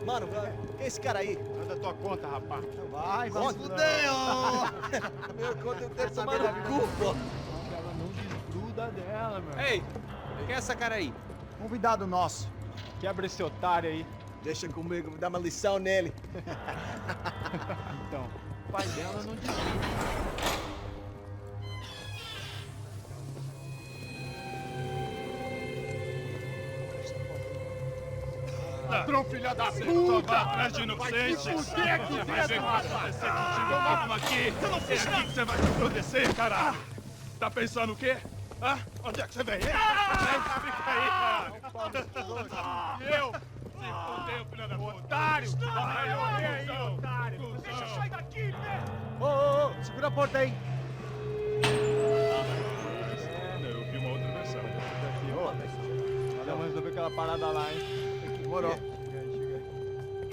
Mano, quem é esse cara aí? Manda tua conta, rapaz. Vai fudeu! Meu conta eu quero tomar no cu, pô. Ela não desgruda dela, meu. Ei, quem é essa cara aí? Convidado nosso. Quebra esse otário aí. Deixa comigo, me dá uma lição nele. Então, o pai dela não desgruda. Ladrão, filha da puta! Vai atrás de inocentes! Vai se fuder aqui dentro, rapaz! Você continua mesmo aqui! Eu não fiz nada! Que você vai se proteger, caralho! Tá pensando o quê? Hã? Onde é que você vem? Fica aí, cara! Eu? Se fudeu, filha da puta! Otário! Vai, aí, otário! Deixa eu sair daqui, né? Ô, segura a porta aí! Eu vi uma outra versão. Olha, vamos resolver aquela parada lá, hein? Demorou. Chega aí.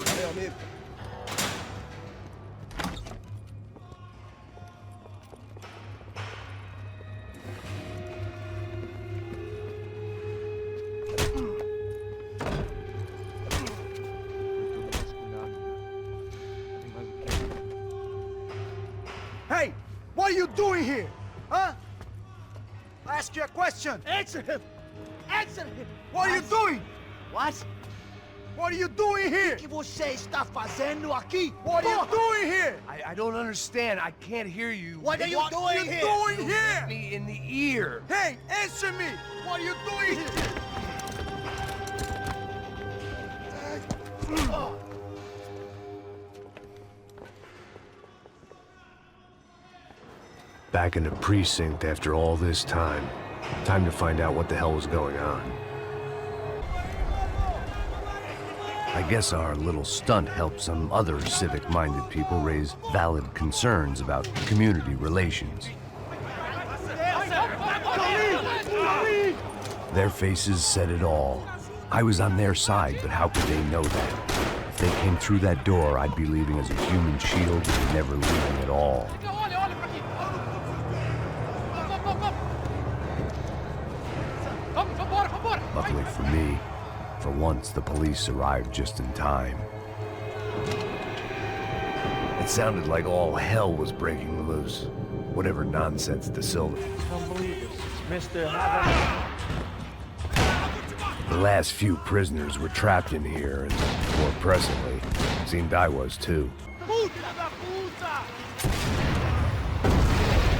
Valeu, amigo. Hey, what are you doing here? Huh? I ask you a question. Answer him! Answer him! What are you doing? What? What are you doing here? O que você está fazendo aqui? What are you doing here? I don't understand. I can't hear you. What are you What are doing you here? doing Hit here? me in the ear. Hey, answer me. What are you doing here? Back in the precinct after all this time. Time to find out what the hell was going on. I guess our little stunt helped some other civic-minded people raise valid concerns about community relations. Their faces said it all. I was on their side, but how could they know that? If they came through that door, I'd be leaving as a human shield and never leaving at all. Luckily for me, for once the police arrived just in time. It sounded like all hell was breaking loose. Whatever nonsense De Silva. Don't believe this. Mr. The last few prisoners were trapped in here, and more presently, seemed I was too.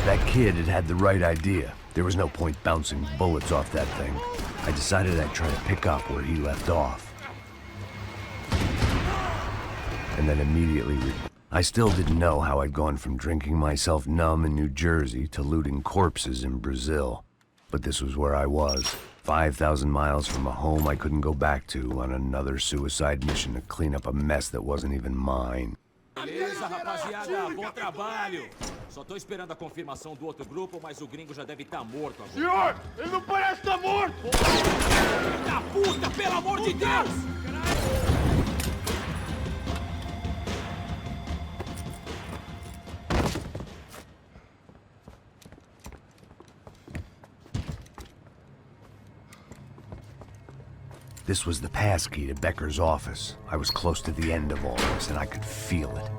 That kid had had the right idea. There was no point bouncing bullets off that thing. I decided I'd try to pick up where he left off. And then immediately I still didn't know how I'd gone from drinking myself numb in New-Jersey to looting corpses in Brazil. But this was where I was, 5,000 miles from a home I couldn't go back to on another suicide mission to clean up a mess that wasn't even mine. Beleza, rapaziada, bom trabalho. Só tô esperando a confirmação do outro grupo, mas o gringo já deve estar morto agora. Senhor, ele não parece estar morto! Filho da puta, pelo amor de Deus! This was the passkey to Becker's office. I was close to the end of all this, and I could feel it.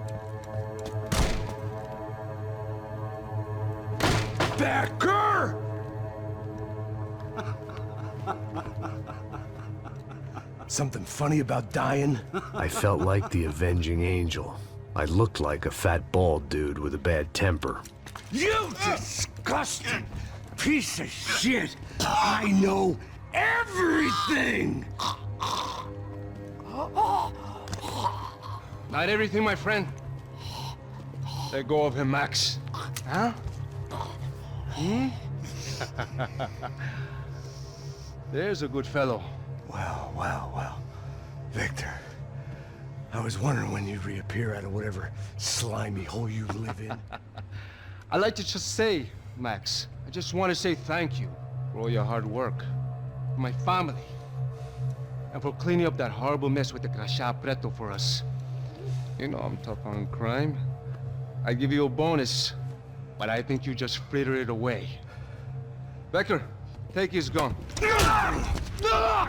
Becker! Something funny about dying? I felt like the avenging angel. I looked like a fat bald dude with a bad temper. You disgusting piece of shit! I know everything! Not everything, my friend. Let go of him, Max. Huh? Hmm? There's a good fellow. Well, well, well. Victor, I was wondering when you'd reappear out of whatever slimy hole you live in. I'd like to just say, Max, I just want to say thank you for all your hard work, for my family, and for cleaning up that horrible mess with the crachá preto for us. You know I'm tough on crime. I give you a bonus, but I think you just frittered it away. Becker, take his gun.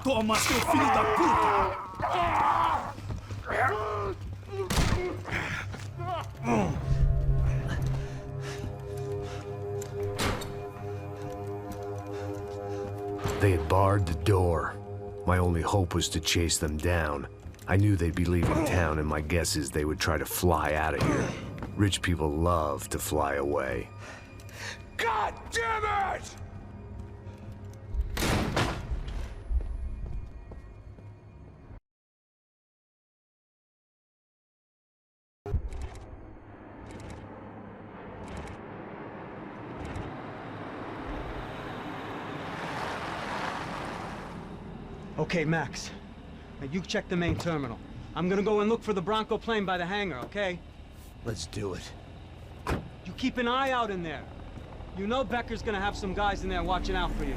Toma, seu filho da puta! They had barred the door. My only hope was to chase them down. I knew they'd be leaving town, and my guess is they would try to fly out of here. Rich people love to fly away. God damn it! Okay, Max. Now you check the main terminal. I'm gonna go and look for the Bronco plane by the hangar, okay? Let's do it. You keep an eye out in there. You know Becker's gonna have some guys in there watching out for you.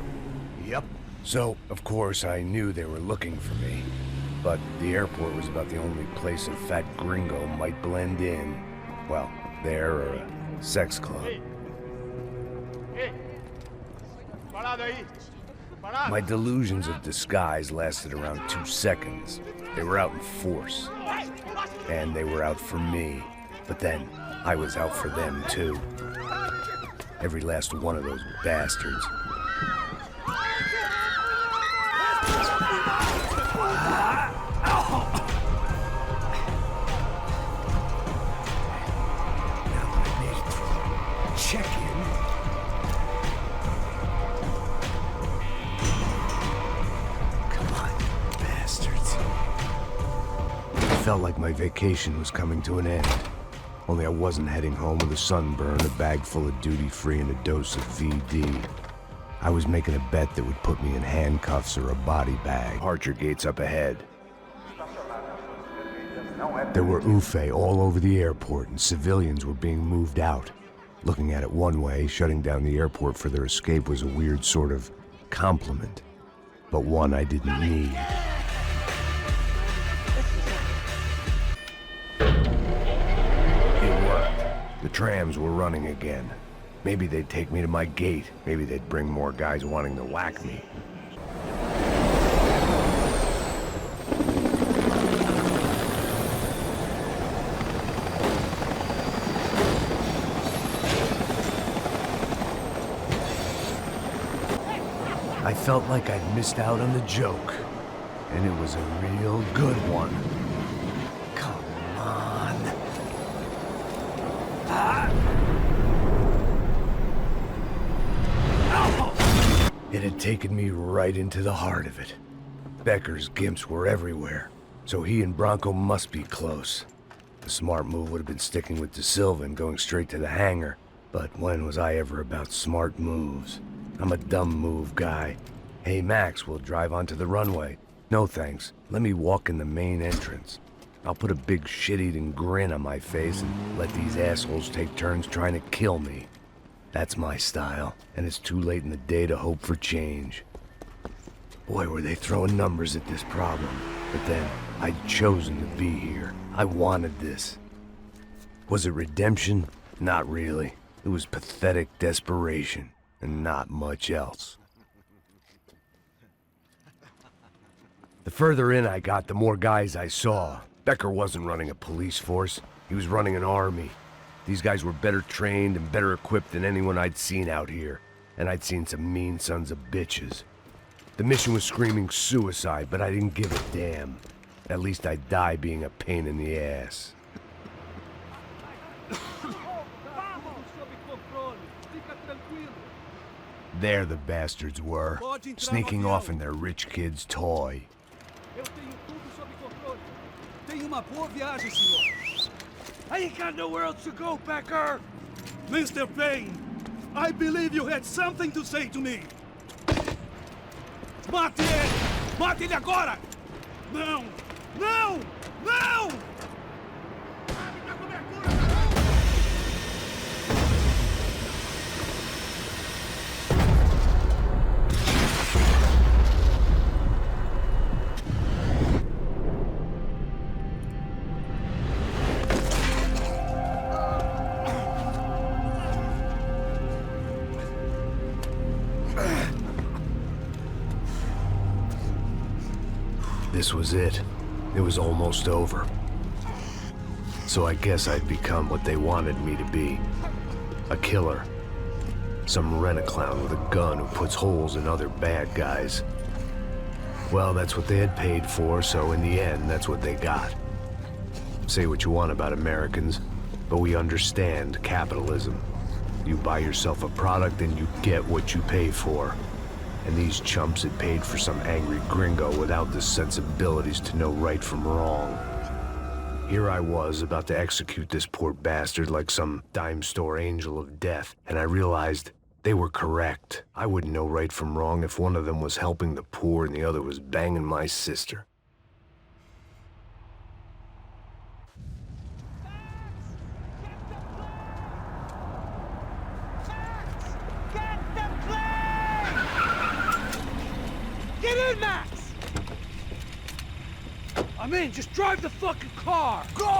Yep. So, of course, I knew they were looking for me. But the airport was about the only place a fat gringo might blend in. Well, there or a sex club. My delusions of disguise lasted around 2 seconds. They were out in force. And they were out for me. But then, I was out for them too. Every last one of those bastards. Felt like my vacation was coming to an end. Only I wasn't heading home with a sunburn, a bag full of duty-free, and a dose of VD. I was making a bet that would put me in handcuffs or a body bag. Archer gates up ahead. There were Ufe all over the airport, and civilians were being moved out. Looking at it one way, shutting down the airport for their escape was a weird sort of compliment, but one I didn't need. The trams were running again. Maybe they'd take me to my gate. Maybe they'd bring more guys wanting to whack me. I felt like I'd missed out on the joke. And it was a real good one. It had taken me right into the heart of it. Becker's gimps were everywhere, so he and Bronco must be close. The smart move would have been sticking with De Silva and going straight to the hangar, but when was I ever about smart moves? I'm a dumb move guy. Hey Max, we'll drive onto the runway. No thanks, let me walk in the main entrance. I'll put a big shit-eating grin on my face and let these assholes take turns trying to kill me. That's my style, and it's too late in the day to hope for change. Boy, were they throwing numbers at this problem. But then, I'd chosen to be here. I wanted this. Was it redemption? Not really. It was pathetic desperation, and not much else. The further in I got, the more guys I saw. Becker wasn't running a police force. He was running an army. These guys were better trained and better equipped than anyone I'd seen out here. And I'd seen some mean sons of bitches. The mission was screaming suicide, but I didn't give a damn. At least I'd die being a pain in the ass. There the bastards were, sneaking off in their rich kid's toy. uma boa viagem, senhor. I ain't got nowhere else to go, Becker! Mr. Payne, I believe you had something to say to me. Mate ele! Mate ele agora! Não! Não! Não! This was it. It was almost over. So I guess I'd become what they wanted me to be. A killer. Some rent-a-clown with a gun who puts holes in other bad guys. Well, that's what they had paid for, so in the end, that's what they got. Say what you want about Americans, but we understand capitalism. You buy yourself a product and you get what you pay for. And these chumps had paid for some angry gringo without the sensibilities to know right from wrong. Here I was, about to execute this poor bastard like some dime store angel of death, and I realized they were correct. I wouldn't know right from wrong if one of them was helping the poor and the other was banging my sister. Get in, Max! I'm in, just drive the fucking car! Go!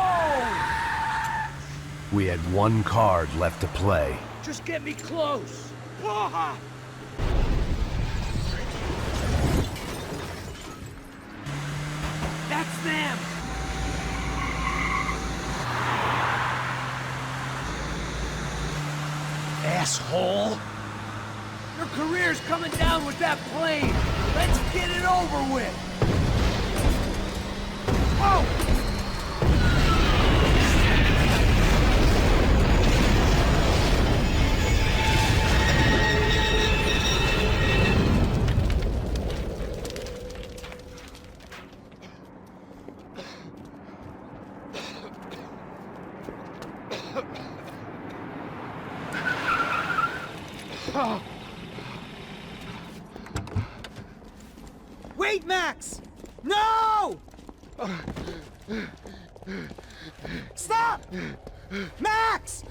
We had one card left to play. Just get me close! Ah! That's them! Asshole! Your career's coming down with that plane! Let's get it over with! Oh! Wait, Max! No! Stop! Max!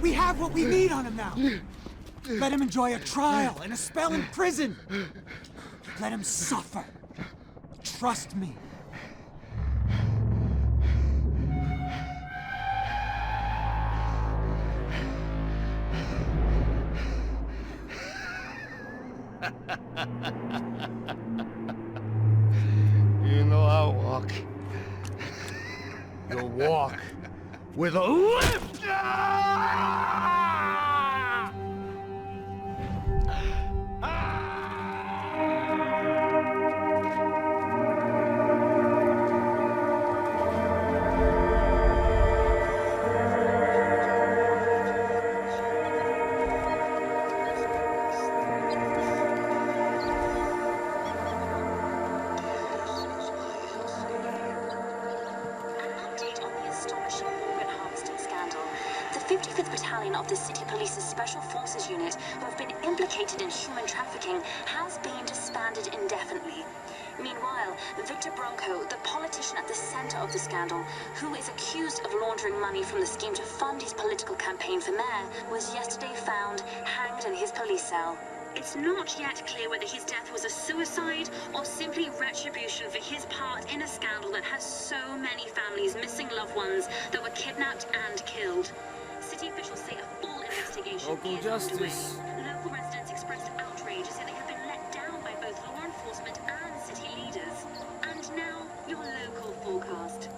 We have what we need on him now. Let him enjoy a trial and a spell in prison. Let him suffer. Trust me. You know I'll walk. You'll walk with a lift! The 55th Battalion of the City Police's Special Forces Unit, who have been implicated in human trafficking, has been disbanded indefinitely. Meanwhile, Victor Bronco, the politician at the center of the scandal, who is accused of laundering money from the scheme to fund his political campaign for mayor, was yesterday found hanged in his police cell. It's not yet clear whether his death was a suicide or simply retribution for his part in a scandal that has so many families missing loved ones that were kidnapped and killed. City officials say a full investigation Local is justice. underway. Local residents expressed outrage, saying they have been let down by both law enforcement and city leaders. And now, your local forecast.